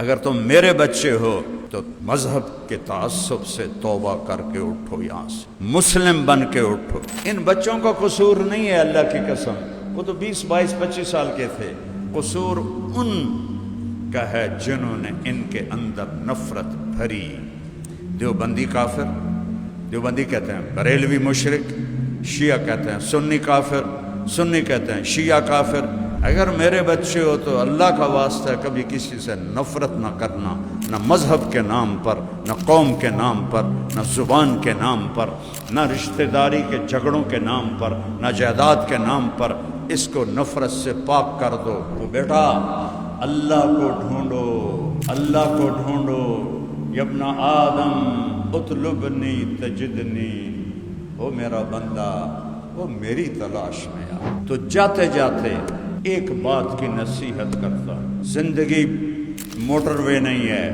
اگر تم میرے بچے ہو تو مذہب کے تعصب سے توبہ کر کے اٹھو، یہاں سے مسلم بن کے اٹھو۔ ان بچوں کا قصور نہیں ہے، اللہ کی قسم، وہ تو 20 22 25 سال کے تھے۔ قصور ان کا ہے جنہوں نے ان کے اندر نفرت بھری۔ دیوبندی کافر، دیوبندی کہتے ہیں بریلوی مشرک، شیعہ کہتے ہیں سنی کافر، سنی کہتے ہیں شیعہ کافر۔ اگر میرے بچے ہو تو اللہ کا واسطہ کبھی کسی سے نفرت نہ کرنا، نہ مذہب کے نام پر، نہ قوم کے نام پر، نہ زبان کے نام پر، نہ رشتہ داری کے جھگڑوں کے نام پر، نہ جائیداد کے نام پر۔ اس کو نفرت سے پاک کر دو۔ تو بیٹا اللہ کو ڈھونڈو، اللہ کو ڈھونڈو۔ یا ابن آدم اطلبنی تجدنی، او میرا بندہ وہ میری تلاش میں آ۔ تو جاتے جاتے ایک بات کی نصیحت کرتا، زندگی موٹر وے نہیں ہے،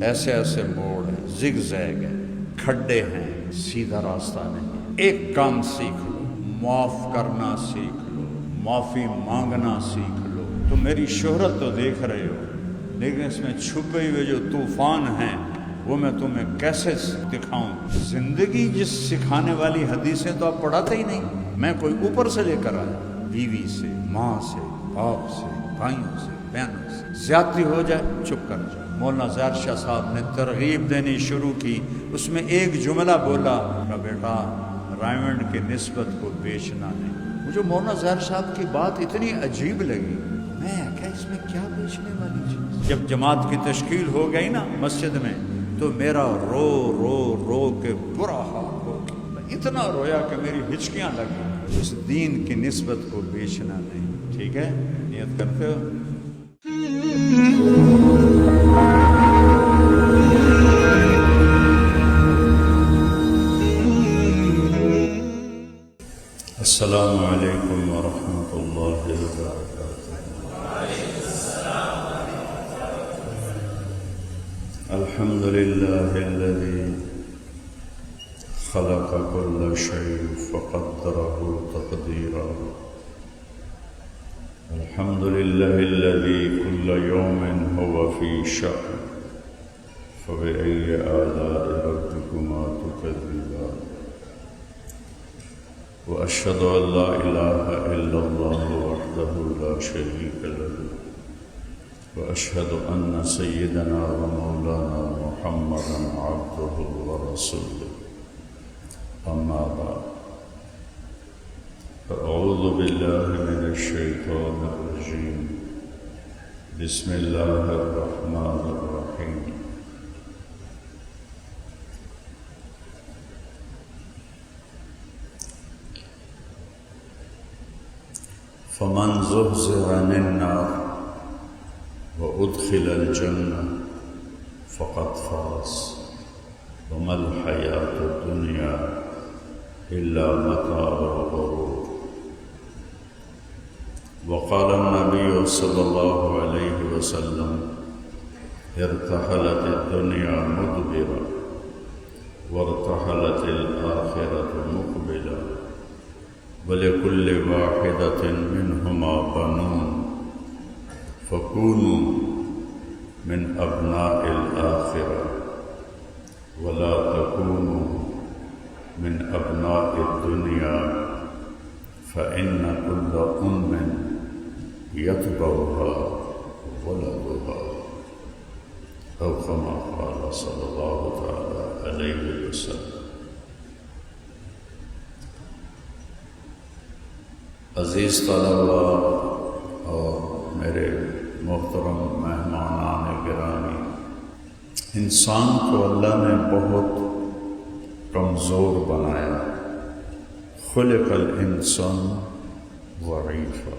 ایسے ایسے موڑ ہیں، زگ زیگ ہے، کھڈے ہیں، سیدھا راستہ نہیں۔ ایک کام سیکھ لو، معاف کرنا سیکھ لو، معافی مانگنا سیکھ لو۔ تم میری شہرت تو دیکھ رہے ہو، لیکن اس میں چھپے ہوئے جو طوفان ہیں وہ میں تمہیں کیسے دکھاؤں؟ زندگی جس سکھانے والی حدیثیں تو آپ پڑھاتے ہی نہیں۔ میں کوئی اوپر سے لے کر آیا، بیوی سے، ماں سے، باپ سے، بھائیوں سے، بہنوں سے زیادتی ہو جائے چپ کر جائے۔ مولانا ظاہر شاہ صاحب نے ترغیب دینی شروع کی، اس میں ایک جملہ بولا کہ بیٹا رائمنڈ کی نسبت کو بیچنا نہیں۔ مجھے مولانا ظاہر صاحب کی بات اتنی عجیب لگی، میں کہا اس میں کیا بیچنے والی چیز؟ جب جماعت کی تشکیل ہو گئی نا مسجد میں، تو میرا رو رو رو کے برا حال ہو گیا، اتنا رویا کہ میری ہچکیاں لگیں۔ اس دین کی نسبت کو بیچنا نہیں، ٹھیک ہے؟ نیت کرتے ہو؟ السلام علیکم ورحمۃ اللہ وبرکاتہ۔ الحمد للہ الذی خلق كل شيء فقدره تقديرا۔ الحمد لله الذي كل يوم هو في شأن، فبأي آلاء ربكما تكذبان؟ وأشهد أن لا إله إلا الله وحده لا شريك له، وأشهد أن سيدنا ومولانا محمدا عبده ورسوله، أما بعد، فأعوذ بالله من الشيطان الرجيم، بسم الله الرحمن الرحيم۔ فمن زحزح عن النار وأدخل الجنة فقد فاز، وما الحياة الدنيا إلا متاع الغرور۔ وقال النبي صلى الله عليه وسلم: ارتحلت الدنيا مدبرة وارتحلت الآخرة مقبلة، ولكل واحدة منهما بنون، فكونوا من أبناء الآخرة ولا تكونوا من أبناء الدنيا، فإن كل أم يتبعها ولدها، أو كما قال صلى الله تعالى عليه وسلم۔ عزیز طلباء اور میرے محترم مہمانان گرامی، انسان کو اللہ نے بہت کمزور بنایا۔ خلق الانسان ضعیفا،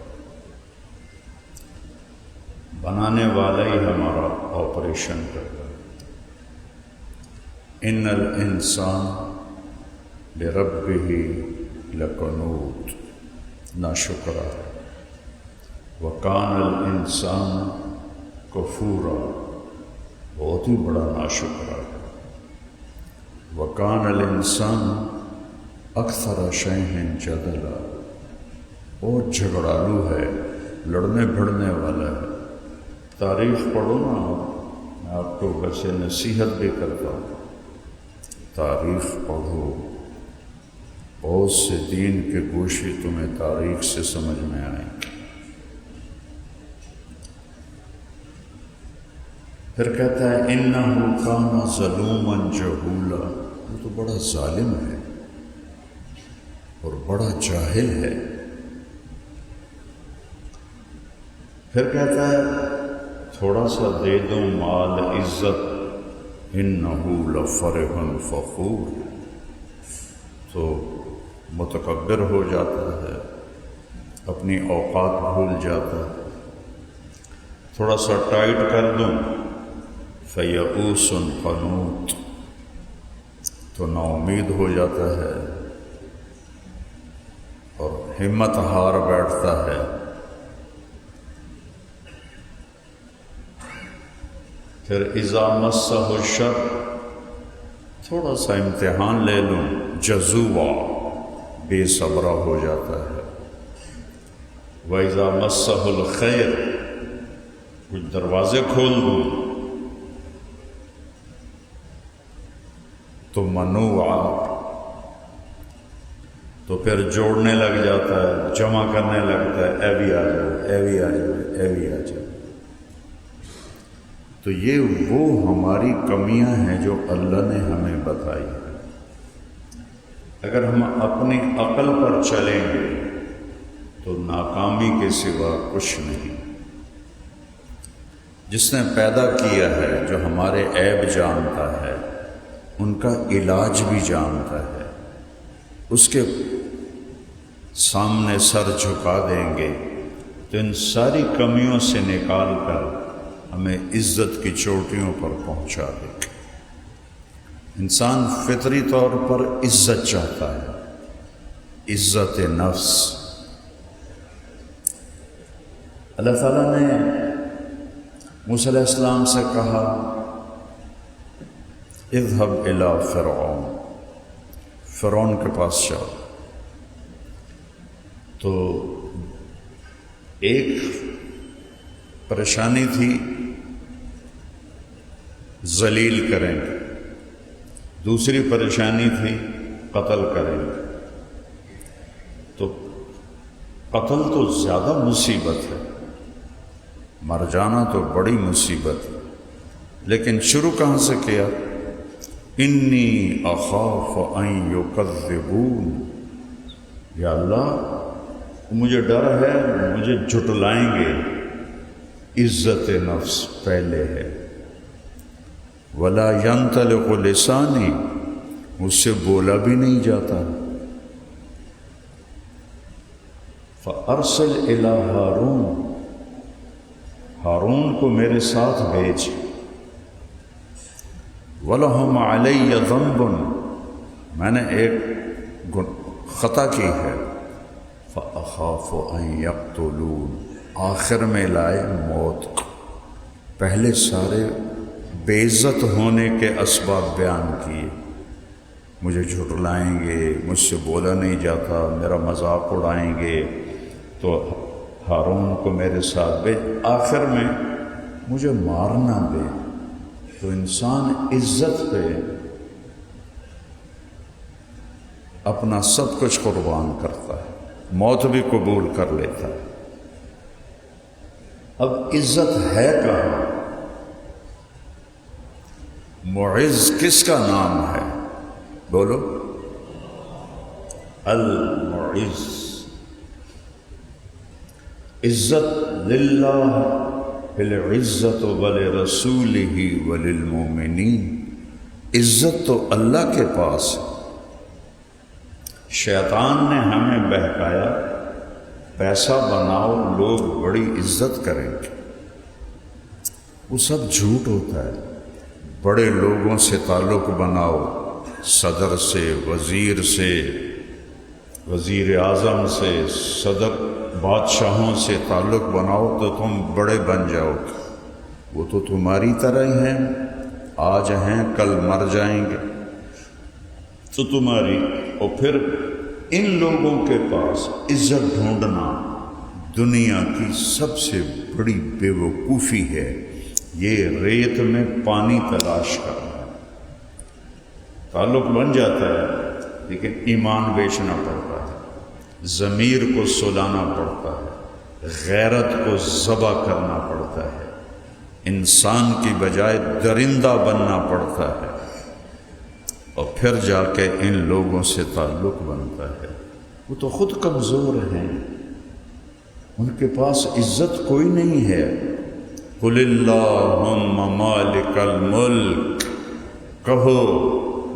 بنانے والا ہی ہمارا آپریشن کر رہا ہے۔ ان الانسان لربہ لکنود، ناشکرا ہے۔ وکان الانسان کفورا، بہت ہی بڑا ناشکرا ہے۔ وکان الانسان اکثر شیء جدلا، اور جھگڑالو ہے، لڑنے بھڑنے والا ہے۔ تاریخ پڑھو نا، میں آپ کو ویسے نصیحت بھی کرتا ہوں، تاریخ پڑھو، بہت سے دین کے گوشے تمہیں تاریخ سے سمجھ میں آئیں گے۔ پھر کہتا ہے اِنَّهُ كَانَ ظَلُومًا جَهُولًا، وہ تو بڑا ظالم ہے اور بڑا جاہل ہے۔ پھر کہتا ہے تھوڑا سا دے دوں مال عزت، اِنَّهُ لَفَرِحٌ فَخُورٌ، تو متکبر ہو جاتا ہے، اپنی اوقات بھول جاتا ہے۔ تھوڑا سا ٹائٹ کر دوں فَيَئُوسٌ قَنُوطٌ، تو نا امید ہو جاتا ہے اور ہمت ہار بیٹھتا ہے۔ پھر اذا مسہ الشر، تھوڑا سا امتحان لے لوں جزوع، بے صبرہ ہو جاتا ہے۔ وَإِذَا مَسَّهُ الْخَيْرُ، کچھ دروازے کھول دوں تو منوع، تو پھر جوڑنے لگ جاتا ہے، جمع کرنے لگتا ہے، اے بھی آ جاؤ، اے بھی آ جاؤ، اے بھی آ جاؤ۔ تو یہ وہ ہماری کمیاں ہیں جو اللہ نے ہمیں بتائی ہیں۔ اگر ہم اپنی عقل پر چلیں گے تو ناکامی کے سوا کچھ نہیں۔ جس نے پیدا کیا ہے، جو ہمارے عیب جانتا ہے، ان کا علاج بھی جانتا ہے، اس کے سامنے سر جھکا دیں گے تو ان ساری کمیوں سے نکال کر ہمیں عزت کی چوٹیوں پر پہنچا دے گا۔ انسان فطری طور پر عزت چاہتا ہے، عزت نفس۔ اللہ تعالیٰ نے موسیٰ علیہ السلام سے کہا اذهب الى فرعون، فرعون کے پاس جاؤ۔ تو ایک پریشانی تھی ذلیل کریں گے، دوسری پریشانی تھی قتل کریں گے۔ تو قتل تو زیادہ مصیبت ہے، مر جانا تو بڑی مصیبت ہے، لیکن شروع کہاں سے کیا؟ انی اخاف ان یکذبون، یا اللہ مجھے ڈر ہے مجھے جھٹلائیں گے، عزت نفس پہلے ہے۔ ولا ینطلق لسانی، مجھ سے بولا بھی نہیں جاتا۔ فارسل الی ہارون، ہارون کو میرے ساتھ بھیج۔ وَلَهُمْ عَلَيَّ ذَنْبٌ، میں نے ایک خطا کی ہے۔ فَأَخَافُ أَنْ يَقْتُلُونَ، آخر میں لائے موت۔ پہلے سارے بے عزت ہونے کے اسباب بیان کیے، مجھے جھٹلائیں گے، مجھ سے بولا نہیں جاتا، میرا مذاق اڑائیں گے، تو ہارون کو میرے ساتھ بھیج، آخر میں مجھے مارنا دے۔ تو انسان عزت پہ اپنا سب کچھ قربان کرتا ہے، موت بھی قبول کر لیتا ہے۔ اب عزت ہے کہاں؟ معز کس کا نام ہے؟ بولو، المعز۔ عزت للہ العزت ولرسولہ وللمؤمنین، عزت تو اللہ کے پاس ہے۔ شیطان نے ہمیں بہکایا، پیسہ بناؤ لوگ بڑی عزت کریں گے، وہ سب جھوٹ ہوتا ہے۔ بڑے لوگوں سے تعلق بناؤ، صدر سے، وزیر سے، وزیر اعظم سے، صدر بادشاہوں سے تعلق بناؤ تو تم بڑے بن جاؤ گے۔ وہ تو تمہاری طرح ہی ہیں، آج ہیں کل مر جائیں گے، تو تمہاری۔ اور پھر ان لوگوں کے پاس عزت ڈھونڈنا دنیا کی سب سے بڑی بے وقوفی ہے یہ ریت میں پانی تلاش کرنا۔ تعلق بن جاتا ہے لیکن ایمان بیچنا پڑتا ہے، ضمیر کو سلانا پڑتا ہے، غیرت کو ذبح کرنا پڑتا ہے، انسان کی بجائے درندہ بننا پڑتا ہے، اور پھر جا کے ان لوگوں سے تعلق بنتا ہے۔ وہ تو خود کمزور ہیں، ان کے پاس عزت کوئی نہیں ہے۔ قل اللہم مالک الملک، کہو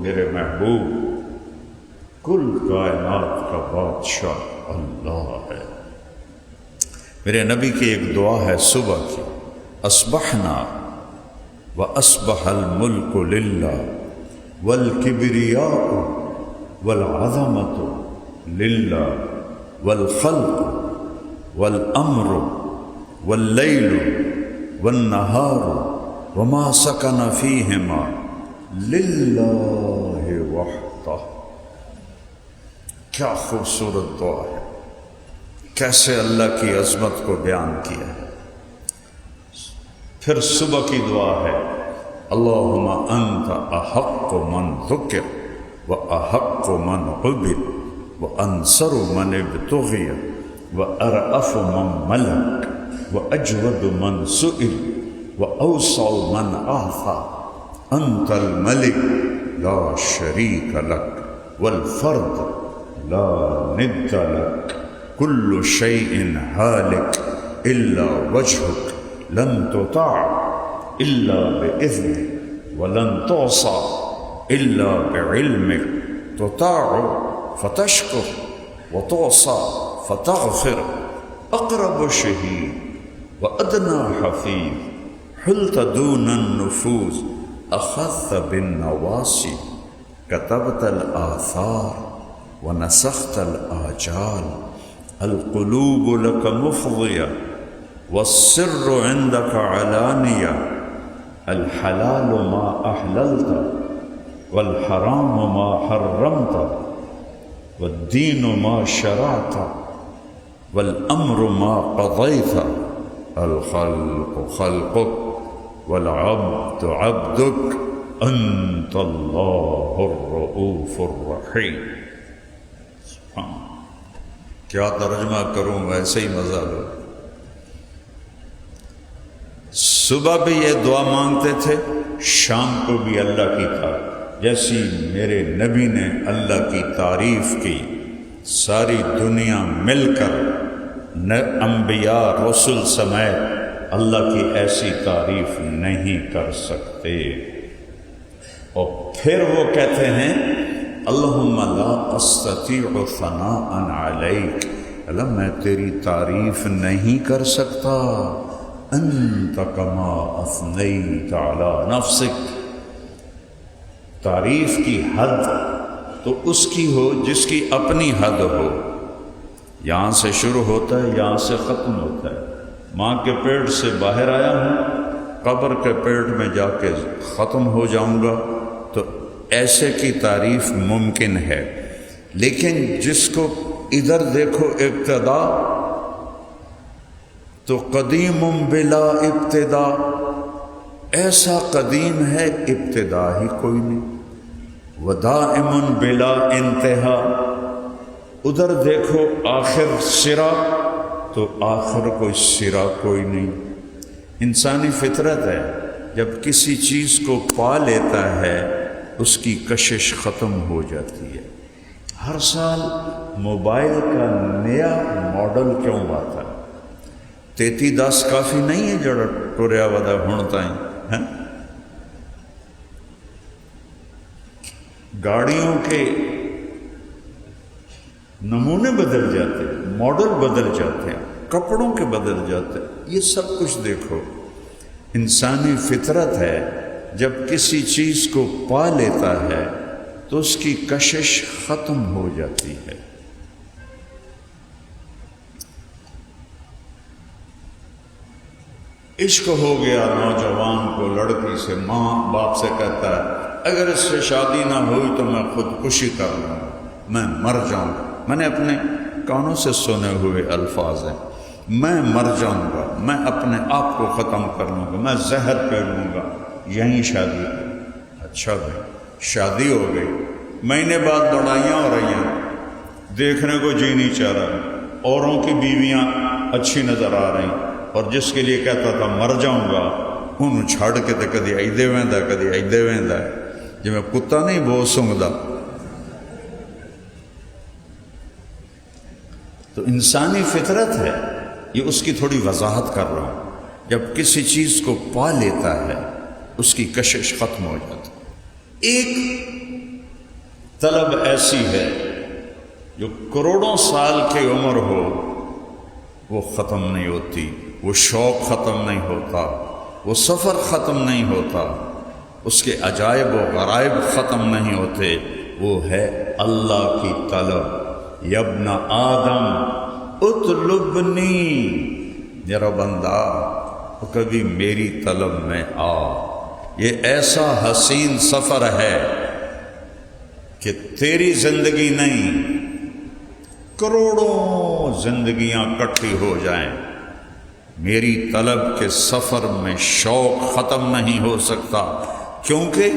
میرے محبوب کل کائنات کا بادشاہ اللہ ہے۔ میرے نبی کی ایک دعا ہے صبح کی، اصبحنا واصبح الملک للہ والکبریاء والعظمۃ للہ والخلق والامر واللیل والنہار وما سکن فیہما للہ وحدہ۔ کیا خوبصورت دعا ہے، کیسے اللہ کی عظمت کو بیان کیا ہے۔ پھر صبح کی دعا ہے، اللہم انت احق من ذکر و احق من عبد و انصر من ابتغی و ارأف من ملک و اجود من سئل و اوسع من اعطى انت الملک لا شریک لک والفرد لا ند لک کل شیء ہالک الا وجہک لن تطاع الا بإذنک ولن تعصى الا بعلمک تطاع فتشکر وتعصى فتغفر اقرب شہید وادنى حفیظ حلت دون النفوذ اخذت بالنواصی كتبت الآثار ونسخت الآجال القلوب لك مفضية والسر عندك علانية الحلال ما أحللت والحرام ما حرمت والدين ما شرعت والأمر ما قضيت الخلق خلقك والعبد عبدك أنت الله الرؤوف الرحيم۔ کیا ترجمہ کروں، ویسے ہی مزہ لو۔ صبح بھی یہ دعا مانگتے تھے، شام کو بھی اللہ کی تعریف، جیسی میرے نبی نے اللہ کی تعریف کی ساری دنیا مل کر انبیاء رسول سمیت اللہ کی ایسی تعریف نہیں کر سکتے۔ اور پھر وہ کہتے ہیں اللہم لا استطیع ثناء علیک، اللہ میں تیری تعریف نہیں کر سکتا، انت کما اثنیت علی نفسک، تعریف کی حد تو اس کی ہو جس کی اپنی حد ہو۔ یہاں سے شروع ہوتا ہے، یہاں سے ختم ہوتا ہے۔ ماں کے پیٹ سے باہر آیا ہوں، قبر کے پیٹ میں جا کے ختم ہو جاؤں گا، تو ایسے کی تعریف ممکن ہے۔ لیکن جس کو ادھر دیکھو ابتدا تو قدیم بلا ابتدا، ایسا قدیم ہے ابتدا ہی کوئی نہیں، ودائم بلا انتہا، ادھر دیکھو آخر سرا تو آخر کوئی سرا کوئی نہیں۔ انسانی فطرت ہے، جب کسی چیز کو پا لیتا ہے اس کی کشش ختم ہو جاتی ہے۔ ہر سال موبائل کا نیا ماڈل کیوں آتا ہے؟ 3310 کافی نہیں ہے جڑا ٹوریا ودا ہون تائیں، گاڑیوں کے نمونے بدل جاتے ہیں، ماڈل بدل جاتے ہیں، کپڑوں کے بدل جاتے ہیں، یہ سب کچھ دیکھو۔ انسانی فطرت ہے، جب کسی چیز کو پا لیتا ہے تو اس کی کشش ختم ہو جاتی ہے۔ عشق ہو گیا نوجوان کو لڑکی سے، ماں باپ سے کہتا ہے اگر اس سے شادی نہ ہوئی تو میں خودکشی کر لوں گا، میں مر جاؤں گا۔ میں نے اپنے کانوں سے سنے ہوئے الفاظ ہیں، میں مر جاؤں گا، میں اپنے آپ کو ختم کر لوں گا، میں زہر پی لوں گا، یہیں شادی کی۔ اچھا بھائی، شادی ہو گئی، مہینے بعد لڑائیاں ہو رہی ہیں، دیکھنے کو جی نہیں چاہ رہا، اوروں کی بیویاں اچھی نظر آ رہی، اور جس کے لیے کہتا تھا مر جاؤں گا انہوں چھڑ کے تو کدی ایدے ویندا کدی ایدے ویندا، جی میں کتا نہیں بہت سونگدا۔ تو انسانی فطرت ہے، یہ اس کی تھوڑی وضاحت کر رہا ہوں۔ جب کسی چیز کو پا لیتا ہے اس کی کشش ختم ہو جاتی۔ ایک طلب ایسی ہے جو کروڑوں سال کی عمر ہو وہ ختم نہیں ہوتی، وہ شوق ختم نہیں ہوتا، وہ سفر ختم نہیں ہوتا، اس کے عجائب و غرائب ختم نہیں ہوتے، وہ ہے اللہ کی طلب۔ یا ابن آدم اطلبنی، میرا بندہ کبھی میری طلب میں آ۔ یہ ایسا حسین سفر ہے کہ تیری زندگی نہیں، کروڑوں زندگیاں اکٹھی ہو جائیں، میری طلب کے سفر میں شوق ختم نہیں ہو سکتا، کیونکہ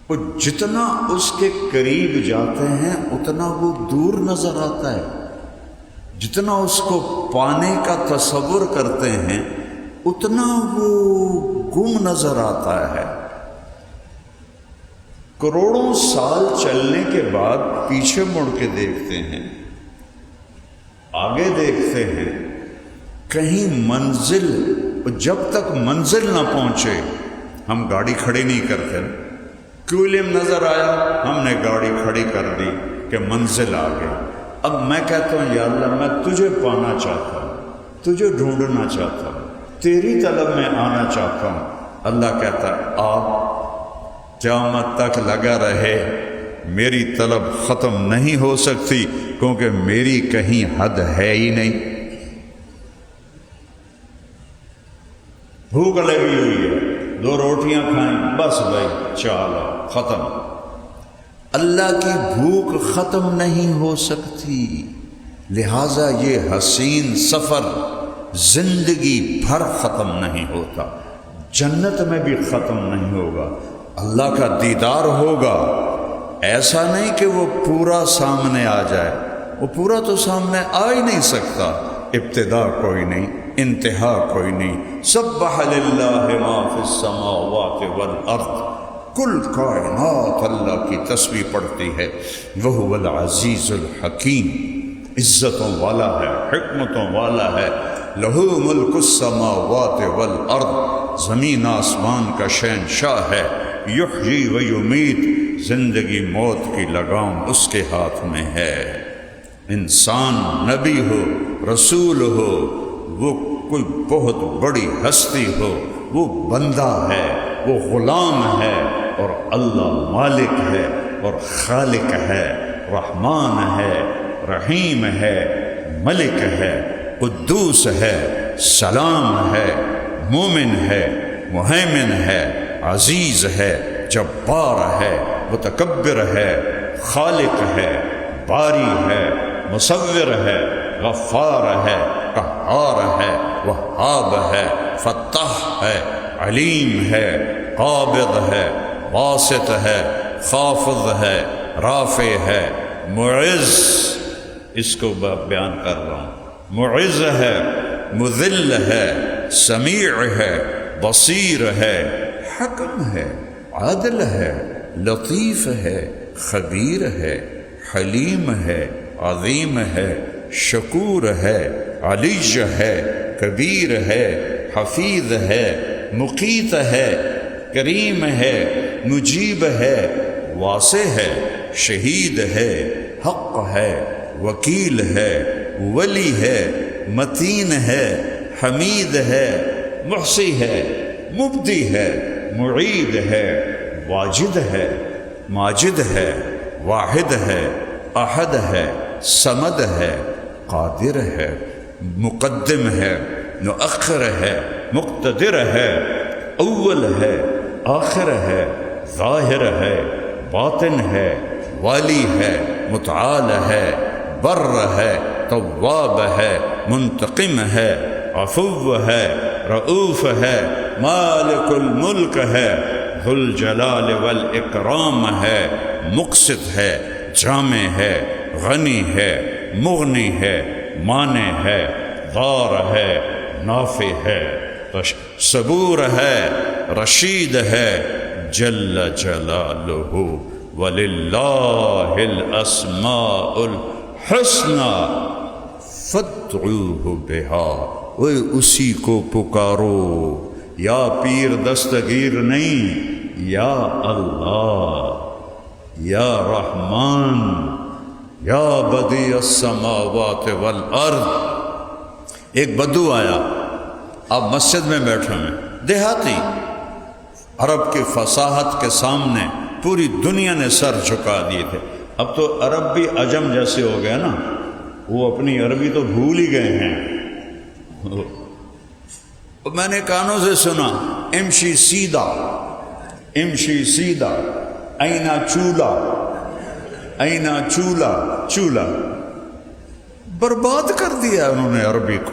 وہ جتنا اس کے قریب جاتے ہیں اتنا وہ دور نظر آتا ہے، جتنا اس کو پانے کا تصور کرتے ہیں اتنا وہ گم نظر آتا ہے۔ کروڑوں سال چلنے کے بعد پیچھے مڑ کے دیکھتے ہیں، آگے دیکھتے ہیں، کہیں منزل، جب تک منزل نہ پہنچے ہم گاڑی کھڑی نہیں کرتے۔ کیولیم نظر آیا، ہم نے گاڑی کھڑی کر دی کہ منزل آ گئی۔ اب میں کہتا ہوں یا اللہ میں تجھے پانا چاہتا ہوں، تجھے ڈھونڈنا چاہتا ہوں، تیری طلب میں آنا چاہتا ہوں۔ اللہ کہتا ہے آ، قیامت تک لگا رہے، میری طلب ختم نہیں ہو سکتی، کیونکہ میری کہیں حد ہے ہی نہیں۔ بھوک لگی ہوئی ہے، 2 روٹیاں کھائیں، بس بھائی چالو ختم۔ اللہ کی بھوک ختم نہیں ہو سکتی، لہذا یہ حسین سفر زندگی بھر ختم نہیں ہوتا، جنت میں بھی ختم نہیں ہوگا، اللہ کا دیدار ہوگا۔ ایسا نہیں کہ وہ پورا سامنے آ جائے، وہ پورا تو سامنے آ ہی نہیں سکتا، ابتدا کوئی نہیں، انتہا کوئی نہیں۔ سبح للہ ما فی السماوات والارض، کل کائنات اللہ کی تسبیح پڑھتی ہے۔ وہو العزیز الحکیم، عزتوں والا ہے، حکمتوں والا ہے۔ لہو ملک السماوات والارض، زمین آسمان کا شہنشاہ ہے۔ یحیی و یمیت، زندگی موت کی لگام اس کے ہاتھ میں ہے۔ انسان نبی ہو، رسول ہو، وہ کوئی بہت بڑی ہستی ہو، وہ بندہ ہے، وہ غلام ہے، اور اللہ مالک ہے اور خالق ہے، رحمان ہے، رحیم ہے، ملک ہے، قدوس ہے، سلام ہے، مومن ہے، مہیمن ہے، عزیز ہے، جبار ہے، متکبر ہے، خالق ہے، باری ہے، مصور ہے، غفار ہے، قہار ہے، وہاب ہے، فتاح ہے، علیم ہے، قابض ہے، باسط ہے، خافض ہے، رافع ہے، معز، اس کو بیان کر رہا ہوں، معز ہے، مذل ہے، سمیع ہے، بصیر ہے، حکم ہے، عادل ہے، لطیف ہے، خبیر ہے، حلیم ہے، عظیم ہے، شکور ہے، علی ہے، کبیر ہے، حفیظ ہے، مقیت ہے، کریم ہے، مجیب ہے، واسع ہے، شہید ہے، حق ہے، وکیل ہے، ولی ہے، متین ہے، حمید ہے، محصی ہے، مبدی ہے، معید ہے، واجد ہے، ماجد ہے، واحد ہے، احد ہے، صمد ہے، قادر ہے، مقدم ہے، مؤخر ہے، مقتدر ہے، اول ہے، آخر ہے، ظاہر ہے، باطن ہے، والی ہے، متعال ہے، بر ہے، تواب ہے، منتقم ہے، عفو ہے، رؤوف ہے، مالک الملک ہے، ذو الجلال والاکرام ہے، مقسط ہے، جامع ہے، غنی ہے، مغنی ہے، مانع ہے، ضار ہے، نافع ہے، صبور ہے، رشید ہے، جل جلالہ، وَلِلَّهِ الْأَسْمَاءُ الْحُسْنَى فَادْعُوهُ بِهَا، وہ اسی کو پکارو، یا پیر دستگیر نہیں، یا اللہ، یا رحمان، یا بدیع السماوات والارض۔ ایک بدو آیا، آپ مسجد میں بیٹھے ہیں، دیہاتی، عرب کی فصاحت کے سامنے پوری دنیا نے سر جھکا دیے تھے۔ اب تو عرب بھی عجم جیسے ہو گئے نا، وہ اپنی عربی تو بھول ہی گئے ہیں۔ میں نے کانوں سے سنا، امشی سیدھا، امشی سیدھا، اینا چولہ، اینا چولہ، چولہ برباد کر دیا انہوں نے عربی کو۔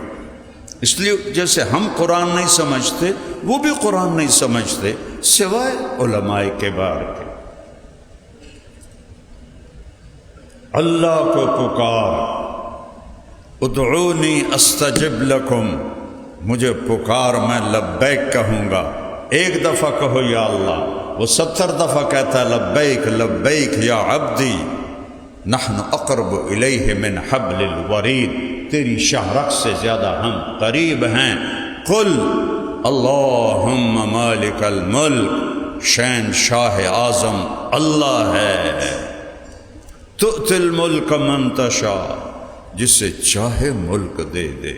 اس لیے جیسے ہم قرآن نہیں سمجھتے، وہ بھی قرآن نہیں سمجھتے سوائے علماء کبار کے۔ اللہ کو پکار، ادعونی استجب لکم، مجھے پکار میں لبیک کہوں گا۔ ایک دفعہ کہو یا اللہ، وہ 70 دفعہ کہتا ہے لبیک لبیک یا عبدی، نحن اقرب الیہ من حبل الورید، تیری شاہرگ سے زیادہ ہم قریب ہیں۔ قل اللہم مالک الملک، شین شاہ اعظم اللہ ہے، تؤتی الملک من تشاء، جسے چاہے ملک دے دے،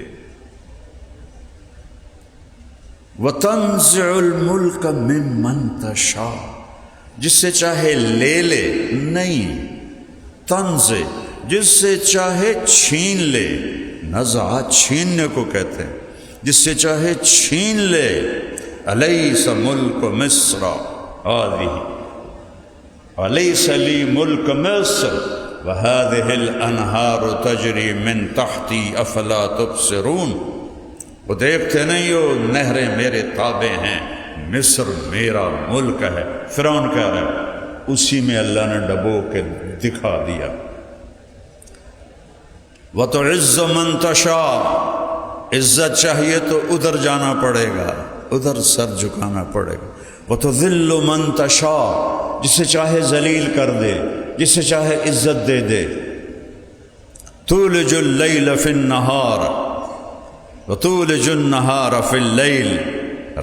وتنزع الملک ممن تشاء، جس سے چاہے لے لے، نہیں تنزع، جس سے چاہے چھین لے، نزع چھیننے کو کہتے ہیں، جس سے چاہے چھین لے۔ الیس ملک مصر ہذہ، الیس لی ملک مصر وہذہ الانہار تجری من تحتی افلا تبصرون، وہ دیکھتے نہیں ہو نہریں میرے تابع ہیں، مصر میرا ملک ہے۔ فرعون کہہ رہا ہے، اسی میں اللہ نے ڈبو کے دکھا دیا۔ وَتُعِزُّ مَن تَشَاءُ، عزت چاہیے تو ادھر جانا پڑے گا، ادھر سر جھکانا پڑے گا۔ وَتُذِلُّ مَن تَشَاءُ، جسے چاہے ذلیل کر دے، جسے چاہے عزت دے دے۔ تُولِجُ اللَّيْلَ فِي النَّهَارِ وَتُولِجُ النَّهَارَ فِي اللَّيْلِ،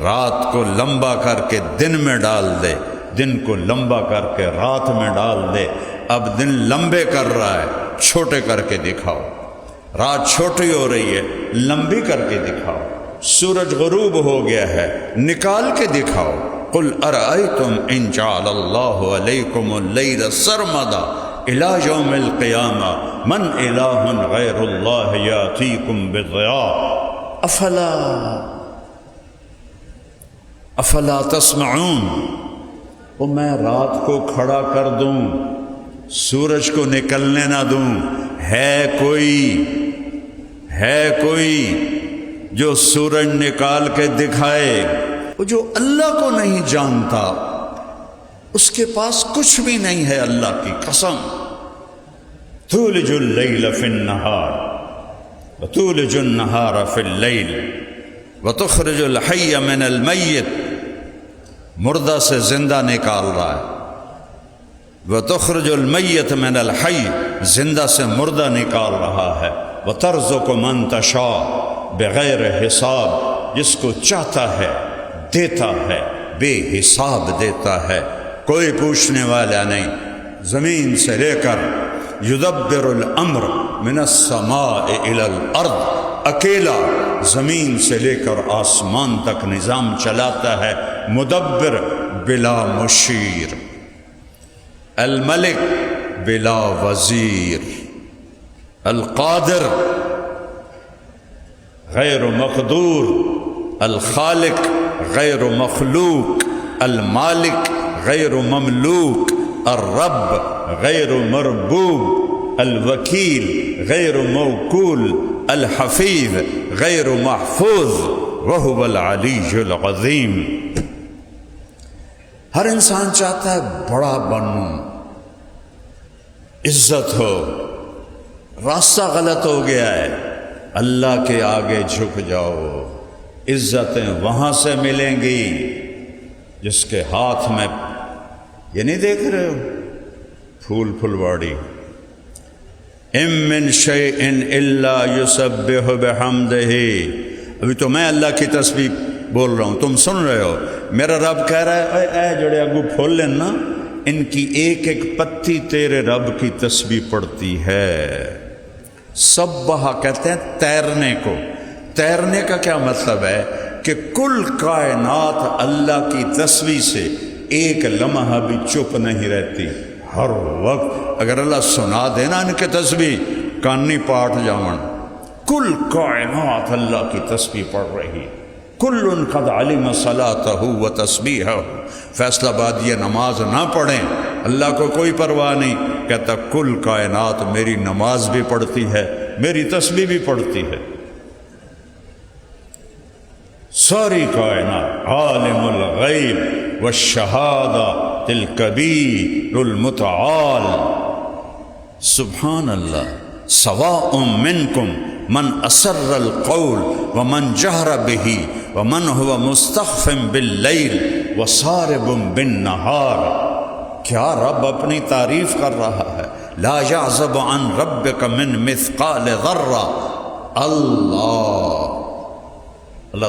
رات کو لمبا کر کے دن میں ڈال دے، دن کو لمبا کر کے رات میں ڈال دے۔ اب دن لمبے کر رہا ہے، چھوٹے کر کے دکھاؤ، رات چھوٹی ہو رہی ہے، لمبی کر کے دکھاؤ۔ سورج غروب ہو گیا ہے، نکال کے دکھاؤ۔ قل ارأیتم ان جعل اللہ علیکم اللیل سرمدا الی یوم القیامہ من الہ غیر اللہ یاتیکم بضیاء افلا تسمعون۔ وہ میں رات کو کھڑا کر دوں، سورج کو نکلنے نہ دوں، ہے کوئی جو سورج نکال کے دکھائے؟ وہ جو اللہ کو نہیں جانتا اس کے پاس کچھ بھی نہیں ہے، اللہ کی قسم۔ تولج اللیل فی النہار وتولج النہار فی اللیل وتخرج الحی من المیت، مردہ سے زندہ نکال رہا ہے۔ وتخرج المیت من الحی، زندہ سے مردہ نکال رہا ہے۔ وترزق من تشاء بغیر حساب، جس کو چاہتا ہے دیتا ہے، بے حساب دیتا ہے، کوئی پوچھنے والا نہیں۔ زمین سے لے کر یدبر الامر من السماء الى الارض، اکیلا زمین سے لے کر آسمان تک نظام چلاتا ہے، مدبر بلا مشیر، الملک بلا وزیر، القادر غیر مقدور، الخالق غیر مخلوق، المالک غیر مملوک، الرب غیر مربوب، الوکیل غیر موکول، الحفیظ غیر محفوظ، وہو العلی العظیم۔ ہر انسان چاہتا ہے بڑا بنوں، عزت ہو، راستہ غلط ہو گیا ہے، اللہ کے آگے جھک جاؤ، عزتیں وہاں سے ملیں گی جس کے ہاتھ میں، یہ نہیں دیکھ رہے ہو پھول پھلواڑی، اِن مِّن شَيْءٍ إِلَّا يُسَبِّحُ بِحَمْدِهِ، ابھی تو میں اللہ کی تسبیح بول رہا ہوں، تم سن رہے ہو، میرا رب کہہ رہا ہے اے جڑے اگو پھول لیں نا، ان کی ایک ایک پتی تیرے رب کی تسبیح پڑھتی ہے۔ سبحہ کہتے ہیں تیرنے کو، تیرنے کا کیا مطلب ہے کہ کل کائنات اللہ کی تسبیح سے ایک لمحہ بھی چپ نہیں رہتی، ہر وقت اگر اللہ سنا دینا ان کے تسبیح کانی پاٹ جاون، کل کائنات اللہ کی تسبیح پڑھ رہی، کل قد علم صلاتہ و تسبیحہ۔ فیصلہ آباد یہ نماز نہ پڑھیں اللہ کو کوئی پرواہ نہیں، کہتا کل کائنات میری نماز بھی پڑھتی ہے، میری تسبیح بھی پڑھتی ہے، ساری کائنات، عالم الغیب والشہادہ الکبیر المتعال، سبحان اللہ، سواء منکم من اسر القول ومن جہر بہ ومن هو مستخف باللیل وسارب بالنہار۔ کیا رب اپنی تعریف کر رہا ہے، لا یعزب عن ربک من مثقال ذرہ، اللہ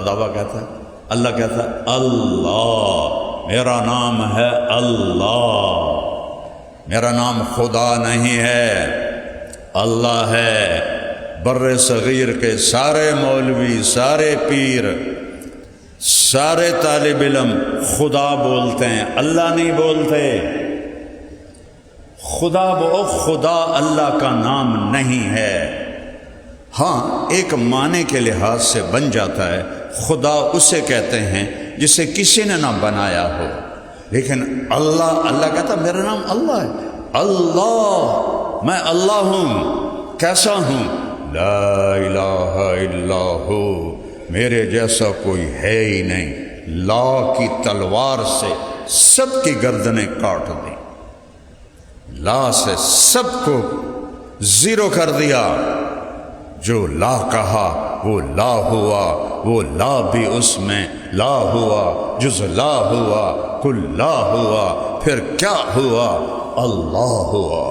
دعویٰ کہتا ہے، اللہ کہتا ہے اللہ، میرا نام ہے اللہ، میرا نام خدا نہیں ہے، اللہ ہے۔ بر صغیر کے سارے مولوی، سارے پیر، سارے طالب علم خدا بولتے ہیں، اللہ نہیں بولتے۔ خدا خدا اللہ کا نام نہیں ہے، ہاں ایک معنی کے لحاظ سے بن جاتا ہے، خدا اسے کہتے ہیں جسے کسی نے نہ بنایا ہو، لیکن اللہ کہتا میرا نام اللہ ہے، اللہ، میں اللہ ہوں، کیسا ہوں، لا الہ الا ہو، میرے جیسا کوئی ہے ہی نہیں، لا کی تلوار سے سب کی گردنیں کاٹ دیں، لا سے سب کو زیرو کر دیا، جو لا کہا وہ لا ہوا، وہ لا بھی اس میں لا ہوا، جز لا ہوا، کل لا ہوا، پھر کیا ہوا، اللہ ہوا،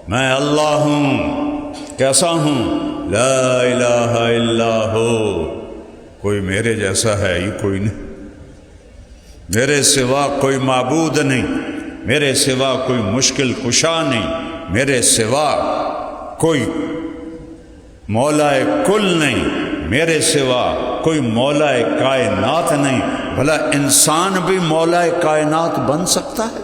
میں اللہ ہوں، کیسا ہوں، لا الہ الا ہو، کوئی میرے جیسا ہے ہی کوئی نہیں، میرے سوا کوئی معبود نہیں، میرے سوا کوئی مشکل کشا نہیں، میرے سوا کوئی مولا کل نہیں، میرے سوا کوئی مولا کائنات نہیں۔ بھلا انسان بھی مولا کائنات بن سکتا ہے؟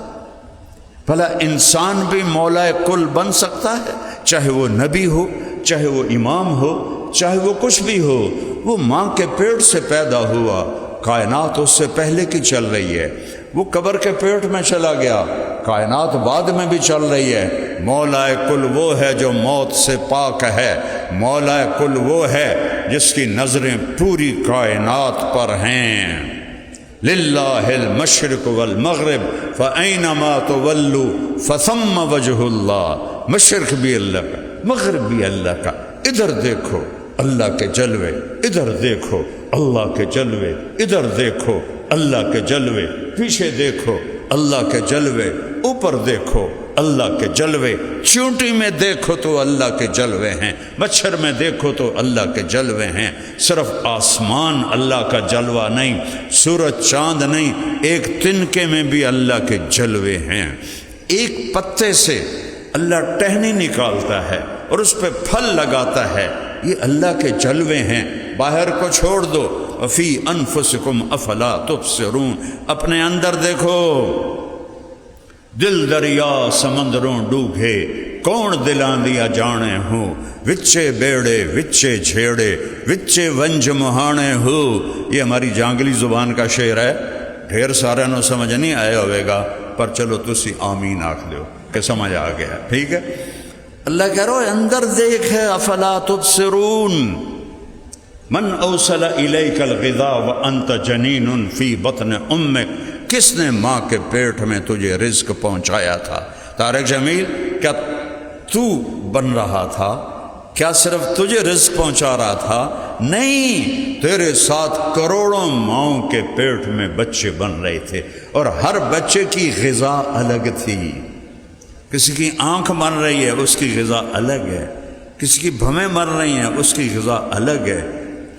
بھلا انسان بھی مولا کل بن سکتا ہے؟ چاہے وہ نبی ہو، چاہے وہ امام ہو، چاہے وہ کچھ بھی ہو، وہ ماں کے پیٹ سے پیدا ہوا، کائنات اس سے پہلے کی چل رہی ہے، وہ قبر کے پیٹ میں چلا گیا، کائنات بعد میں بھی چل رہی ہے۔ مولا کل وہ ہے جو موت سے پاک ہے، مولا کل وہ ہے جس کی نظریں پوری کائنات پر ہیں۔ للہ المشرق والمغرب فأینما تولوا فثم وجہ اللہ، مشرق بھی اللہ کا، مغرب بھی اللہ کا، ادھر دیکھو اللہ کے جلوے، ادھر دیکھو اللہ کے جلوے، ادھر دیکھو اللہ کے جلوے، پیچھے دیکھو اللہ کے جلوے، اوپر دیکھو اللہ کے جلوے، چونٹی میں دیکھو تو اللہ کے جلوے ہیں، مچھر میں دیکھو تو اللہ کے جلوے ہیں۔ صرف آسمان اللہ کا جلوہ نہیں، سورج چاند نہیں، ایک تنکے میں بھی اللہ کے جلوے ہیں۔ ایک پتے سے اللہ ٹہنی نکالتا ہے اور اس پہ پھل لگاتا ہے، یہ اللہ کے جلوے ہیں۔ باہر کو چھوڑ دو، فی انفسکم افلا تبصرون، اپنے اندر دیکھو، دل دریا سمندروں ڈوبے، کون دلاں دیا جانے ہوں، وچے بیڑے وچے جھیڑے وچے ونج مہانے ہو۔ یہ ہماری جانگلی زبان کا شعر ہے، ڈھیر سارے نو سمجھ نہیں آیا ہوئے گا، پر چلو تسی آمین آکھ دیو کہ سمجھ آ گیا، ٹھیک ہے۔ اللہ کہہ رہا ہے اندر دیکھ ہے، افلا تبصرون من اوصل الیک الغذاء وانت جنین فی بطن امک، کس نے ماں کے پیٹ میں تجھے رزق پہنچایا تھا؟ طارق جمیل، کیا تو بن رہا تھا؟ کیا صرف تجھے رزق پہنچا رہا تھا؟ نہیں، تیرے ساتھ کروڑوں ماؤں کے پیٹ میں بچے بن رہے تھے، اور ہر بچے کی غذا الگ تھی۔ کسی کی آنکھ بن رہی ہے، اس کی غذا الگ ہے، کسی کی بھویں بن رہی ہیں، اس کی غذا الگ ہے،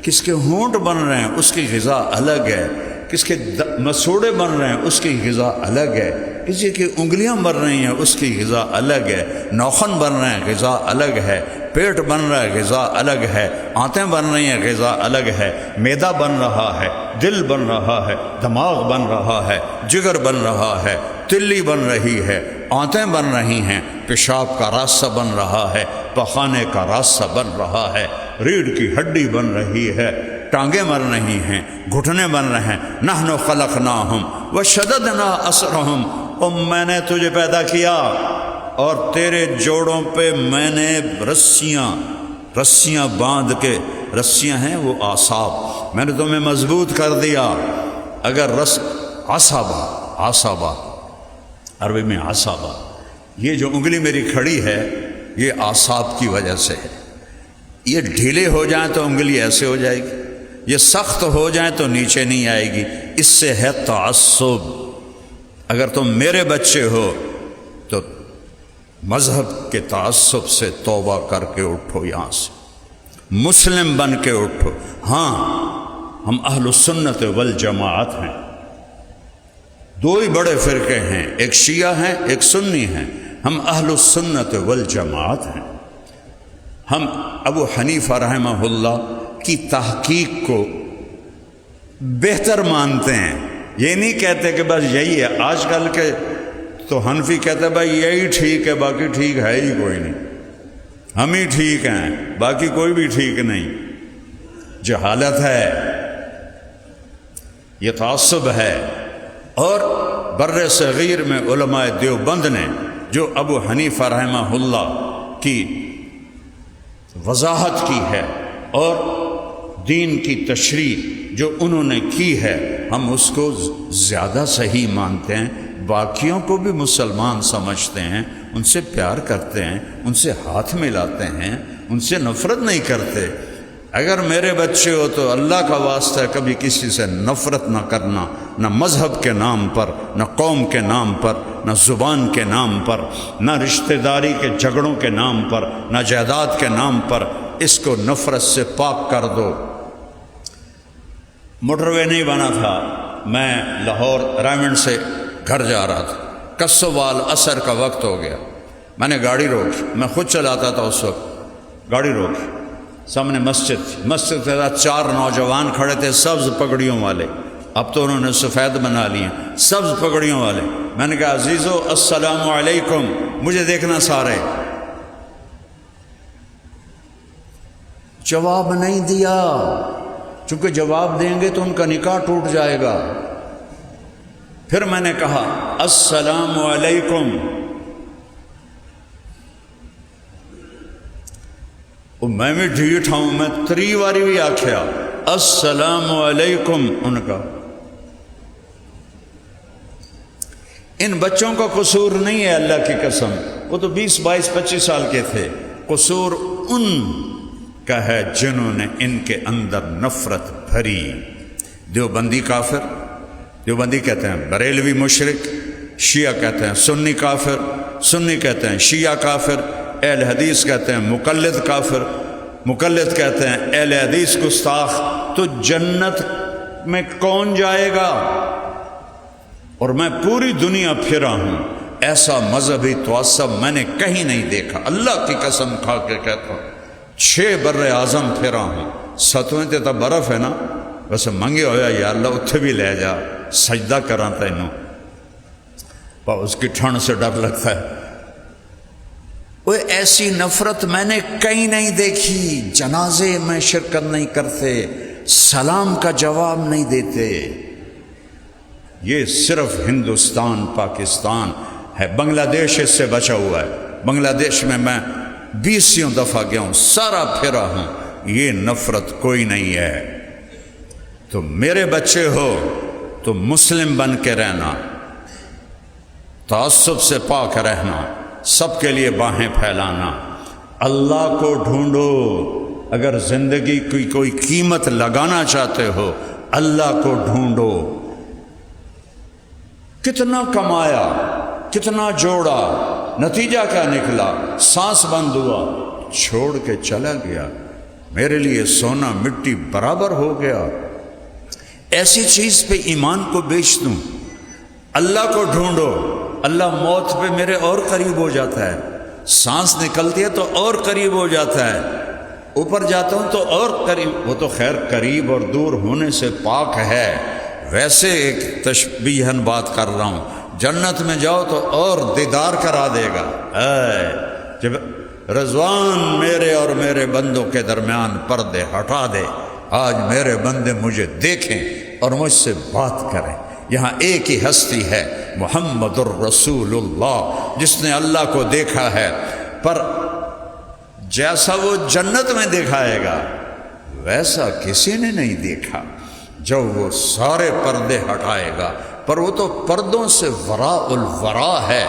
کس کے ہونٹ بن رہے ہیں، اس کی غذا الگ ہے، کس کے مسوڑے بن رہے ہیں، اس کی غذا الگ ہے، کسی کی انگلیاں بن رہی ہیں، اس کی غذا الگ ہے، ناخن بن رہے ہیں، غذا الگ ہے، پیٹ بن رہا ہے، غذا الگ ہے، آنتیں بن رہی ہیں، غذا الگ ہے، معدہ بن رہا ہے، دل بن رہا ہے، دماغ بن رہا ہے، جگر بن رہا ہے، تلی بن رہی ہے، آنتیں بن رہی ہیں، پیشاب کا راستہ بن رہا ہے، پخانے کا راستہ بن رہا ہے، ریڑھ کی ہڈی بن رہی ہے، ٹانگیں بن رہی ہیں، گھٹنے بن رہے ہیں۔ نحن خلقناہم وشددنا اسرہم، اور میں نے تجھے پیدا کیا اور تیرے جوڑوں پہ میں نے رسیاں باندھ کے، رسیاں ہیں وہ اعصاب، میں نے تمہیں مضبوط کر دیا۔ اگر عصابہ عربی میں عصابہ، یہ جو انگلی میری کھڑی ہے یہ اعصاب کی وجہ سے ہے، یہ ڈھیلے ہو جائیں تو انگلی ایسے ہو جائے گی، یہ سخت ہو جائیں تو نیچے نہیں آئے گی، اس سے ہے تعصب۔ اگر تم میرے بچے ہو تو مذہب کے تعصب سے توبہ کر کے اٹھو، یہاں سے مسلم بن کے اٹھو۔ ہاں، ہم اہل السنت والجماعت ہیں، دو ہی بڑے فرقے ہیں، ایک شیعہ ہیں ایک سنی ہیں، ہم اہل السنت والجماعت ہیں۔ ہم ابو حنیفہ رحمہ اللہ کی تحقیق کو بہتر مانتے ہیں، یہ نہیں کہتے کہ بس یہی ہے۔ آج کل کے تو حنفی کہتے ہیں بھائی یہی ٹھیک ہے، باقی ٹھیک ہے ہی کوئی نہیں، ہم ہی ٹھیک ہیں، باقی کوئی بھی ٹھیک نہیں۔ جہالت ہے، یہ تعصب ہے۔ اور بر صغیر میں علماء دیوبند نے جو ابو حنیفہ رحمہ اللہ کی وضاحت کی ہے اور دین کی تشریح جو انہوں نے کی ہے، ہم اس کو زیادہ صحیح مانتے ہیں۔ باقیوں کو بھی مسلمان سمجھتے ہیں، ان سے پیار کرتے ہیں، ان سے ہاتھ ملاتے ہیں، ان سے نفرت نہیں کرتے۔ اگر میرے بچے ہو تو اللہ کا واسطہ کبھی کسی سے نفرت نہ کرنا، نہ مذہب کے نام پر، نہ قوم کے نام پر، نہ زبان کے نام پر، نہ رشتہ داری کے جھگڑوں کے نام پر، نہ جائیداد کے نام پر، اس کو نفرت سے پاک کر دو۔ موٹر وے نہیں بنا تھا، میں لاہور رائمنڈ سے گھر جا رہا تھا، کسوال عصر کا وقت ہو گیا، میں نے گاڑی روکی، میں خود چلاتا تھا اس وقت، گاڑی روکی، سامنے مسجد کے ساتھ 4 نوجوان کھڑے تھے سبز پگڑیوں والے، اب تو انہوں نے سفید بنا لیے، سبز پگڑیوں والے۔ میں نے کہا عزیزو السلام علیکم، مجھے دیکھنا سارے، جواب نہیں دیا، چونکہ جواب دیں گے تو ان کا نکاح ٹوٹ جائے گا۔ پھر میں نے کہا السلام علیکم، میں بھی ڈھیٹ ہوں، میں 3 باری بھی آکھیا السلام علیکم، ان کا۔ ان بچوں کا قصور نہیں ہے، اللہ کی قسم، وہ تو 20 22 25 سال کے تھے، قصور ان کا ہے جنہوں نے ان کے اندر نفرت بھری۔ دیوبندی کافر، دیوبندی کہتے ہیں بریلوی مشرک، شیعہ کہتے ہیں سنی کافر، سنی کہتے ہیں شیعہ کافر، اہل حدیث کہتے ہیں مقلد کافر، مقلد کہتے ہیں اہل حدیث گستاخ۔ تو جنت میں کون جائے گا؟ اور میں پوری دنیا پھرا ہوں، ایسا مذہبی تعصب میں نے کہیں نہیں دیکھا، اللہ کی قسم کھا کے کہتا ہوں۔ 6 بر اعظم پھرا ہوں، 7ویں تے تا برف ہے نا، بس منگے ہویا یا اللہ اتھے بھی لے جا، سجدہ کراں تینوں، پر اس کی ٹھنڈ سے ڈر لگتا ہے۔ وہ ایسی نفرت میں نے کہیں نہیں دیکھی۔ جنازے میں شرکت نہیں کرتے، سلام کا جواب نہیں دیتے۔ یہ صرف ہندوستان پاکستان ہے، بنگلہ دیش اس سے بچا ہوا ہے۔ بنگلہ دیش میں 20 دفعہ گیا ہوں، سارا پھرا ہوں، یہ نفرت کوئی نہیں ہے۔ تو میرے بچے ہو تو مسلم بن کے رہنا، تعصب سے پاک رہنا، سب کے لیے باہیں پھیلانا، اللہ کو ڈھونڈو۔ اگر زندگی کی کوئی قیمت لگانا چاہتے ہو اللہ کو ڈھونڈو۔ کتنا کمایا، کتنا جوڑا، نتیجہ کیا نکلا؟ سانس بند ہوا، چھوڑ کے چلا گیا۔ میرے لیے سونا مٹی برابر ہو گیا۔ ایسی چیز پہ ایمان کو بیچ دوں؟ اللہ کو ڈھونڈو، اللہ موت پہ میرے اور قریب ہو جاتا ہے، سانس نکلتی ہے تو اور قریب ہو جاتا ہے، اوپر جاتا ہوں تو اور قریب۔ وہ تو خیر قریب اور دور ہونے سے پاک ہے، ویسے ایک تشبیہن بات کر رہا ہوں، جنت میں جاؤ تو اور دیدار کرا دے گا۔ جب رضوان میرے اور میرے بندوں کے درمیان پردے ہٹا دے، آج میرے بندے مجھے دیکھیں اور مجھ سے بات کریں۔ یہاں ایک ہی ہستی ہے، محمد الرسول اللہ، جس نے اللہ کو دیکھا ہے، پر جیسا وہ جنت میں دکھائے گا ویسا کسی نے نہیں دیکھا جب وہ سارے پردے ہٹائے گا، پر وہ تو پردوں سے وراء الورا ہے۔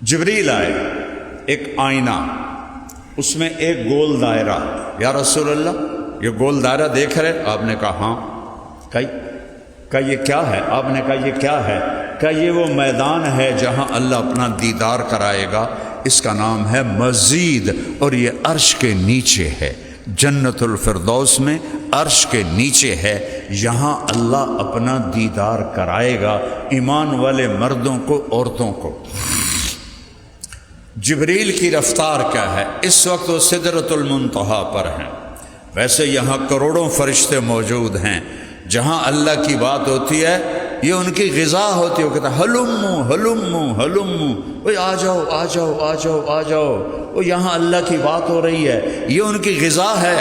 جبریل آئے، ایک آئینہ، اس میں ایک گول دائرہ۔ یا رسول اللہ یہ گول دائرہ دیکھ رہے؟ آپ نے کہا ہاں۔ کہا یہ کیا ہے؟ آپ نے کہا یہ کیا ہے؟ کہا یہ وہ میدان ہے جہاں اللہ اپنا دیدار کرائے گا، اس کا نام ہے مزید، اور یہ عرش کے نیچے ہے، جنت الفردوس میں عرش کے نیچے ہے، یہاں اللہ اپنا دیدار کرائے گا ایمان والے مردوں کو، عورتوں کو۔ جبریل کی رفتار کیا ہے؟ اس وقت وہ سدرۃ المنتہا پر ہیں، ویسے یہاں کروڑوں فرشتے موجود ہیں، جہاں اللہ کی بات ہوتی ہے یہ ان کی غذا ہوتی ہے، وہ کہتا ہے ہلمو ہلمو ہلمو، اوے آ جاؤ آ جاؤ آ جاؤ آ جاؤ، وہ یہاں اللہ کی بات ہو رہی ہے، یہ ان کی غذا ہے۔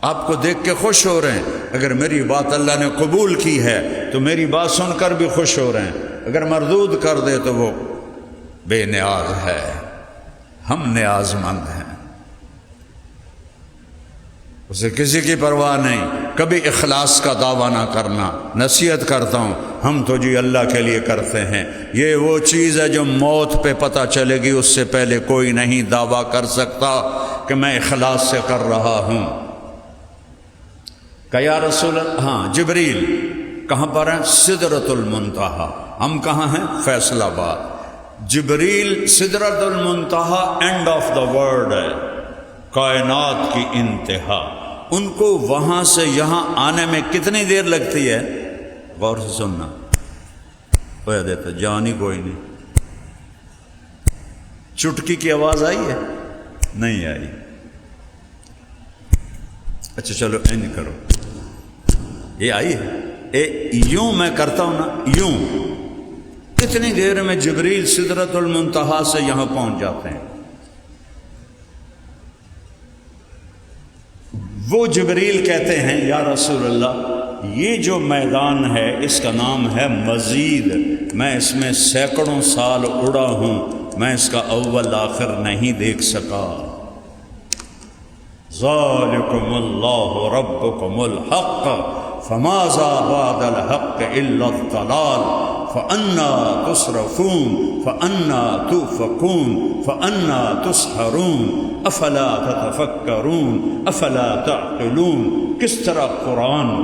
آپ کو دیکھ کے خوش ہو رہے ہیں، اگر میری بات اللہ نے قبول کی ہے تو میری بات سن کر بھی خوش ہو رہے ہیں، اگر مردود کر دے تو وہ بے نیاز ہے، ہم نیاز مند ہیں، اسے کسی کی پرواہ نہیں۔ کبھی اخلاص کا دعویٰ نہ کرنا، نصیحت کرتا ہوں، ہم تو جی اللہ کے لیے کرتے ہیں، یہ وہ چیز ہے جو موت پہ پتہ چلے گی، اس سے پہلے کوئی نہیں دعویٰ کر سکتا کہ میں اخلاص سے کر رہا ہوں۔ کہ یا رسول اللہ، ہاں جبریل کہاں پر ہیں؟ سدرۃ المنتہا۔ ہم کہاں ہیں؟ فیصل آباد۔ جبریل سدرۃ المنتہا اینڈ آف دا ورلڈ ہے، کائنات کی انتہا، ان کو وہاں سے یہاں آنے میں کتنی دیر لگتی ہے؟ غور سے سننا، ہو دیتا جان ہی کوئی نہیں۔ چٹکی کی آواز آئی ہے؟ نہیں آئی۔ اچھا چلو این کرو، یہ آئی ہے؟ یوں میں کرتا ہوں نا، یوں کتنی دیر میں جبریل سدرۃ المنتہا سے یہاں پہنچ جاتے ہیں۔ وہ جبریل کہتے ہیں یا رسول اللہ یہ جو میدان ہے اس کا نام ہے مزید، میں اس میں سینکڑوں سال اڑا ہوں، میں اس کا اول آخر نہیں دیکھ سکا۔ ذالکم اللہ ربکم الحق فماذا بعد الحق الا الضلال فأنا تصرفون فأنا توفقون فأنا تسحرون افلا تتفکرون افلا تعقلون۔ کس طرح قرآن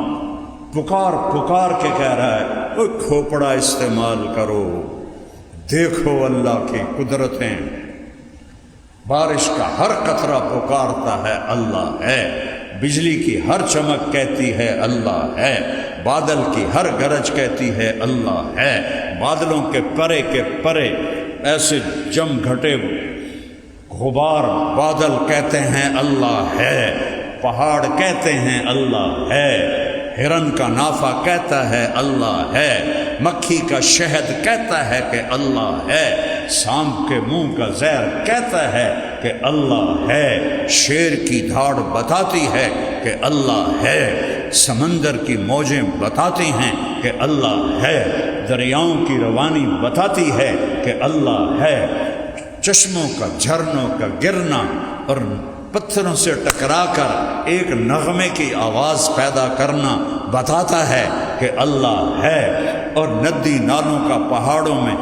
پکار پکار کے کہہ رہا ہے وہ کھوپڑا استعمال کرو، دیکھو اللہ کی قدرتیں، بارش کا ہر قطرہ پکارتا ہے اللہ ہے، بجلی کی ہر چمک کہتی ہے اللہ ہے، بادل کی ہر گرج کہتی ہے اللہ ہے، بادلوں کے پرے ایسے جم گھٹے غبار بادل کہتے ہیں اللہ ہے، پہاڑ کہتے ہیں اللہ ہے، ہرن کا نافہ کہتا ہے اللہ ہے، مکھی کا شہد کہتا ہے کہ اللہ ہے، سانپ کے منہ کا زہر کہتا ہے کہ اللہ ہے، شیر کی دھاڑ بتاتی ہے کہ اللہ ہے، سمندر کی موجیں بتاتی ہیں کہ اللہ ہے، دریاؤں کی روانی بتاتی ہے کہ اللہ ہے، چشموں کا، جھرنوں کا گرنا اور پتھروں سے ٹکرا کر ایک نغمے کی آواز پیدا کرنا بتاتا ہے کہ اللہ ہے، اور ندی نالوں کا پہاڑوں میں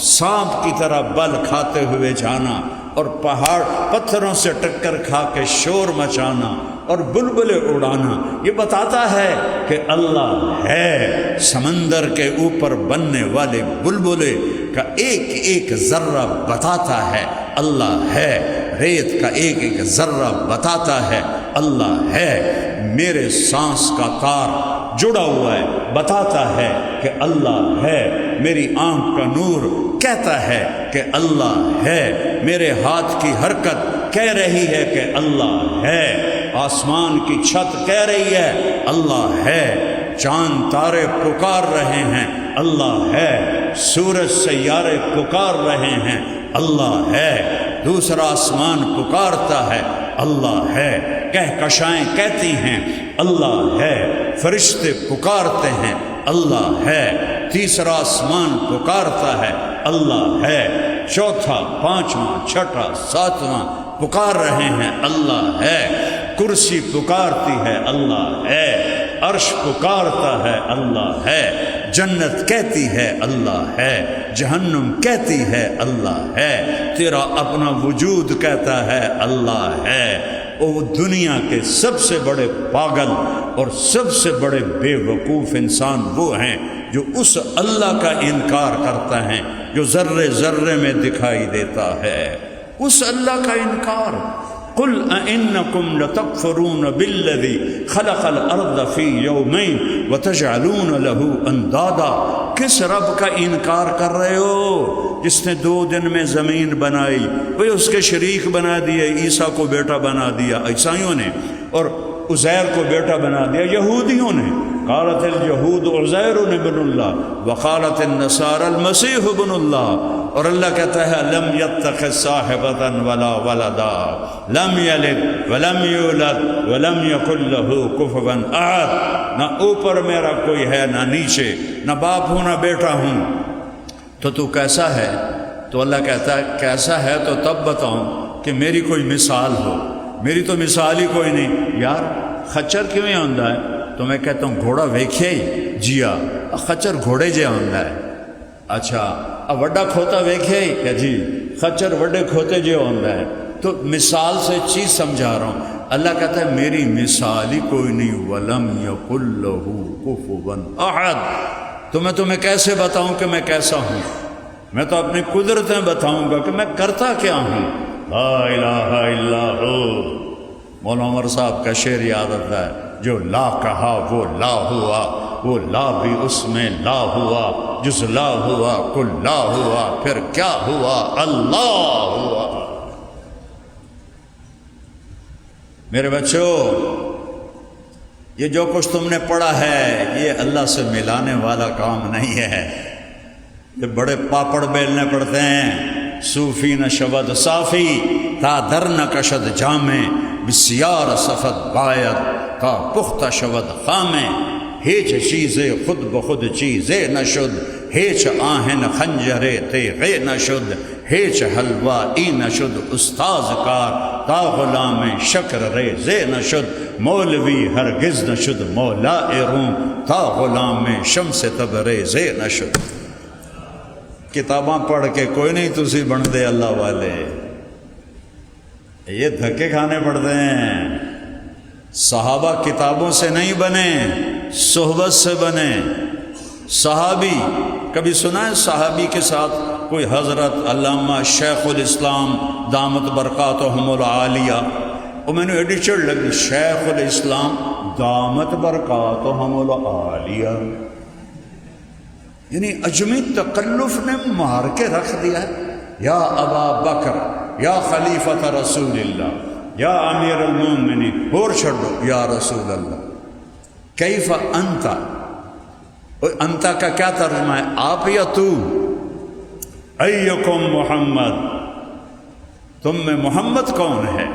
سانپ کی طرح بل کھاتے ہوئے جانا اور پہاڑ پتھروں سے ٹکر کھا کے شور مچانا اور بلبلے اڑانا یہ بتاتا ہے کہ اللہ ہے۔ سمندر کے اوپر بننے والے بلبلے کا ایک ایک ذرہ بتاتا ہے اللہ ہے، ریت کا ایک ایک ذرہ بتاتا ہے اللہ ہے، میرے سانس کا تار جڑا ہوا ہے بتاتا ہے کہ اللہ ہے، میری آنکھ کا نور کہتا ہے کہ اللہ ہے، میرے ہاتھ کی حرکت کہہ رہی ہے کہ اللہ ہے، آسمان کی چھت کہہ رہی ہے اللہ ہے، چاند تارے پکار رہے ہیں اللہ ہے، سورج سیارے پکار رہے ہیں اللہ ہے، دوسرا آسمان پکارتا ہے اللہ ہے، کہکشائیں کہتی ہیں اللہ ہے، فرشتے پکارتے ہیں اللہ ہے، تیسرا آسمان پکارتا ہے اللہ ہے، چوتھا، پانچواں، چھٹا، ساتواں پکار رہے ہیں اللہ ہے، کرسی پکارتی ہے اللہ ہے، عرش پکارتا ہے اللہ ہے، جنت کہتی ہے اللہ ہے، جہنم کہتی ہے اللہ ہے، تیرا اپنا وجود کہتا ہے اللہ ہے۔ وہ دنیا کے سب سے بڑے پاگل اور سب سے بڑے بے وقوف انسان وہ ہیں جو اس اللہ کا انکار کرتا ہے جو ذرے ذرے میں دکھائی دیتا ہے، اس اللہ کا انکار۔ قل اَإِنَّكُمْ لَتَكْفُرُونَ بِالَّذِي خَلَقَ الْأَرْضَ فِي يَوْمَيْنِ وَتَجْعَلُونَ لَهُ أَنْدَادًا، کس رب کا انکار کر رہے ہو جس نے 2 دن میں زمین بنائی، وہ اس کے شریک بنا دیے، عیسیٰ کو بیٹا بنا دیا عیسائیوں نے، اور عزیر کو بیٹا بنا دیا یہودیوں نے، قالت اليہود عزیر ابن اللہ وقالت النصارى المسیح ابن اللہ، اور اللہ کہتا ہے لم یتخذ صاحبۃ ولا ولدا لم یلد ولم یولد ولم یکن له کفوا احد، نہ اوپر میرا کوئی ہے نہ نیچے، نہ باپ ہوں نہ بیٹا ہوں، تو کیسا ہے؟ تو اللہ کہتا ہے کیسا ہے تو تب بتاؤں کہ میری کوئی مثال ہو، میری تو مثال ہی کوئی نہیں۔ یار خچر کیوں ہی آندا ہے؟ تو میں کہتا ہوں گھوڑا ویکھے ہی جیا، خچر گھوڑے جے آندا ہے۔ اچھا وڈا کھوتا ویکھے ہی کہ جی خچر وڈے کھوتے جے آندا ہے۔ تو مثال سے چیز سمجھا رہا ہوں، اللہ کہتا ہے میری مثال ہی کوئی نہیں، وَلَمْ يَكُنْ لَهُ كُفُوًا أَحَدٌ۔ تو میں تمہیں کیسے بتاؤں کہ میں کیسا ہوں؟ میں تو اپنی قدرتیں بتاؤں گا کہ میں کرتا کیا ہوں۔ لا الہ الا ہو، مولانا عمر صاحب کا شعر یاد آتا ہے، جو لا کہا وہ لا ہوا، وہ لا بھی اس میں لا ہوا، جس لا ہوا کل لا ہوا، پھر کیا ہوا؟ اللہ ہوا۔ میرے بچوں، یہ جو کچھ تم نے پڑھا ہے یہ اللہ سے ملانے والا کام نہیں ہے، یہ بڑے پاپڑ بیلنے پڑتے ہیں۔ صوفی نہ شبد صافی تا در نہ کشد جامے، بسیار صفت باید تا پختہ شود خامے، ہیچ چیزے خود بخود چیزے نشد، ہیچ آہن خنجرے تیغے نشد، ہیچ حلوہ ای نشد استاز کار، تا غلام شکر ریزے نشد، مولوی ہرگز نشد مولا روم، تا غلام شمس تبریزے نشد۔ کتاباں پڑھ کے کوئی نہیں تسی بن دے اللہ والے، یہ دھکے کھانے پڑتے ہیں۔ صحابہ کتابوں سے نہیں بنے، صحبت سے بنے۔ صحابی کبھی سنا ہے صحابی کے ساتھ کوئی حضرت علامہ شیخ الاسلام دامت برکاتہم العالیہ، وہ میں نے ایڈی چڑھ لگی، شیخ الاسلام دامت برکاتہم العالیہ، یعنی اجمی تکلف نے مار کے رکھ دیا ہے۔ یا ابا بکر، یا خلیفۃ رسول اللہ، یا امیر المومنین، اور چھڑو یا رسول اللہ۔ کیف انت، انت کا کیا ترجمہ ہے؟ آپ یا تو؟ ایکم محمد، تم میں محمد کون ہے؟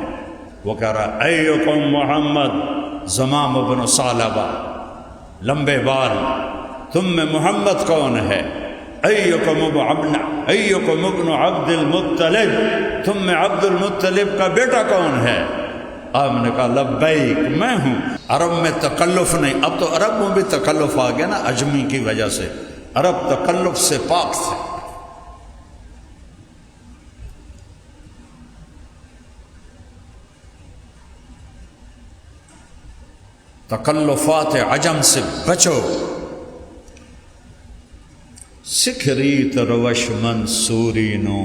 وہ کہہ رہا ایکم محمد زمام بن ثعلبہ، لمبے بال، تم میں محمد کون ہے؟ ایکم ابن عبد المطلب، تم میں عبد المطلب کا بیٹا کون ہے؟ آپ نے کہا لبیک، میں ہوں۔ عرب میں تکلف نہیں، اب تو عرب میں بھی تکلف آ گیا نا عجمی کی وجہ سے، عرب تکلف سے پاک تھے۔ تکلفات عجم سے بچو۔ سکھریت روش منصوری نو،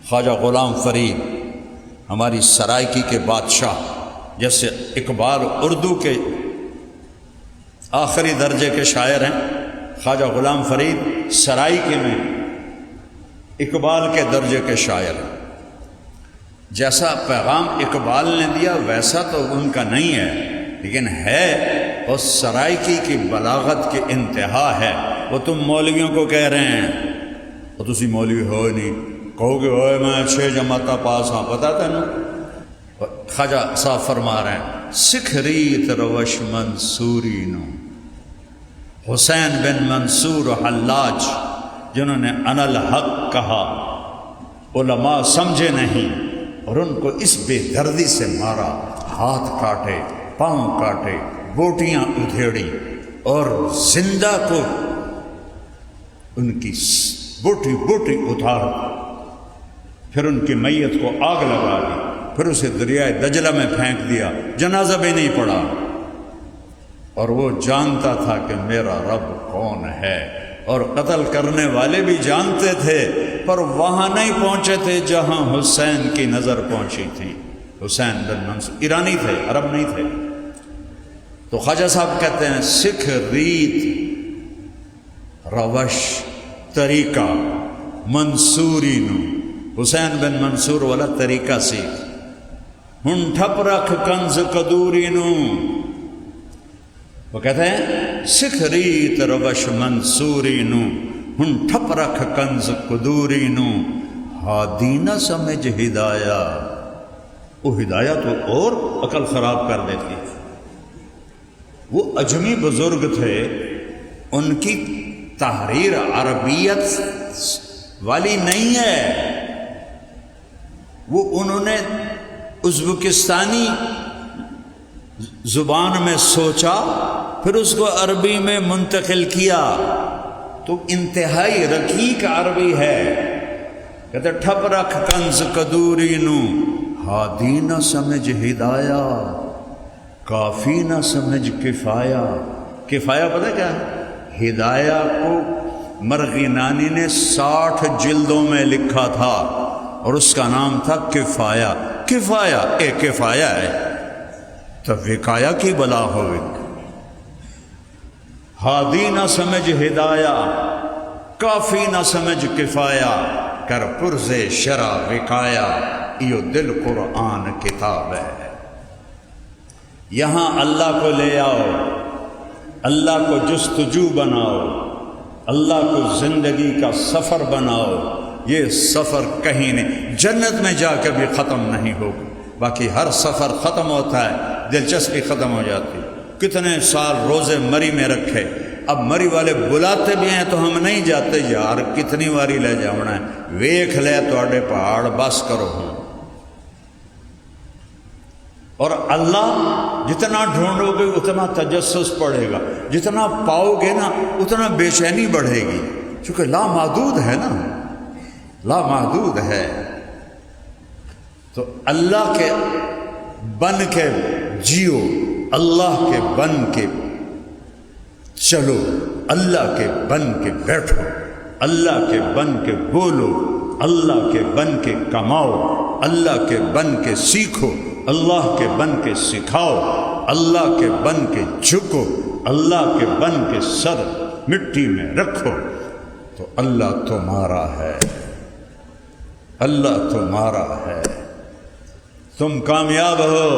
خواجہ غلام فرید ہماری سرائکی کے بادشاہ، جیسے اقبال اردو کے آخری درجے کے شاعر ہیں، خواجہ غلام فرید سرائکی میں اقبال کے درجے کے شاعر ہیں۔ جیسا پیغام اقبال نے دیا ویسا تو ان کا نہیں ہے، لیکن ہے اور سرائکی کی بلاغت کی انتہا ہے۔ وہ تم مولویوں کو کہہ رہے ہیں، وہ تسی مولوی ہو نہیں، کہو گے ہوئے میں 6 جماعتہ پاس ہاں، پتہ تھا نا۔ خواجہ صاحب فرما رہے ہیں سکھریت روش منصوری نو، حسین بن منصور حلاج جنہوں نے انا الحق کہا، علماء سمجھے نہیں اور ان کو اس بے دردی سے مارا، ہاتھ کاٹے، پاؤں کاٹے، بوٹیاں ادھیڑی اور زندہ کو ان کی بوٹی بوٹی اتار، پھر ان کی میت کو آگ لگا دی، پھر اسے دریائے دجلہ میں پھینک دیا، جنازہ بھی نہیں پڑا۔ اور وہ جانتا تھا کہ میرا رب کون ہے، اور قتل کرنے والے بھی جانتے تھے، پر وہاں نہیں پہنچے تھے جہاں حسین کی نظر پہنچی تھی۔ حسین بن منصور ایرانی تھے، عرب نہیں تھے۔ تو خواجہ صاحب کہتے ہیں سکھ ریت روش طریقہ منصوری نو، حسین بن منصور والا طریقہ سیکھ، ہن ٹھپ رکھ کنز قدوری نو۔ وہ کہتے ہیں سکھ ریت روش منصوری نو، ہن ٹھپ رکھ کنز قدوری نو، ہادی نہ سمجھ ہدایہ، وہ ہدایہ تو اور عقل خراب کر دیتی۔ وہ اجمی بزرگ تھے، ان کی تحریر عربیت والی نہیں ہے، وہ انہوں نے ازبکستانی زبان میں سوچا، پھر اس کو عربی میں منتقل کیا، تو انتہائی رقیق عربی ہے۔ کہتے ٹھپ رکھ کنز قدوری نو، ہادی نہ سمجھ ہدایہ، کافی نہ سمجھ کفایہ۔ کفایہ پتہ کیا ہے؟ ہدایہ کو مرغی نانی نے 60 جلدوں میں لکھا تھا اور اس کا نام تھا کفایہ۔ کفایہ ایک کفایہ ہے تو وقایہ کی بلا ہوئی۔ ہادی نہ سمجھ ہدایہ، کافی نہ سمجھ کفایہ، کر پرز شرع وقایہ، یہ دل قرآن کتاب ہے۔ یہاں اللہ کو لے آؤ، اللہ کو جستجو بناؤ، اللہ کو زندگی کا سفر بناؤ۔ یہ سفر کہیں نہیں، جنت میں جا کے بھی ختم نہیں ہوگا، باقی ہر سفر ختم ہوتا ہے، دلچسپی ختم ہو جاتی۔ کتنے سال روزے مری میں رکھے، اب مری والے بلاتے بھی ہیں تو ہم نہیں جاتے، یار کتنی واری لے جانا ہے، ویکھ لے تواڈے پہاڑ بس کرو ہوں۔ اور اللہ جتنا ڈھونڈو گے اتنا تجسس پڑے گا، جتنا پاؤ گے نا اتنا بے چینی بڑھے گی، چونکہ لامحدود ہے نا، لامحدود ہے۔ تو اللہ کے بن کے جیو، اللہ کے بن کے چلو، اللہ کے بن کے بیٹھو، اللہ کے بن کے بولو، اللہ کے بن کے کماؤ، اللہ کے بن کے سیکھو، اللہ کے بن کے سکھاؤ، اللہ کے بن کے جھکو، اللہ کے بن کے سر مٹی میں رکھو، تو اللہ تمہارا ہے، اللہ تمہارا ہے، تم کامیاب ہو۔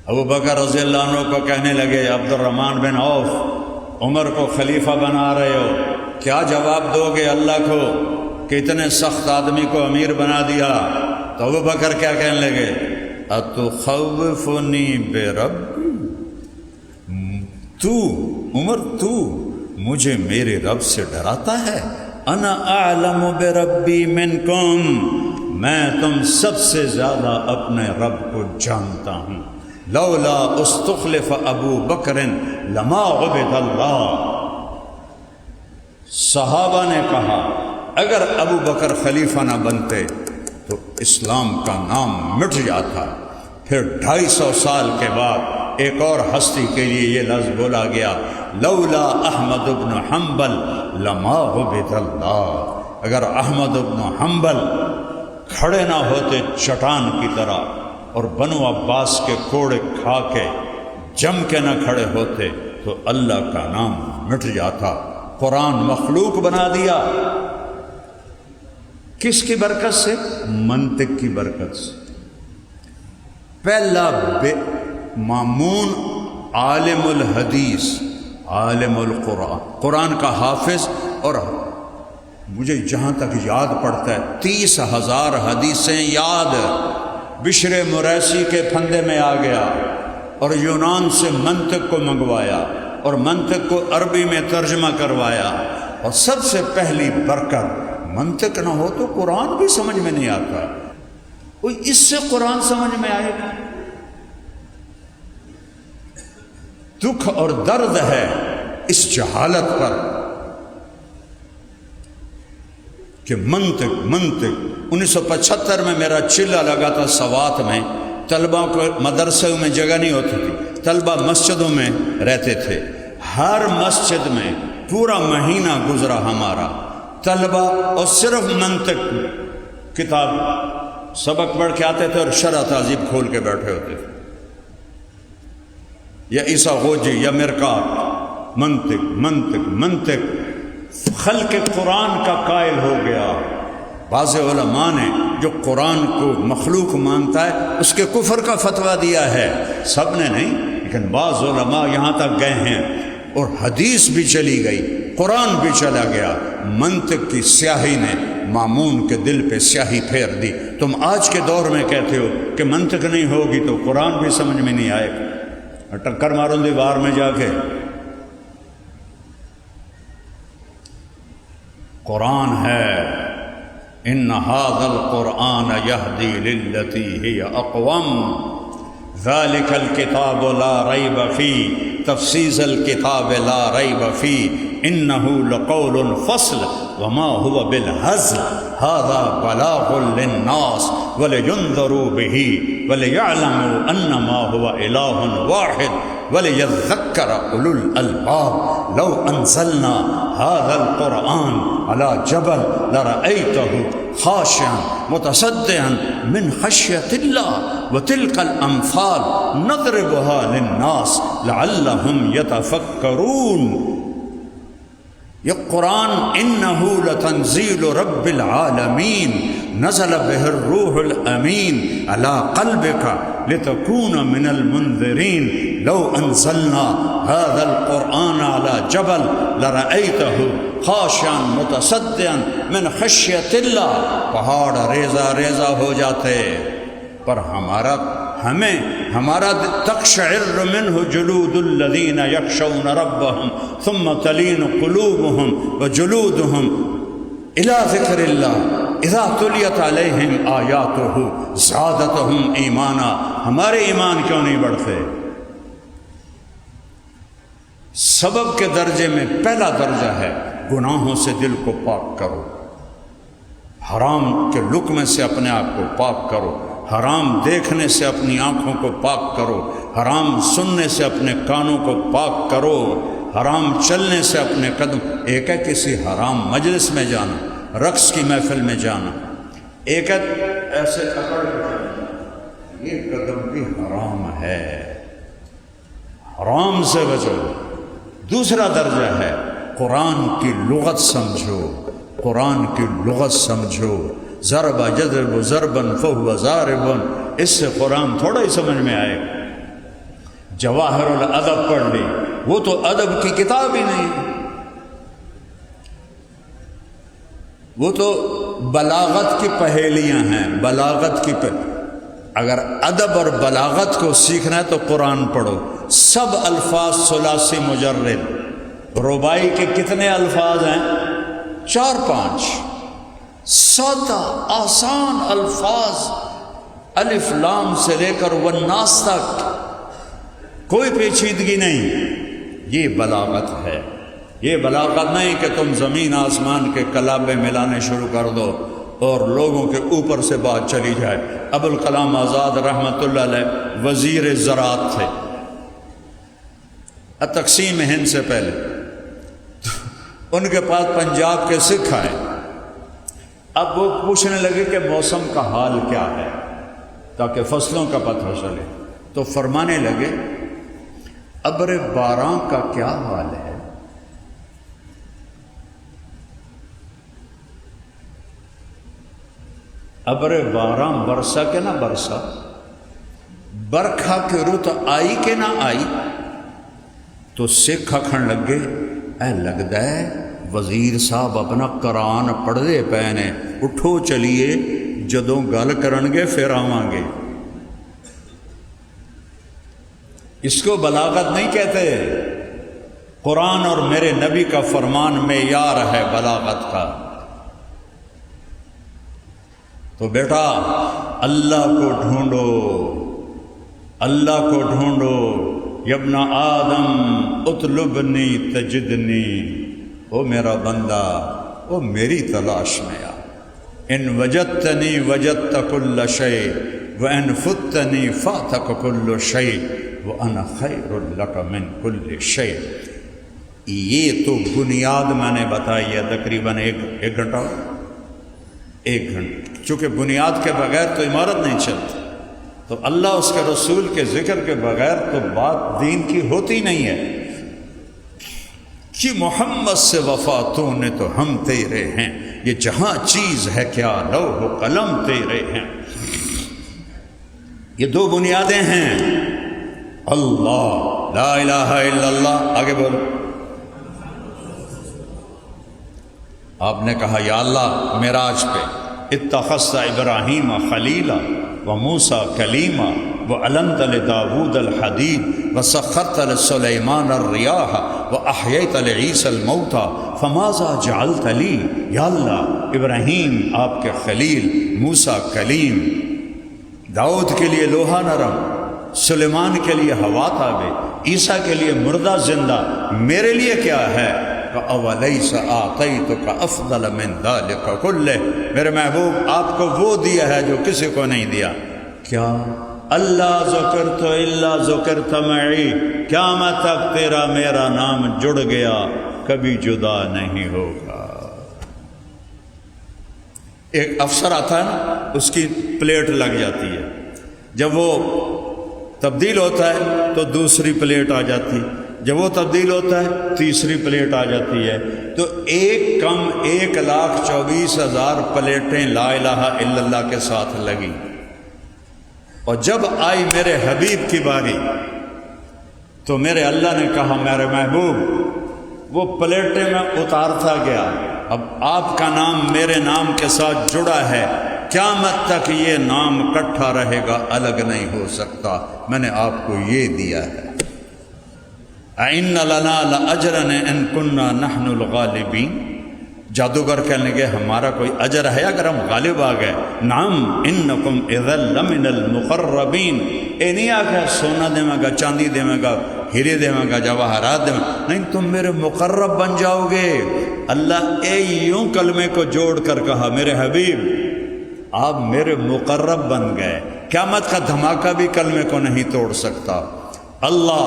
ابو بکر رضی اللہ عنہ کو کہنے لگے عبد الرحمن بن عوف، عمر کو خلیفہ بنا رہے ہو، کیا جواب دو گے اللہ کو کہ اتنے سخت آدمی کو امیر بنا دیا؟ تو ابو بکر کیا کہنے لگے؟ اتخوفنی برب، تو عمر تو مجھے میرے رب سے ڈراتا ہے؟ انا اعلم بربی منکم، میں تم سب سے زیادہ اپنے رب کو جانتا ہوں۔ لولا استخلف ابو بکر لما عبد اللہ، صحابہ نے کہا اگر ابو بکر خلیفہ نہ بنتے تو اسلام کا نام مٹ جاتا۔ پھر 250 سال کے بعد ایک اور ہستی کے لیے یہ لفظ بولا گیا، لولا احمد بن حنبل لما عبد اللہ، اگر احمد بن حنبل کھڑے نہ ہوتے چٹان کی طرح اور بنو عباس کے کوڑے کھا کے جم کے نہ کھڑے ہوتے تو اللہ کا نام مٹ جاتا۔ قرآن مخلوق بنا دیا، کس کی برکت سے؟ منطق کی برکت سے۔ پہلا مامون عالم الحدیث، عالم القرآن، قرآن کا حافظ، اور مجھے جہاں تک یاد پڑتا ہے 30,000 حدیثیں یاد بشر مریسی کے پھندے میں آ گیا، اور یونان سے منطق کو منگوایا اور منطق کو عربی میں ترجمہ کروایا۔ اور سب سے پہلی برکت، منطق نہ ہو تو قرآن بھی سمجھ میں نہیں آتا۔ کوئی اس سے قرآن سمجھ میں آئے گا؟ دکھ اور درد ہے اس جہالت پر کہ منطق 1975 میں میرا چلہ لگا تھا سوات میں، طلبہ کو مدرسے میں جگہ نہیں ہوتی تھی، طلبہ مسجدوں میں رہتے تھے، ہر مسجد میں پورا مہینہ گزرا ہمارا، طلبہ اور صرف منطق کتاب سبق پڑھ کے آتے تھے اور شرح تہذیب کھول کے بیٹھے ہوتے تھے، یا عیسیٰ غوجی یا مرکات، منطق خلق قرآن کا قائل ہو گیا۔ بعض علماء نے جو قرآن کو مخلوق مانتا ہے اس کے کفر کا فتویٰ دیا ہے، سب نے نہیں، لیکن بعض علماء یہاں تک گئے ہیں، اور حدیث بھی چلی گئی، قرآن بھی چلا گیا، منطق کی سیاہی نے مامون کے دل پہ سیاہی پھیر دی۔ تم آج کے دور میں کہتے ہو کہ منطق نہیں ہوگی تو قرآن بھی سمجھ میں نہیں آئے گا، ٹکر مارو دیوار میں جا کے۔ قرآن ہے، ان ھذا القرآن یہدی للتی ہی اقوم، ذلک الکتاب لا ریب فیہ، تفصیص الکتاب لا ریب فیہ، انہ لقول فصل وما هو بالہزل، ھذا بلاغ للناس ولینذروا بہ وليعلموا انما هو الہ واحد وليذكر اولو الالباب، لو انزلنا هذا القرآن على جبل لرأيته خاشعا متصدعا من خشية الله وتلك الأمثال نضربها للناس لعلهم يتفكرون۔ یہ قرآن انہ لتنزیل رب العالمین نزل بہ الروح الامین علی قلبک لتکون من المنذرین، لو انزلنا هذا القرآن على جبل لرأیتہ خاشعا متصدعا من خشیۃ اللہ، پہاڑ ریزہ ریزہ ہو جاتے، پر ہمارا تقشعر منہ جلود الذین یخشون ربهم ثم تلین قلوبهم وجلودهم الی ذکر اللہ اذا تلیت علیہم آیاتہ زادتہم ایمانا۔ ہمارے ایمان کیوں نہیں بڑھتے؟ سبب کے درجے میں پہلا درجہ ہے گناہوں سے دل کو پاک کرو، حرام کے لقمے سے اپنے آپ کو پاک کرو، حرام دیکھنے سے اپنی آنکھوں کو پاک کرو، حرام سننے سے اپنے کانوں کو پاک کرو، حرام چلنے سے اپنے قدم، ایک ہے کسی حرام مجلس میں جانا، رقص کی محفل میں جانا، ایک ہے ایسے پکڑ کے جانا، یہ قدم بھی حرام ہے، حرام سے بچو۔ دوسرا درجہ ہے قرآن کی لغت سمجھو، قرآن کی لغت سمجھو، ضرب یضرب ضربا فہو ضارب، اس سے قرآن تھوڑا ہی سمجھ میں آئے گا۔ جواہر الادب پڑھ لی، وہ تو ادب کی کتاب ہی نہیں، وہ تو بلاغت کی پہیلیاں ہیں، بلاغت کی اگر ادب اور بلاغت کو سیکھنا ہے تو قرآن پڑھو، سب الفاظ ثلاثی مجرد، ربائی کے کتنے الفاظ ہیں؟ 4-5 سادہ آسان الفاظ، الف لام سے لے کر والناس تک، کوئی پیچیدگی نہیں۔ یہ بلاغت ہے۔ یہ بلاغت نہیں کہ تم زمین آسمان کے کلابے ملانے شروع کر دو اور لوگوں کے اوپر سے بات چلی جائے۔ ابوالکلام آزاد رحمۃ اللہ علیہ وزیر زراعت تھے تقسیم ہند سے پہلے، ان کے پاس پنجاب کے سکھ آئے۔ اب وہ پوچھنے لگے کہ موسم کا حال کیا ہے تاکہ فصلوں کا پتہ چلے، تو فرمانے لگے ابر باراں کا کیا حال ہے؟ ابر باراں برسا کہ نہ برسا، برکھا کے رت آئی کہ نہ آئی؟ تو سکھ آکھن لگے اے لگدا ہے وزیر صاحب اپنا قرآن پڑھدے پے نے، اٹھو چلیے جدوں گل کرنگے پھر آواں گے۔ اس کو بلاغت نہیں کہتے، قرآن اور میرے نبی کا فرمان معیار ہے بلاغت کا۔ تو بیٹا اللہ کو ڈھونڈو، اللہ کو ڈھونڈو، یا ابن آدم اطلبنی تجدنی، او میرا بندہ او میری تلاش میں آ، ان وجدتنی وجدت کل شیء وان فتنی فاتک کل شیء وانا خیر لک من کل شیء۔ یہ تو بنیاد میں نے بتائی ہے، تقریباً ایک گھنٹہ، چونکہ بنیاد کے بغیر تو عمارت نہیں چلتی، تو اللہ اس کے رسول کے ذکر کے بغیر تو بات دین کی ہوتی نہیں ہے۔ کہ محمد سے وفا تو نے تو ہم تیرے ہیں، یہ جہاں چیز ہے کیا لوح و قلم تیرے ہیں۔ یہ دو بنیادیں ہیں، اللہ لا الہ الا اللہ، آگے بولو۔ آپ نے کہا یا اللہ معراج پہ اتخذت ابراہیم خلیلا وموسیٰ کلیما وعلنت لداود الحدید وسخرت لسلیمان الریاح واحییت لعیسی الموتى فماذا جعلت لی۔ یا اللہ ابراہیم آپ کے خلیل، موسیٰ کلیم، داؤد کے لیے لوہا نرم، سلیمان کے لیے ہوا تابع، عیسیٰ کے لیے مردہ زندہ، میرے لیے کیا ہے؟ وَأَوَلَيْسَ آتَيْتُكَ أَفْضَلَ مِنْ ذَلِكَ كُلِّهِ، میرے محبوب آپ کو وہ دیا ہے جو کسی کو نہیں دیا۔ کیا؟ اللہ ذکرت الا ذکرت معی، قیامت تک تیرا میرا نام جڑ گیا، کبھی جدا نہیں ہوگا۔ ایک افسر آتا ہے نا، اس کی پلیٹ لگ جاتی ہے، جب وہ تبدیل ہوتا ہے تو دوسری پلیٹ آ جاتی، جب وہ تبدیل ہوتا ہے تیسری پلیٹ آ جاتی ہے، تو ایک کم 1,24,000 پلیٹیں لا الہ الا اللہ کے ساتھ لگی۔ اور جب آئی میرے حبیب کی باری تو میرے اللہ نے کہا میرے محبوب وہ پلیٹیں میں اتارتا گیا، اب آپ کا نام میرے نام کے ساتھ جڑا ہے، قیامت تک یہ نام اکٹھا رہے گا، الگ نہیں ہو سکتا، میں نے آپ کو یہ دیا ہے۔ اِنَّ لَنَا لَأَجْرًا إِن كُنَّا نَحْنُ الْغَالِبِينَ، جادوگر کہنے لگے ہمارا کوئی اجر ہے اگر ہم غالب آ گئے؟ نعم انکم اذا لمن المقربین، اے نہیں آگا سونا دے گا، چاندی دے گا، ہیرے دے گا، جواہرات دے گا، نہیں تم میرے مقرب بن جاؤ گے۔ اللہ اے یوں کلمے کو جوڑ کر کہا میرے حبیب آپ میرے مقرب بن گئے، قیامت کا دھماکہ بھی کلمے کو نہیں توڑ سکتا۔ اللہ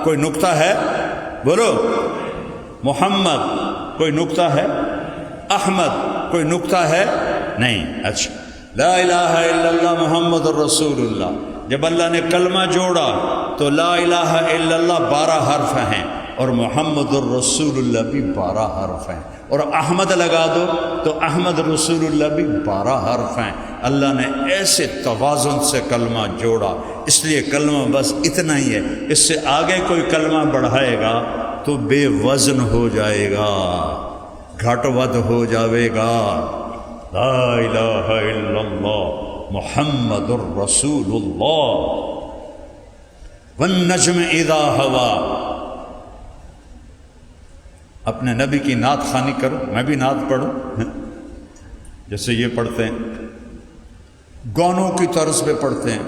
کوئی نکتہ ہے؟ بولو۔ محمد کوئی نکتہ ہے؟ احمد کوئی نکتہ ہے؟ نہیں۔ اچھا، لا الہ الا اللہ محمد الرسول اللہ، جب اللہ نے کلمہ جوڑا تو لا الہ الا اللہ 12 حرف ہیں اور محمد الرسول اللہ بھی 12 حرف ہیں، اور احمد لگا دو تو احمد رسول اللہ بھی 12 حرف ہیں۔ اللہ نے ایسے توازن سے کلمہ جوڑا، اس لیے کلمہ بس اتنا ہی ہے، اس سے آگے کوئی کلمہ بڑھائے گا تو بے وزن ہو جائے گا، گھٹ ود ہو جاوے گا۔ لا الہ الا اللہ محمد الرسول اللہ، والنجم اذا ہوا، اپنے نبی کی نعت خوانی کروں، میں بھی نعت پڑھوں جیسے یہ پڑھتے ہیں، گانوں کی طرز پہ پڑھتے ہیں.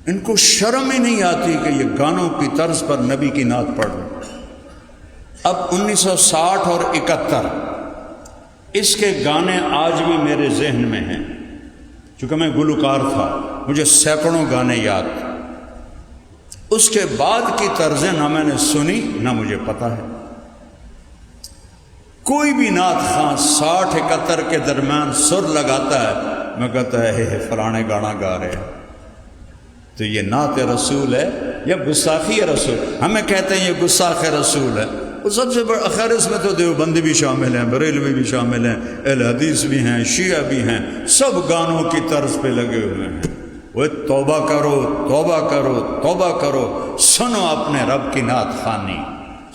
ان کو شرم ہی نہیں آتی کہ یہ گانوں کی طرز پر نبی کی نعت پڑھ رہے. اب 1960 اور 71 اس کے گانے آج بھی میرے ذہن میں ہیں، چونکہ میں گلوکار تھا، مجھے سینکڑوں گانے یاد تھے. اس کے بعد کی طرزیں نہ میں نے سنی نہ مجھے پتہ ہے. کوئی بھی نعت خواں 60-71 کے درمیان سر لگاتا ہے، میں کہتا ہے فلانے گانا گا رہے ہیں. تو یہ نعت رسول ہے یا گستاخی رسول؟ ہمیں کہتے ہیں یہ گستاخ رسول ہے. وہ سب سے بڑا خیر اس میں تو دیوبندی بھی شامل ہیں، بریلوی بھی شامل ہیں، اہل حدیث بھی ہیں، شیعہ بھی ہیں، سب گانوں کی طرز پہ لگے ہوئے ہیں. وہ توبہ کرو، توبہ کرو، توبہ کرو. سنو اپنے رب کی نعت خوانی،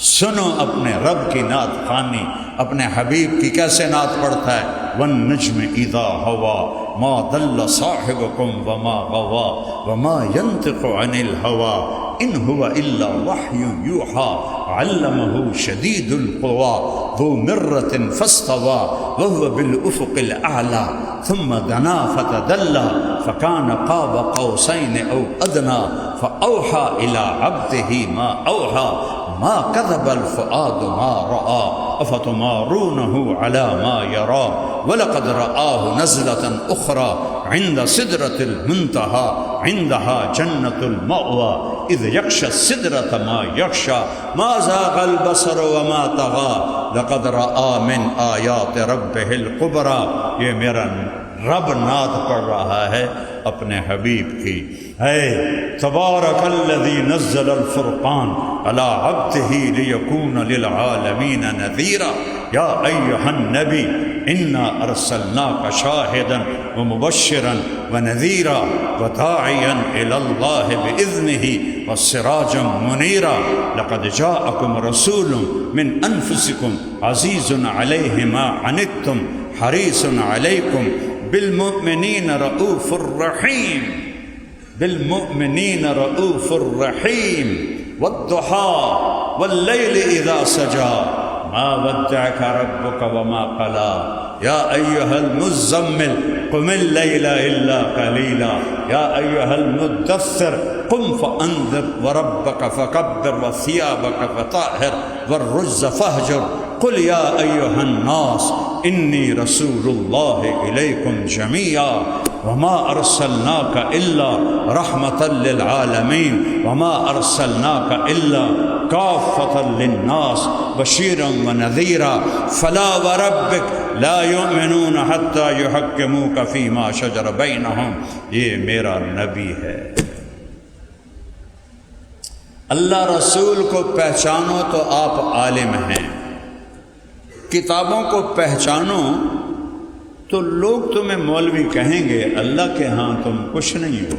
سنو اپنے رب کی نعت خوانی. اپنے حبیب کی کیسے نعت پڑھتا ہے؟ والنجم اذا ہوا ما ضل صاحبکم وما غوا وما ينطق عن الهوى ان هو الا وحی یوحى علمه شدید القوى ذو مرة فاستوى وهو بالافق الاعلى ثم دنا فتدلى فكان قاب قوسين او ادنى فاوحى الى عبده ما اوحى ما كذب الفؤاد ما رأى افتمارونه على ما يرى ولقد رآه نزلة اخرى عند سدرة المنتهى عندها جنة المأوى اذ يغشى السدرة ما يغشى ما زاغ البصر وما طغى لقد رأى من آیات ربه الكبرى. یہ میرا رب نعت پڑھ رہا ہے اپنے حبیب کی. ہے تبارک الذی نزل الفرقان علی عبدہ لیکون للعالمین نذیرا یا ایہا النبی انا ارسلناک شاہدا ومبشرا ونذیرا وداعیا الی اللہ باذنہ وسراجا منیرا لقد جاءکم رسول من انفسکم عزیز علیہ ما عنتم حریص علیکم بالمؤمنین رؤوف الرحیم بالمؤمنین رؤوف الرحیم والضحى واللیل اذا سجا ما ودعك ربك وما قلا یا ایہا المزمل قم اللیل الا قلیلا یا ایہا المدثر قم فانذر وربك فکبر وثیابك فطہر والرجز فہجر قل یا ایہا الناس انی رسول اللہ الیکم جمیعا وما ارسلناک الا رحمتا للعالمین وما ارسلناک الا کافتا للناس بشیرا ونذیرا فلا وربک لا یؤمنون حتی یحکموک فیما شجر بینہم. یہ میرا نبی ہے. اللہ رسول کو پہچانو تو آپ عالم ہیں، کتابوں کو پہچانو تو لوگ تمہیں مولوی کہیں گے. اللہ کے ہاں تم کچھ نہیں ہو.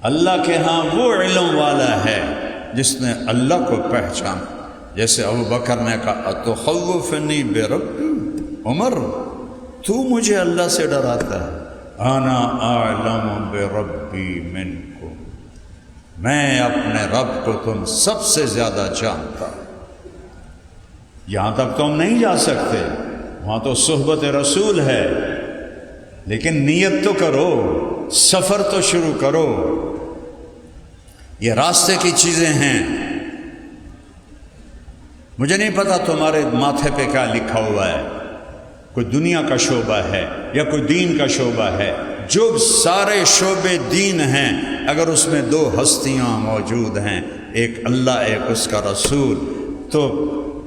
اللہ کے ہاں وہ علم والا ہے جس نے اللہ کو پہچانا. جیسے ابو بکر نے کہا اتخوفنی بربی، عمر تو مجھے اللہ سے ڈراتا ہے. انا اعلم بربی منکم، میں اپنے رب کو تم سب سے زیادہ جانتا ہوں. یہاں تک تو ہم نہیں جا سکتے، وہاں تو صحبت رسول ہے، لیکن نیت تو کرو، سفر تو شروع کرو. یہ راستے کی چیزیں ہیں. مجھے نہیں پتا تمہارے ماتھے پہ کیا لکھا ہوا ہے، کوئی دنیا کا شعبہ ہے یا کوئی دین کا شعبہ ہے. جو سارے شعبے دین ہیں، اگر اس میں دو ہستیاں موجود ہیں، ایک اللہ ایک اس کا رسول، تو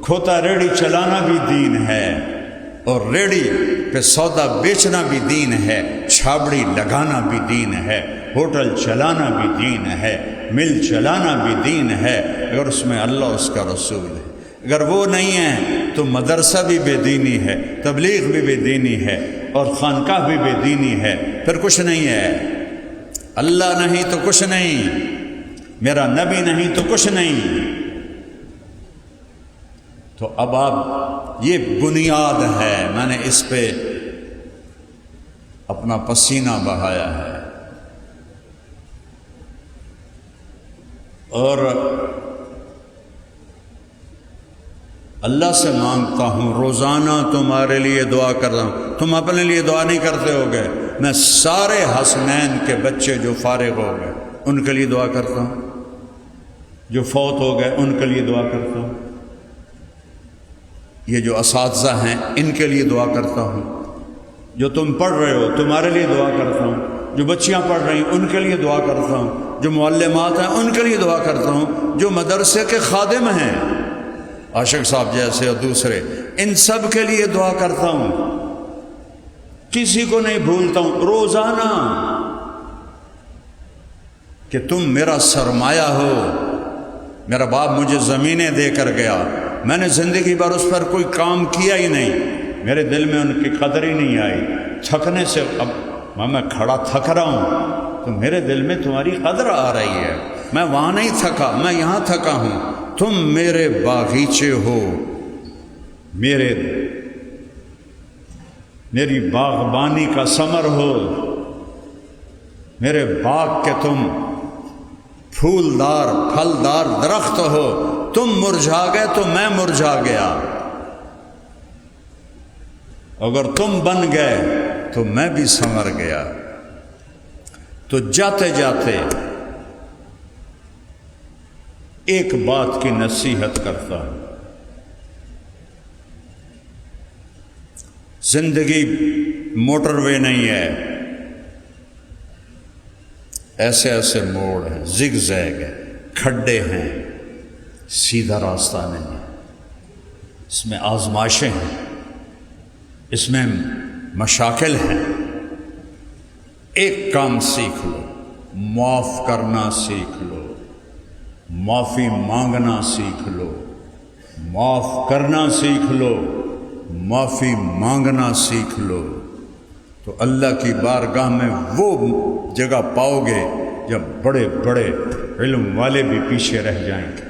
کھوتا ریڑھی چلانا بھی دین ہے، اور ریڑھی پہ سودا بیچنا بھی دین ہے، چھابڑی لگانا بھی دین ہے، ہوٹل چلانا بھی دین ہے، مل چلانا بھی دین ہے، اگر اس میں اللہ اس کا رسول ہے. اگر وہ نہیں ہے تو مدرسہ بھی بے دینی ہے، تبلیغ بھی بے دینی ہے، اور خانقاہ بھی بے دینی ہے. پھر کچھ نہیں ہے. اللہ نہیں تو کچھ نہیں، میرا نبی نہیں تو کچھ نہیں. تو اب آپ، یہ بنیاد ہے، میں نے اس پہ اپنا پسینہ بہایا ہے. اور اللہ سے مانگتا ہوں، روزانہ تمہارے لیے دعا کر رہا ہوں۔ تم اپنے لیے دعا نہیں کرتے ہو گئے، میں سارے حسنین کے بچے جو فارغ ہو گئے ان کے لیے دعا کرتا ہوں، جو فوت ہو گئے ان کے لیے دعا کرتا ہوں، یہ جو اساتذہ ہیں ان کے لیے دعا کرتا ہوں، جو تم پڑھ رہے ہو تمہارے لیے دعا کرتا ہوں، جو بچیاں پڑھ رہی ہیں ان کے لیے دعا کرتا ہوں، جو معلمات ہیں ان کے لیے دعا کرتا ہوں، جو مدرسے کے خادم ہیں عاشق صاحب جیسے اور دوسرے، ان سب کے لیے دعا کرتا ہوں، کسی کو نہیں بھولتا ہوں روزانہ، کہ تم میرا سرمایہ ہو۔ میرا باپ مجھے زمینیں دے کر گیا، میں نے زندگی بھر اس پر کوئی کام کیا ہی نہیں، میرے دل میں ان کی قدر ہی نہیں آئی، تھکنے سے اب میں کھڑا تھک رہا ہوں تو میرے دل میں تمہاری قدر آ رہی ہے، میں وہاں نہیں تھکا، میں یہاں تھکا ہوں، تم میرے باغیچے ہو، میری باغبانی کا ثمر ہو، میرے باغ کے تم پھولدار پھلدار درخت ہو، تم مرجھا گئے تو میں مرجھا گیا، اگر تم بن گئے تو میں بھی سنور گیا۔ تو جاتے جاتے ایک بات کی نصیحت کرتا ہوں، زندگی موٹر وے نہیں ہے، ایسے ایسے موڑ ہیں، زگ زیگ ہے، کھڈے ہیں، سیدھا راستہ نہیں ہے، اس میں آزمائشیں ہیں، اس میں مشاکل ہیں۔ ایک کام سیکھ لو، معاف کرنا سیکھ لو، معافی مانگنا سیکھ لو، معاف کرنا سیکھ لو، معافی مانگنا سیکھ لو، تو اللہ کی بارگاہ میں وہ جگہ پاؤ گے جب بڑے بڑے علم والے بھی پیچھے رہ جائیں گے۔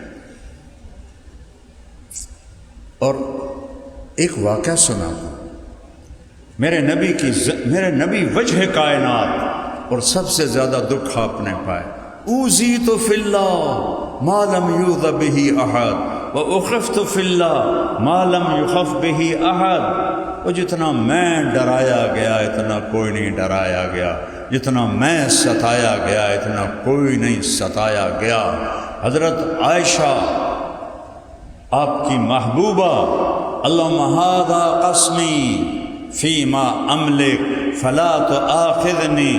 اور ایک واقعہ سنا ہوں، میرے نبی وجہ کائنات، اور سب سے زیادہ دکھ آپ نے پائے، اوذیت فی اللہ ما لم یؤذ بہ احد واخفت فی اللہ ما لم یخف بہ احد۔ وہ جتنا میں ڈرایا گیا اتنا کوئی نہیں ڈرایا گیا، جتنا میں ستایا گیا اتنا کوئی نہیں ستایا گیا۔ حضرت عائشہ آپ کی محبوبہ، اللہم ھذا قسمی فیما املک فلا تؤاخذنی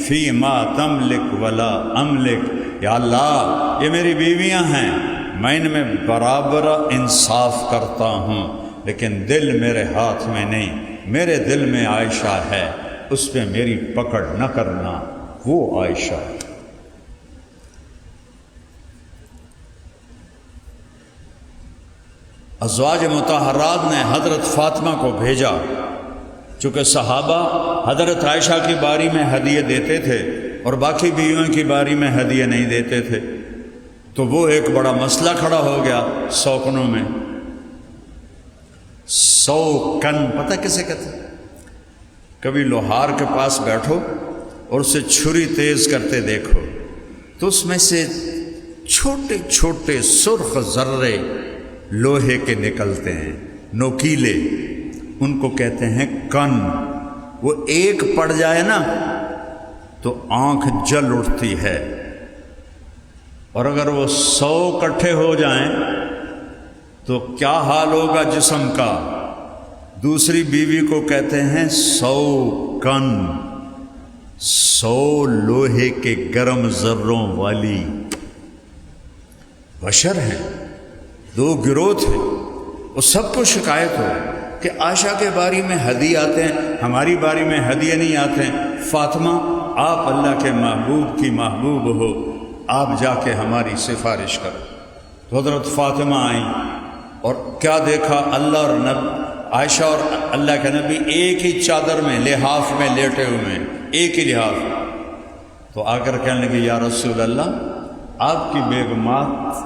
فیما تملک ولا املک۔ یا اللہ یہ میری بیویاں ہیں، میں ان میں برابر انصاف کرتا ہوں، لیکن دل میرے ہاتھ میں نہیں، میرے دل میں عائشہ ہے، اس پہ میری پکڑ نہ کرنا، وہ عائشہ ہے۔ ازواج مطہرات نے حضرت فاطمہ کو بھیجا، چونکہ صحابہ حضرت عائشہ کی باری میں ہدیے دیتے تھے اور باقی بیویوں کی باری میں ہدیے نہیں دیتے تھے، تو وہ ایک بڑا مسئلہ کھڑا ہو گیا سوکنوں میں۔ سوکن پتہ کسے کہتے ہیں؟ کبھی لوہار کے پاس بیٹھو اور اسے چھری تیز کرتے دیکھو تو اس میں سے چھوٹے چھوٹے سرخ ذرے لوہے کے نکلتے ہیں، نوکیلے، ان کو کہتے ہیں کن۔ وہ ایک پڑ جائے نا تو آنکھ جل اٹھتی ہے، اور اگر وہ 100 اکٹھے ہو جائیں تو کیا حال ہوگا جسم کا؟ دوسری بیوی کو کہتے ہیں 100 کن، 100 لوہے کے گرم ذروں والی۔ بشر ہیں، 2 گروہ تھے، وہ سب کو شکایت ہو کہ عائشہ کے باری میں ہدیے آتے ہیں، ہماری باری میں ہدیے نہیں آتے ہیں۔ فاطمہ آپ اللہ کے محبوب کی محبوب ہو، آپ جا کے ہماری سفارش کرو۔ تو حضرت فاطمہ آئیں اور کیا دیکھا، اللہ اور عائشہ اور اللہ کے نبی ایک ہی چادر میں، لحاف میں لیٹے ہوئے ہیں، ایک ہی لحاف۔ تو آ کر کہنے لگے یا رسول اللہ، آپ کی بیگمات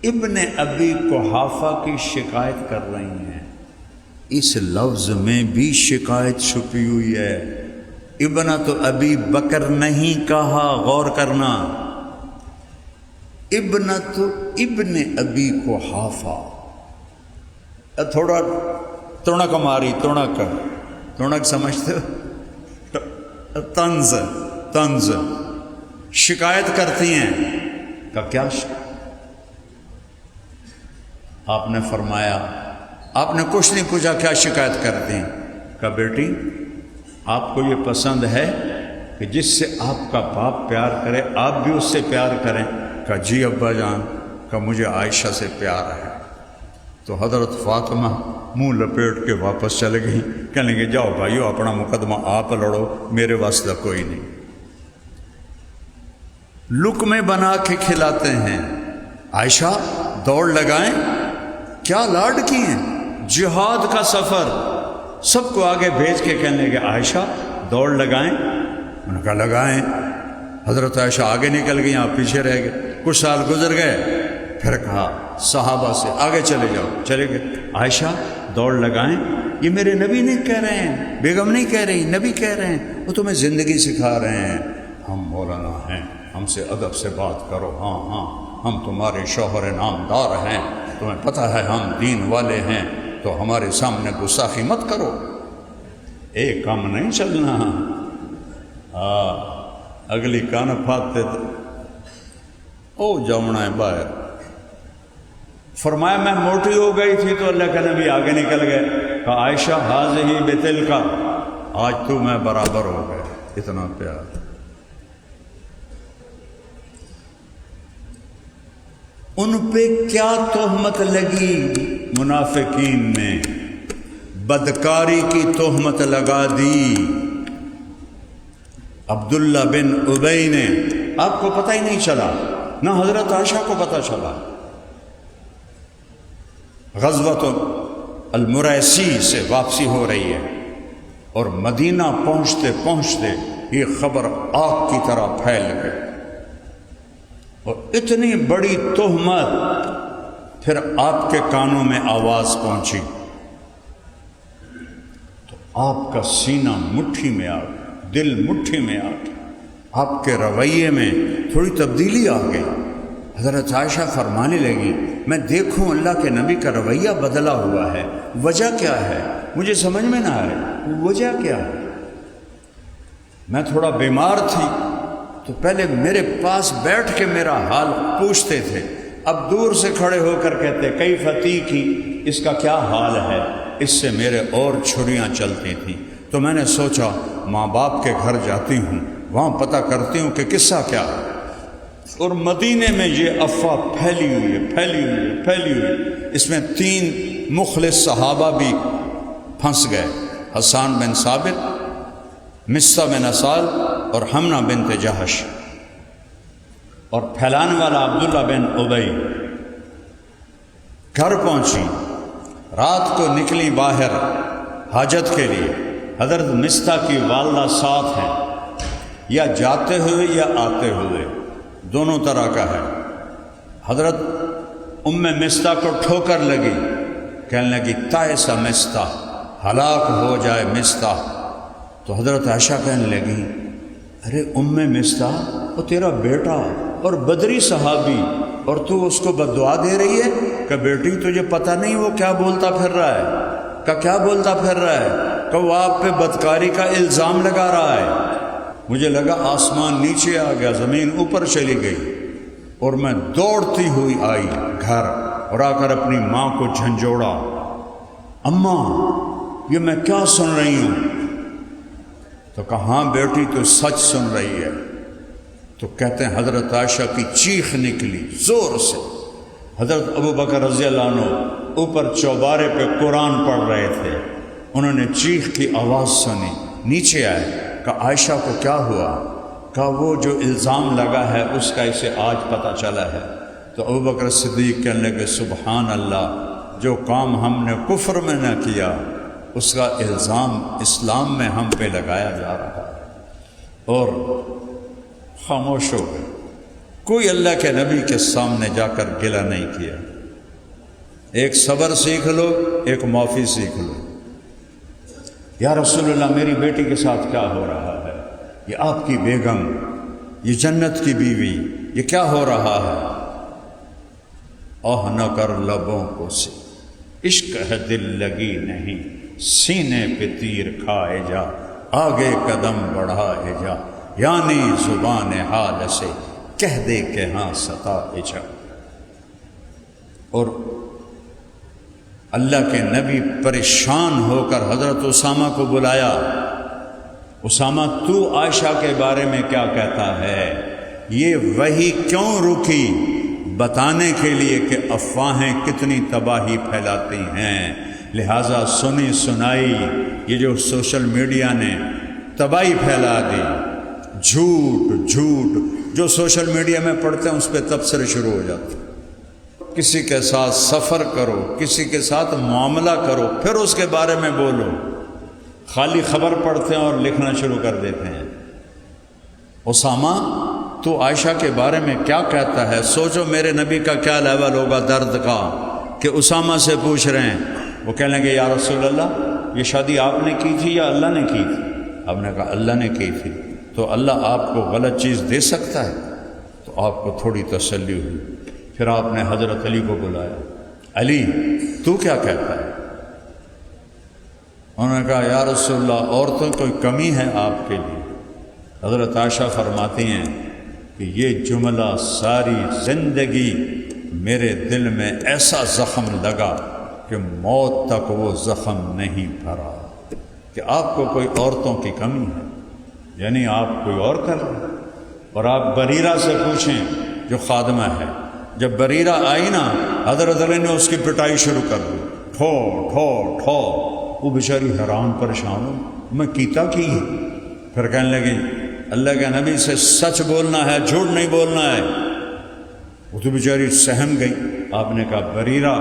ابن ابی قحافہ کی شکایت کر رہی ہیں۔ اس لفظ میں بھی شکایت چھپی ہوئی ہے، ابنۃ ابی بکر نہیں کہا، غور کرنا، ابنت ابن ابی قحافہ، تھوڑا تڑک ماری، تڑک سمجھتے ہو؟ طنز شکایت کرتی ہیں کہ کیا آپ نے فرمایا، آپ نے کچھ نہیں پوچھا کیا شکایت کرتی ہیں؟ کہ بیٹی آپ کو یہ پسند ہے کہ جس سے آپ کا باپ پیار کرے آپ بھی اس سے پیار کریں؟ کہ جی ابا جان، کہ مجھے عائشہ سے پیار ہے۔ تو حضرت فاطمہ منہ لپیٹ کے واپس چلے گئیں، کہنے لگے جاؤ بھائیو اپنا مقدمہ آپ لڑو، میرے واسطہ کوئی نہیں۔ لقمے بنا کے کھلاتے ہیں۔ عائشہ دوڑ لگائیں، کیا لاڈ کی ہیں، جہاد کا سفر، سب کو آگے بھیج کے کہنے لگے عائشہ دوڑ لگائیں۔ انہوں نے کہا لگائیں۔ حضرت عائشہ آگے نکل گئی، آپ پیچھے رہ گئے۔ کچھ سال گزر گئے، پھر کہا صحابہ سے آگے چلے جاؤ، چلے گئے۔ عائشہ دوڑ لگائیں، یہ میرے نبی نہیں کہہ رہے ہیں، بیگم نہیں کہہ رہی، نبی کہہ رہے ہیں، وہ تمہیں زندگی سکھا رہے ہیں۔ ہم مولانا ہیں، ہم سے ادب سے بات کرو، ہاں ہاں ہم تمہارے شوہر نامدار ہیں، تمہیں پتہ ہے ہم دین والے ہیں، تو ہمارے سامنے گستاخی مت کرو، ایک کام نہیں چلنا۔ اگلی کان پھاتے او جمنا ہے باہر۔ فرمایا میں موٹی ہو گئی تھی تو اللہ کے نبی آگے نکل گئے، کہا عائشہ حاضہ بتل کا، آج تو میں برابر ہو گئے، اتنا پیار۔ ان پہ کیا تہمت لگی؟ منافقین نے بدکاری کی تہمت لگا دی۔ عبداللہ بن ابی نے، آپ کو پتہ ہی نہیں چلا، نہ حضرت عائشہ کو پتہ چلا۔ غزوۃ المریسی سے واپسی ہو رہی ہے اور مدینہ پہنچتے پہنچتے یہ خبر آگ کی طرح پھیل گئی، اور اتنی بڑی تہمت پھر آپ کے کانوں میں آواز پہنچی تو آپ کا سینہ مٹھی میں آ گیا، دل مٹھی میں آ گیا، آپ کے رویے میں تھوڑی تبدیلی آ گئی۔ حضرت عائشہ فرمانے لگی میں دیکھوں اللہ کے نبی کا رویہ بدلا ہوا ہے، وجہ کیا ہے؟ مجھے سمجھ میں نہ آئے وجہ کیا ہے۔ میں تھوڑا بیمار تھی تو پہلے میرے پاس بیٹھ کے میرا حال پوچھتے تھے، اب دور سے کھڑے ہو کر کہتے کئی فتح کی، اس کا کیا حال ہے، اس سے میرے اور چھریاں چلتی تھیں۔ تو میں نے سوچا ماں باپ کے گھر جاتی ہوں، وہاں پتہ کرتی ہوں کہ قصہ کیا ہے۔ اور مدینے میں یہ افواہ پھیلی ہوئی، اس میں 3 مخلص صحابہ بھی پھنس گئے، حسان بن ثابت، مصطح بن اسال اور حمنہ بنت جہش، اور پھیلانے والا عبداللہ بن ابی۔ گھر پہنچی، رات کو نکلی باہر حاجت کے لیے، حضرت مصطح کی والدہ ساتھ ہیں، یا جاتے ہوئے یا آتے ہوئے، دونوں طرح کا ہے۔ حضرت مصطح کو ٹھوکر لگی، کہنے لگی تائس مصطح، ہلاک ہو جائے مصطح۔ تو حضرت عائشہ کہنے لگی ارے مصطح وہ تیرا بیٹا اور بدری صحابی، اور تو اس کو بددعا دے رہی ہے کہ بیٹی تجھے پتہ نہیں وہ کیا بولتا پھر رہا ہے، کیا بولتا پھر رہا ہے، کہ وہ آپ پہ بدکاری کا الزام لگا رہا ہے۔ مجھے لگا آسمان نیچے آ گیا، زمین اوپر چلی گئی، اور میں دوڑتی ہوئی آئی گھر اور آ کر اپنی ماں کو جھنجھوڑا، اماں یہ میں کیا سن رہی ہوں؟ تو کہا ہاں بیٹی تو سچ سن رہی ہے۔ تو کہتے ہیں حضرت عائشہ کی چیخ نکلی زور سے۔ حضرت ابوبکر رضی اللہ عنہ اوپر چوبارے پہ قرآن پڑھ رہے تھے، انہوں نے چیخ کی آواز سنی، نیچے آئے، کہ عائشہ کو کیا ہوا؟ کہ وہ جو الزام لگا ہے اس کا اسے آج پتہ چلا ہے۔ تو ابوبکر صدیق کہنے لگے سبحان اللہ، جو کام ہم نے کفر میں نہ کیا اس کا الزام اسلام میں ہم پہ لگایا جا رہا ہے، اور خاموش ہو گئے۔ کوئی اللہ کے نبی کے سامنے جا کر گلہ نہیں کیا۔ ایک صبر سیکھ لو، ایک معافی سیکھ لو۔ یا رسول اللہ میری بیٹی کے ساتھ کیا ہو رہا ہے، یہ آپ کی بیگم، یہ جنت کی بیوی، یہ کیا ہو رہا ہے؟ اوہ نہ کر لبوں کو سے، عشق ہے دل لگی نہیں، سینے پہ تیر کھائے جا، آگے قدم بڑھائے جا، یعنی زبان حال سے کہہ دے کہ ہاں ستائے جا۔ اور اللہ کے نبی پریشان ہو کر حضرت اسامہ کو بلایا، اسامہ تو عائشہ کے بارے میں کیا کہتا ہے؟ یہ وحی کیوں رکی؟ بتانے کے لیے کہ افواہیں کتنی تباہی پھیلاتی ہیں، لہٰذا سنی سنائی یہ جو سوشل میڈیا نے تباہی پھیلا دی، جھوٹ جو سوشل میڈیا میں پڑھتے ہیں اس پہ تبصرے شروع ہو جاتے ہیں۔ کسی کے ساتھ سفر کرو، کسی کے ساتھ معاملہ کرو، پھر اس کے بارے میں بولو، خالی خبر پڑھتے ہیں اور لکھنا شروع کر دیتے ہیں۔ اسامہ تو عائشہ کے بارے میں کیا کہتا ہے؟ سوچو میرے نبی کا کیا لیول ہوگا درد کا کہ اسامہ سے پوچھ رہے ہیں، وہ کہنے لگے یا رسول اللہ یہ شادی آپ نے کی تھی یا اللہ نے کی تھی؟ آپ نے کہا اللہ نے کی تھی۔ تو اللہ آپ کو غلط چیز دے سکتا ہے؟ تو آپ کو تھوڑی تسلی ہوئی۔ پھر آپ نے حضرت علی کو بلایا، علی تو کیا کہتا ہے؟ انہوں نے کہا یا رسول اللہ عورتوں کوئی کمی ہے آپ کے لیے؟ حضرت عائشہ فرماتی ہیں کہ یہ جملہ ساری زندگی میرے دل میں ایسا زخم لگا کہ موت تک وہ زخم نہیں بھرا، کہ آپ کو کوئی عورتوں کی کمی ہے، یعنی آپ کوئی اور کر رہے ہیں۔ اور آپ بریرہ سے پوچھیں جو خادمہ ہے، جب بریرہ آئی نا حضرت علی نے اس کی پٹائی شروع کر دی، ٹھو ٹھو ٹھو، وہ بیچاری حیران پریشان ہو، میں کیتا کی ہے؟ پھر کہنے لگی اللہ کے نبی سے سچ بولنا ہے، جھوٹ نہیں بولنا ہے۔ وہ تو بیچاری سہم گئی۔ آپ نے کہا بریرہ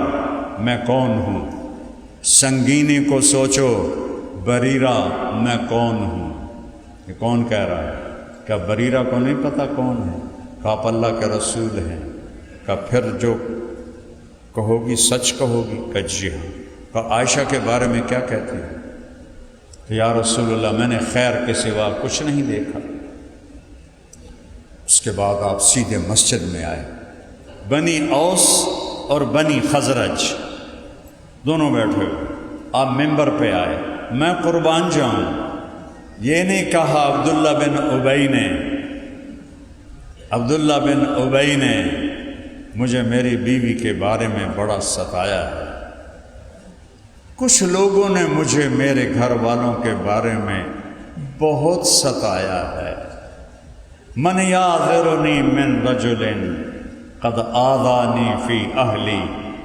میں کون ہوں؟ سنگینی کو سوچو، بریرہ میں کون ہوں؟ یہ کون کہہ رہا ہے؟ کیا بریرہ کو نہیں پتہ کون ہے؟ کہ آپ اللہ کے رسول ہیں۔ کہ پھر جو کہو گی سچ کہو گی؟ کہ جی ہاں۔ کہ عائشہ کے بارے میں کیا کہتی ہے؟ کہ یا رسول اللہ میں نے خیر کے سوا کچھ نہیں دیکھا۔ اس کے بعد آپ سیدھے مسجد میں آئے، بنی اوس اور بنی خزرج دونوں بیٹھے ہوئے، آپ ممبر پہ آئے۔ میں قربان جاؤں، یہ نہیں کہا عبداللہ بن ابی نے مجھے میری بیوی کے بارے میں بڑا ستایا ہے، کچھ لوگوں نے مجھے میرے گھر والوں کے بارے میں بہت ستایا ہے۔ من یعذرنی من رجل قد آذانی فی اہلی،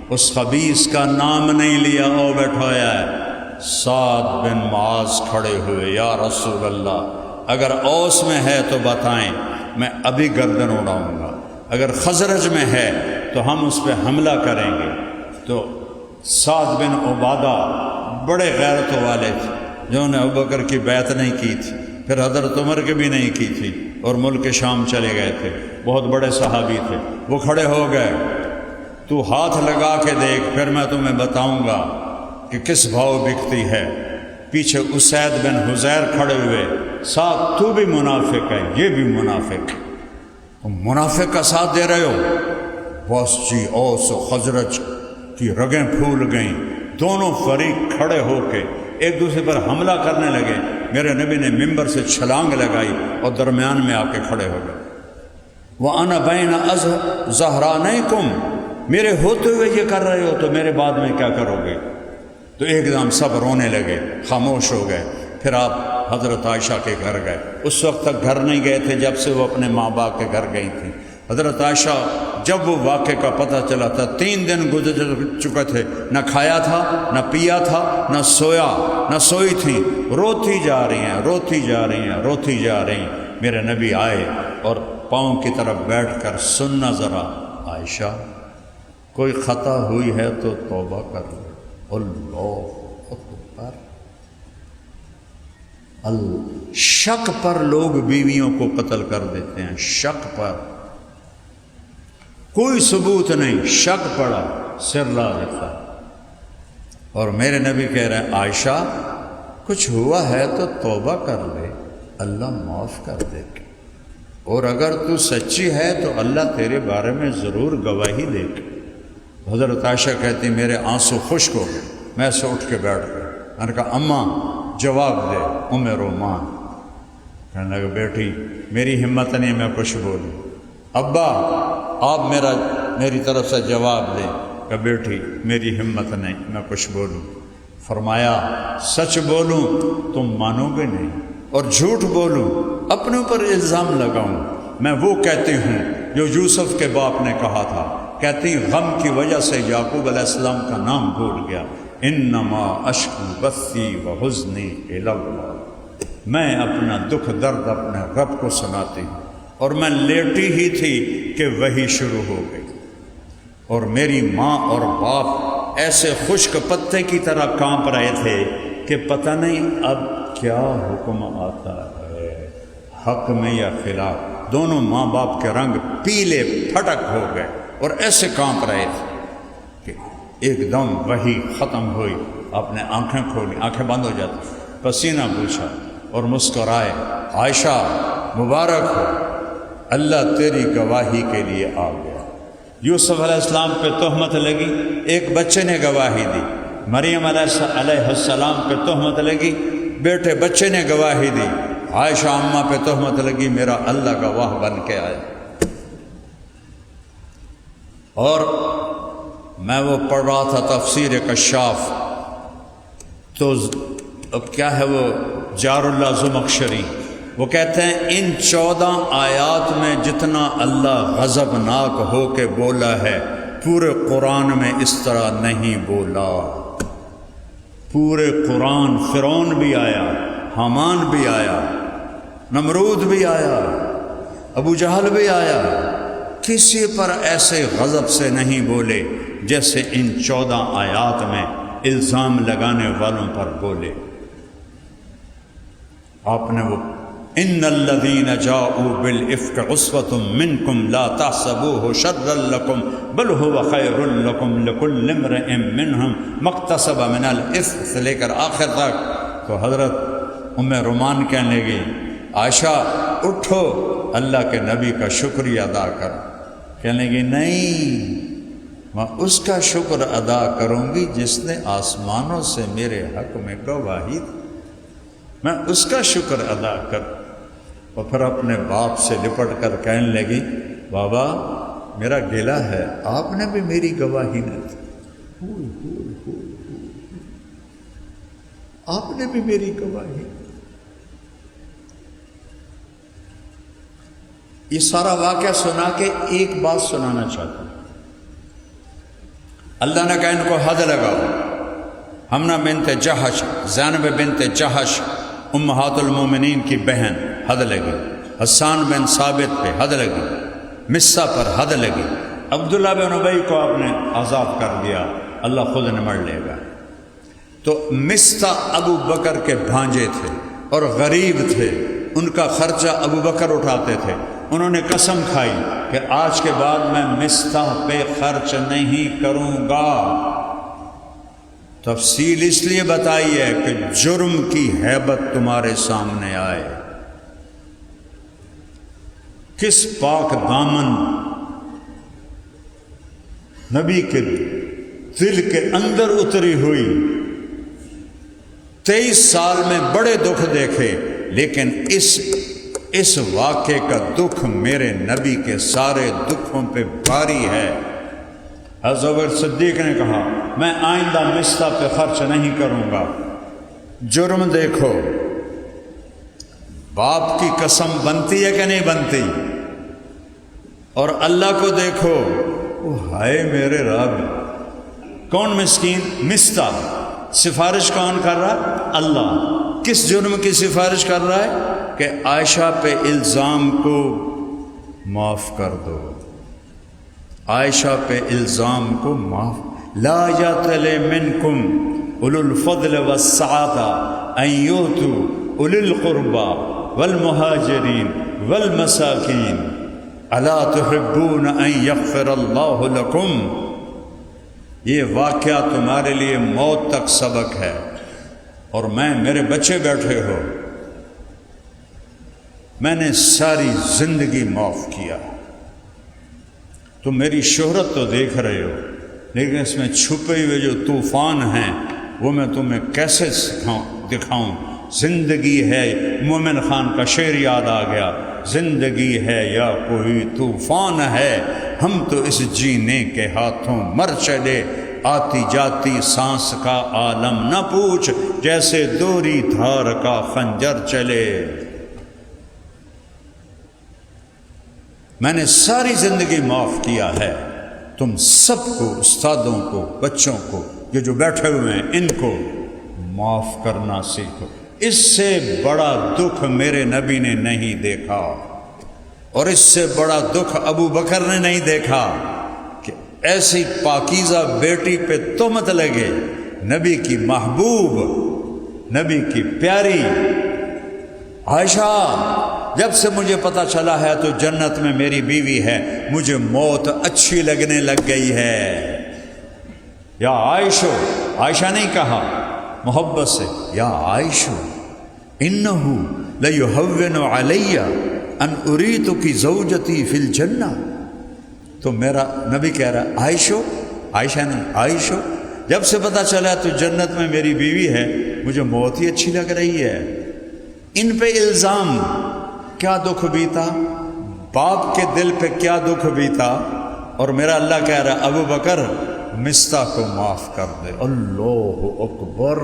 اس خبیث کا نام نہیں لیا، او بیٹھایا ہے۔ سعد بن معاذ کھڑے ہوئے، یا رسول اللہ اگر اوس میں ہے تو بتائیں، میں ابھی گردن اڑاؤں گا، اگر خزرج میں ہے تو ہم اس پہ حملہ کریں گے۔ تو سعد بن عبادہ بڑے غیرت والے تھے، جنہوں نے ابوبکر کی بیعت نہیں کی تھی، پھر حضرت عمر کی بھی نہیں کی تھی، اور ملک شام چلے گئے تھے، بہت بڑے صحابی تھے۔ وہ کھڑے ہو گئے، تو ہاتھ لگا کے دیکھ، پھر میں تمہیں بتاؤں گا کہ کس بھاؤ بکتی ہے۔ پیچھے اسید بن حزیر کھڑے ہوئے، ساتھ تو بھی منافق ہے، یہ بھی منافق ہے، تم منافق کا ساتھ دے رہے ہو۔ بس جی اوس و خزرج کی رگیں پھول گئیں، دونوں فریق کھڑے ہو کے ایک دوسرے پر حملہ کرنے لگے۔ میرے نبی نے ممبر سے چھلانگ لگائی اور درمیان میں آ کے کھڑے ہو گئے۔ وَأَنَا بَيْنَ ظَهْرَانَيْكُمْ، میرے ہوتے ہوئے یہ کر رہے ہو تو میرے بعد میں کیا کرو گے؟ تو ایک دم سب رونے لگے، خاموش ہو گئے۔ پھر آپ حضرت عائشہ کے گھر گئے، اس وقت تک گھر نہیں گئے تھے جب سے وہ اپنے ماں باپ کے گھر گئی تھی۔ حضرت عائشہ جب وہ واقعے کا پتہ چلا تھا، 3 دن گزر چکے تھے، نہ کھایا تھا، نہ پیا تھا، نہ سویا، نہ سوئی تھیں، روتی جا رہی ہیں، روتی جا رہی ہیں، روتی جا رہی ہیں۔ میرے نبی آئے اور پاؤں کی طرف بیٹھ کر سننا ذرا عائشہ، کوئی خطا ہوئی ہے تو توبہ کر لو۔ اللہ اکبر۔ شک پر لوگ بیویوں کو قتل کر دیتے ہیں، شک پر، کوئی ثبوت نہیں، شک پڑا، سر لا دیتا۔ اور میرے نبی کہہ رہے ہیں عائشہ کچھ ہوا ہے تو توبہ کر لے، اللہ معاف کر دے گا، اور اگر تو سچی ہے تو اللہ تیرے بارے میں ضرور گواہی دے گا۔ حضرت عائشہ کہتی میرے آنسو خشک ہو گئے، میں ایسے اٹھ کے بیٹھ گیا، میں نے کہا اماں جواب دے، ام رومان کہنے لگا بیٹی میری ہمت نہیں میں کچھ بولوں، ابا آپ میری طرف سے جواب دیں، کہ بیٹی میری ہمت نہیں میں کچھ بولوں۔ فرمایا سچ بولوں تم مانو گے نہیں، اور جھوٹ بولوں اپنے اوپر الزام لگاؤں، میں وہ کہتی ہوں جو یوسف کے باپ نے کہا تھا، کہتی غم کی وجہ سے یعقوب علیہ السلام کا نام بھول گیا، انما اشکو بثی وحزنی الی اللہ، میں اپنا دکھ درد اپنے رب کو سناتی ہوں، اور میں لیٹی ہی تھی کہ وہی شروع ہو گئی، اور میری ماں اور باپ ایسے خشک پتے کی طرح کانپ رہے تھے کہ پتہ نہیں اب کیا حکم آتا ہے، حق میں یا خلاف۔ دونوں ماں باپ کے رنگ پیلے پھٹک ہو گئے اور ایسے کانپ رہے تھے کہ ایک دم وہی ختم ہوئی، آپ نے آنکھیں کھولی، آنکھیں بند ہو جاتی، پسینہ پوچھا اور مسکرائے، عائشہ مبارک ہو، اللہ تیری گواہی کے لیے آ گیا۔ یوسف علیہ السلام پہ تہمت لگی، ایک بچے نے گواہی دی، مریم علیہ السلام پہ تہمت لگی، بیٹے بچے نے گواہی دی، عائشہ اماں پہ تہمت لگی، میرا اللہ گواہ بن کے آیا۔ اور میں وہ پڑھ رہا تھا تفسیر کشاف، تو کیا ہے وہ جار اللہ زمخشری، وہ کہتے ہیں ان 14 آیات میں جتنا اللہ غضبناک ہو کے بولا ہے پورے قرآن میں اس طرح نہیں بولا۔ پورے قرآن فرعون بھی آیا، حامان بھی آیا، نمرود بھی آیا، ابو جہل بھی آیا، کسی پر ایسے غضب سے نہیں بولے جیسے ان 14 آیات میں الزام لگانے والوں پر بولے۔ آپ نے وہ ان الذین جاؤوا بالافک عصبۃ منکم لا تحسبوه شرا لکم بل هو خیر لکم لکل امرئ منہم ما اکتسب من الاثم سے لے کر آخر تک۔ تو حضرت ام رومان کہنے لگی عائشہ اٹھو اللہ کے نبی کا شکریہ ادا کر، کہنے لگی نہیں میں اس کا شکر ادا کروں گی جس نے آسمانوں سے میرے حق میں گواہی دی، میں اس کا شکر ادا کر۔ اور پھر اپنے باپ سے لپٹ کر کہنے لگی بابا میرا گلہ ہے، آپ نے بھی میری گواہی نہ دی، آپ نے بھی میری گواہی۔ یہ سارا واقعہ سنا کے ایک بات سنانا چاہتا ہوں۔ اللہ نے کہا ان کو حد لگاؤ۔ حمنہ بنت جہش، زینب بنت جہش امہات المومنین کی بہن، حد لگی۔ حسان بن ثابت پہ حد لگی، مصہ پر حد لگی۔ عبداللہ بن ابی کو آپ نے آزاد کر دیا، اللہ خود نمٹ لے گا۔ تو مصہ ابو بکر کے بھانجے تھے اور غریب تھے، ان کا خرچہ ابو بکر اٹھاتے تھے۔ انہوں نے قسم کھائی کہ آج کے بعد میں مصہ پہ خرچ نہیں کروں گا۔ تفصیل اس لیے بتائی ہے کہ جرم کی ہیبت تمہارے سامنے آئے۔ کس پاک دامن نبی کے دل کے اندر اتری ہوئی، 23 سال میں بڑے دکھ دیکھے، لیکن اس واقعے کا دکھ میرے نبی کے سارے دکھوں پہ بھاری ہے۔ حضرت صدیق نے کہا میں آئندہ مصہ پہ خرچ نہیں کروں گا۔ جرم دیکھو، باپ کی قسم بنتی ہے کہ نہیں بنتی، اور اللہ کو دیکھو، وہ ہائے میرے رب، کون مسکین؟ مصہ۔ سفارش کون کر رہا؟ اللہ۔ کس جرم کی سفارش کر رہا ہے؟ کہ عائشہ پہ الزام کو معاف کر دو، عائشہ پہ الزام کو معاف۔ لا یأتل منکم اولو الفضل والسعۃ ان یؤتوا اولی القربى والمہاجرین والمساکین الا تحبون ان یغفر اللہ لکم۔ یہ واقعہ تمہارے لیے موت تک سبق ہے، اور میرے بچے بیٹھے ہو، میں نے ساری زندگی معاف کیا، تم میری شہرت تو دیکھ رہے ہو، لیکن اس میں چھپے ہوئے جو طوفان ہیں وہ میں تمہیں کیسے دکھاؤں۔ زندگی ہے، مومن خان کا شعر یاد آ گیا، زندگی ہے یا کوئی طوفان ہے، ہم تو اس جینے کے ہاتھوں مر چلے، آتی جاتی سانس کا عالم نہ پوچھ، جیسے دوری دھار کا خنجر چلے۔ میں نے ساری زندگی معاف کیا ہے، تم سب کو، استادوں کو، بچوں کو، یہ جو بیٹھے ہوئے ہیں ان کو معاف کرنا سیکھو۔ اس سے بڑا دکھ میرے نبی نے نہیں دیکھا، اور اس سے بڑا دکھ ابو بکر نے نہیں دیکھا کہ ایسی پاکیزہ بیٹی پہ تہمت لگے، نبی کی محبوب، نبی کی پیاری عائشہ۔ جب سے مجھے پتہ چلا ہے تو جنت میں میری بیوی ہے، مجھے موت اچھی لگنے لگ گئی ہے۔ یا عائشو، عائشہ نہیں کہا محبت سے، یا عائشو انہو لیہون علی ان اریتک زوجتی فی الجنہ۔ تو میرا نبی کہہ رہا عائشو، عائشہ نہیں، عائشو جب سے پتہ چلا تو جنت میں میری بیوی ہے، مجھے موت ہی اچھی لگ رہی ہے۔ ان پہ الزام کیا دکھ بیتا، باپ کے دل پہ کیا دکھ بیتا، اور میرا اللہ کہہ رہا ابو بکر مستہ کو معاف کر دے۔ اللہ اکبر۔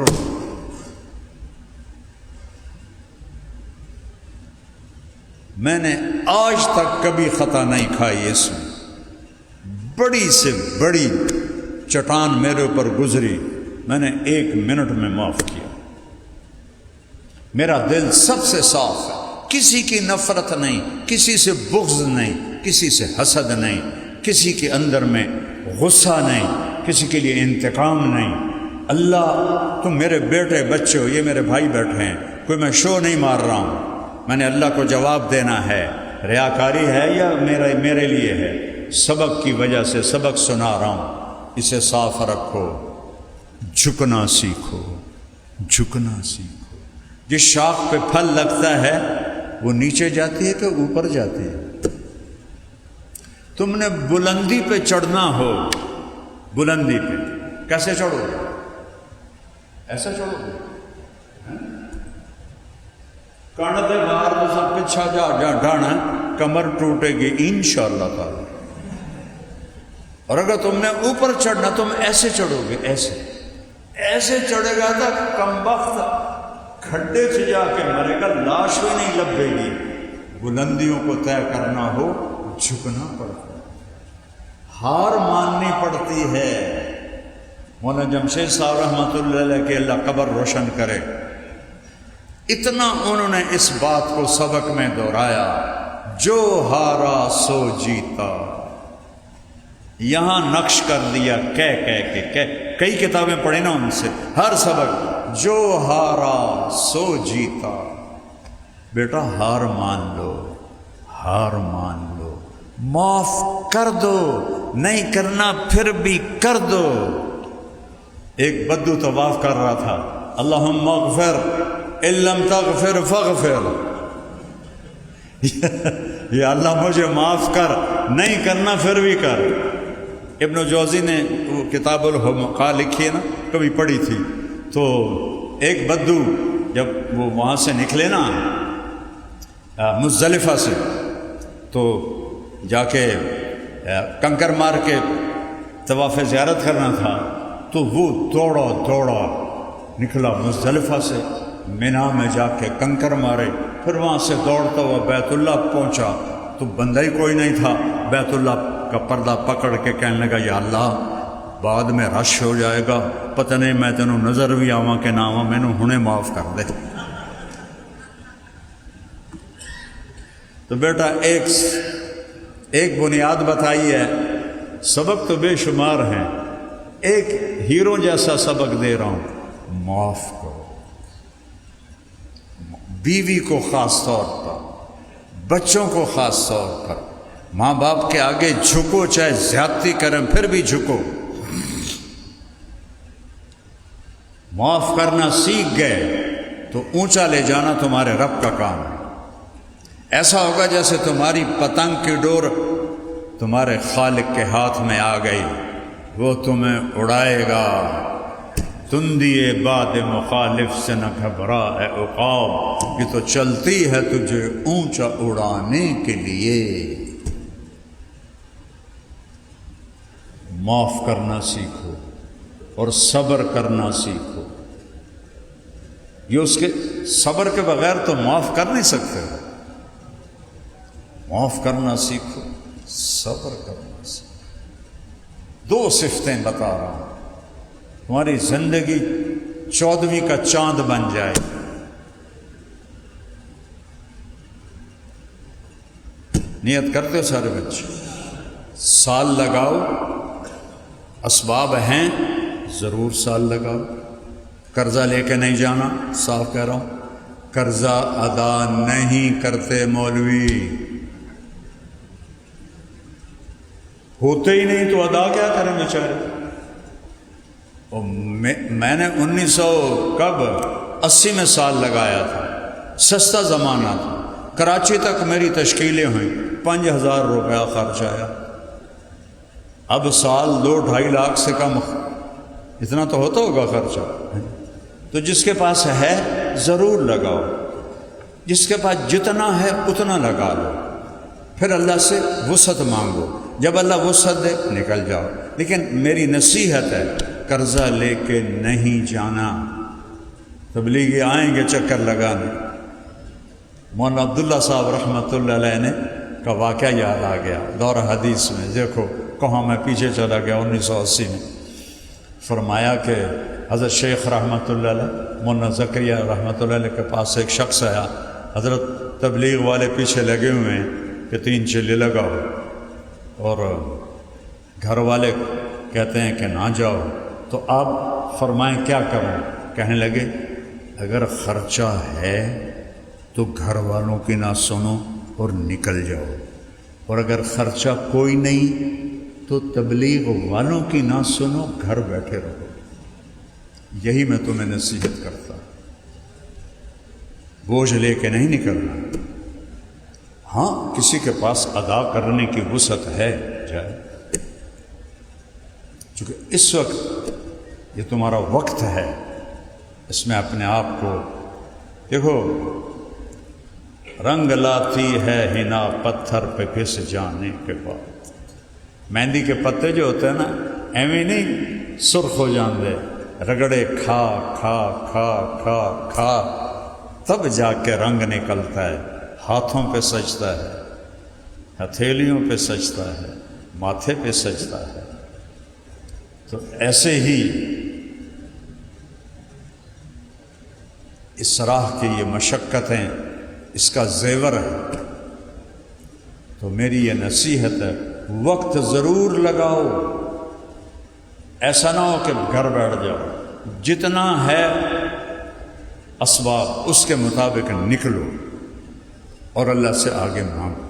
میں نے آج تک کبھی خطا نہیں کھائی اس میں، بڑی سے بڑی چٹان میرے اوپر گزری، میں نے 1 منٹ میں معاف کیا۔ میرا دل سب سے صاف ہے، کسی کی نفرت نہیں، کسی سے بغض نہیں، کسی سے حسد نہیں، کسی کے اندر میں غصہ نہیں، کسی کے لیے انتقام نہیں۔ اللہ تم میرے بیٹے بچے ہو، یہ میرے بھائی بیٹھے ہیں، کوئی میں شو نہیں مار رہا ہوں، میں نے اللہ کو جواب دینا ہے، ریاکاری ہے یا میرے لیے ہے، سبق کی وجہ سے سبق سنا رہا ہوں، اسے صاف رکھو، جھکنا سیکھو، جھکنا سیکھو۔ جس شاخ پہ پھل لگتا ہے وہ نیچے جاتی ہے کہ اوپر جاتی ہے؟ تم نے بلندی پہ چڑھنا ہو، بلندی پہ کیسے چڑھو گے؟ ایسا چڑھو گے؟ کانڈے باہر تو سب پچھا جا ڈانا، کمر ٹوٹے گی انشاءاللہ تعالی۔ اور اگر تم نے اوپر چڑھنا تم ایسے چڑھو گے، ایسے چڑھے گا تو کمبخت کھڈے سے جا کے مرے گا، لاش بھی نہیں لبے گی۔ بلندیوں کو طے کرنا ہو جھکنا پڑتا ہے، ہار ماننی پڑتی ہے۔ مولانا جمشید صاحب رحمۃ اللہ علیہ کے اللہ قبر روشن کرے، اتنا انہوں نے اس بات کو سبق میں دہرایا، جو ہارا سو جیتا۔ یہاں نقش کر دیا کہہ کے کئی کتابیں پڑھی نا ان سے، ہر سبق جو ہارا سو جیتا۔ بیٹا ہار مان لو، ہار مان لو، معاف کر دو، نہیں کرنا پھر بھی کر دو۔ ایک بدو طواف کر رہا تھا، اللہم اغفر ان لم تغفر فاغفر، یا اللہ مجھے معاف کر، نہیں کرنا پھر بھی کر۔ ابن جوزی نے وہ کتاب الحمقاء لکھی ہے نا، کبھی پڑھی تھی، تو ایک بدو جب وہ وہاں سے نکلے نا مزدلفہ سے، تو جا کے کنکر مار کے طواف زیارت کرنا تھا، تو وہ دوڑا نکلا مزدلفہ سے، مینا میں جا کے کنکر مارے، پھر وہاں سے دوڑتا ہوا بیت اللہ پہنچا تو بندہ ہی کوئی نہیں تھا، بیت اللہ کا پردہ پکڑ کے کہنے لگا یا اللہ بعد میں رش ہو جائے گا، پتہ نہیں میں تینوں نظر بھی آواں کہ نہ آواں، مینوں ہنے معاف کر دے۔ تو بیٹا ایک بنیاد بتائی ہے، سبق تو بے شمار ہیں، ایک ہیرو جیسا سبق دے رہا ہوں، معاف کرو۔ بیوی کو خاص طور پر، بچوں کو خاص طور پر، ماں باپ کے آگے جھکو، چاہے زیادتی کریں پھر بھی جھکو۔ معاف کرنا سیکھ گئے تو اونچا لے جانا تمہارے رب کا کام ہے۔ ایسا ہوگا جیسے تمہاری پتنگ کی ڈور تمہارے خالق کے ہاتھ میں آ گئی، وہ تمہیں اڑائے گا، تندی باد مخالف سے نہ گھبرا اے عقاب، یہ تو چلتی ہے تجھے اونچا اڑانے کے لیے۔ معاف کرنا سیکھو اور صبر کرنا سیکھو، یہ اس کے صبر کے بغیر تو معاف کر نہیں سکتے ہو۔ معاف کرنا سیکھو، صبر کرنا سیکھو۔ دو صفتیں بتا رہا ہوں، تمہاری زندگی 14ویں کا چاند بن جائے۔ نیت کرتے ہو سارے بچے؟ سال لگاؤ، اسباب ہیں ضرور سال لگاؤ۔ قرضہ لے کے نہیں جانا، صاف کہہ رہا ہوں، قرضہ ادا نہیں کرتے مولوی، ہوتے ہی نہیں تو ادا کیا کریں بیچارے۔ اور میں نے 1980 میں سال لگایا تھا، سستا زمانہ تھا، کراچی تک میری تشکیلیں ہوئیں، 5000 روپیہ خرچ آیا۔ اب سال 2-2.5 لاکھ سے کم، اتنا تو ہوتا ہوگا خرچہ۔ تو جس کے پاس ہے ضرور لگاؤ، جس کے پاس جتنا ہے اتنا لگا لو، پھر اللہ سے وسعت مانگو، جب اللہ وسعت دے نکل جاؤ۔ لیکن میری نصیحت ہے، قرضہ لے کے نہیں جانا۔ تبلیغی آئیں گے چکر لگانے، مولانا عبداللہ صاحب رحمۃ اللہ علیہ نے کا واقعہ یاد آ گیا دور حدیث میں۔ دیکھو کہاں میں پیچھے چلا گیا، 1980 میں فرمایا کہ حضرت شیخ رحمۃ اللہ علیہ، مولانا زکریا رحمۃ اللہ علیہ کے پاس ایک شخص آیا، حضرت تبلیغ والے پیچھے لگے ہوئے ہیں کہ 3 چلے لگاؤ، اور گھر والے کہتے ہیں کہ نہ جاؤ، تو آپ فرمائیں کیا کروں؟ کہنے لگے اگر خرچہ ہے تو گھر والوں کی نہ سنو اور نکل جاؤ، اور اگر خرچہ کوئی نہیں تو تبلیغ والوں کی نہ سنو، گھر بیٹھے رہو۔ یہی میں تمہیں نصیحت کرتا، بوجھ لے کے نہیں نکلنا۔ ہاں کسی کے پاس ادا کرنے کی وسعت ہے جائے، چونکہ اس وقت یہ تمہارا وقت ہے، اس میں اپنے آپ کو دیکھو۔ رنگ لاتی ہے ہنا پتھر پہ گھس جانے کے بعد، مہندی کے پتے جو ہوتے ہیں نا، ایویں نہیں سرخ ہو جاندے، رگڑے کھا کھا کھا کھا کھا تب جا کے رنگ نکلتا ہے، ہاتھوں پہ سجتا ہے، ہتھیلیوں پہ سجتا ہے، ماتھے پہ سجتا ہے۔ تو ایسے ہی اس راہ کی یہ مشقتیں، اس کا زیور ہے۔ تو میری یہ نصیحت ہے، وقت ضرور لگاؤ، ایسا نہ ہو کہ گھر بیٹھ جاؤ، جتنا ہے اسباب اس کے مطابق نکلو اور اللہ سے آگے مانگو،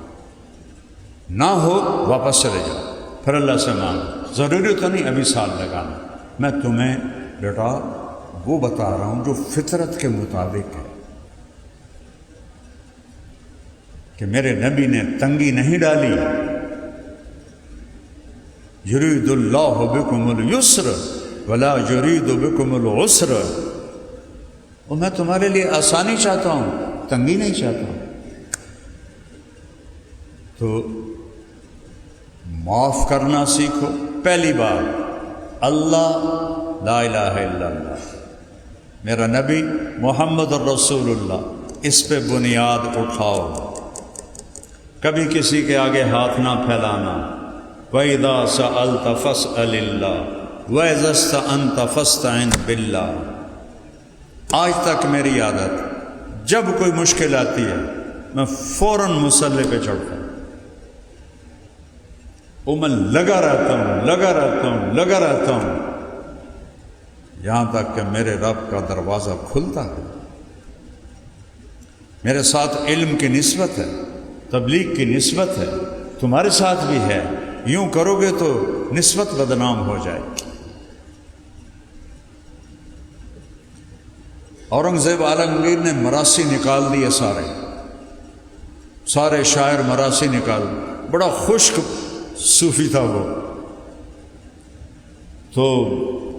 نہ ہو واپس چلے جاؤ، پھر اللہ سے مانگو۔ ضروری تو نہیں ابھی سال لگانا، میں تمہیں بیٹا وہ بتا رہا ہوں جو فطرت کے مطابق ہے، کہ میرے نبی نے تنگی نہیں ڈالی۔ یرید اللہ بکم اليسر ولا یرید بکم العسر، اور میں تمہارے لیے آسانی چاہتا ہوں، تنگی نہیں چاہتا ہوں۔ تو معاف کرنا سیکھو۔ پہلی بات اللہ لا الہ الا اللہ، میرا نبی محمد الرسول اللہ، اس پہ بنیاد اٹھاؤ، کبھی کسی کے آگے ہاتھ نہ پھیلانا۔ وَإِذَا سَأَلْتَ فَاسْأَلِ اللَّهَ وَإِذَا اسْتَعَنْتَ فَاسْتَعِنْ بِاللَّهِ۔ آج تک میری عادت، جب کوئی مشکل آتی ہے میں فوراً مصلی پہ چڑھتا ہوں، وہ میں لگا رہتا ہوں یہاں تک کہ میرے رب کا دروازہ کھلتا ہے۔ میرے ساتھ علم کی نسبت ہے، تبلیغ کی نسبت ہے، تمہارے ساتھ بھی ہے، یوں کرو گے تو نسبت بدنام ہو جائے گی۔ اورنگزیب عالمگیر نے مراسی نکال دیے، سارے شاعر مراسی نکال دیے، بڑا خشک صوفی تھا وہ، تو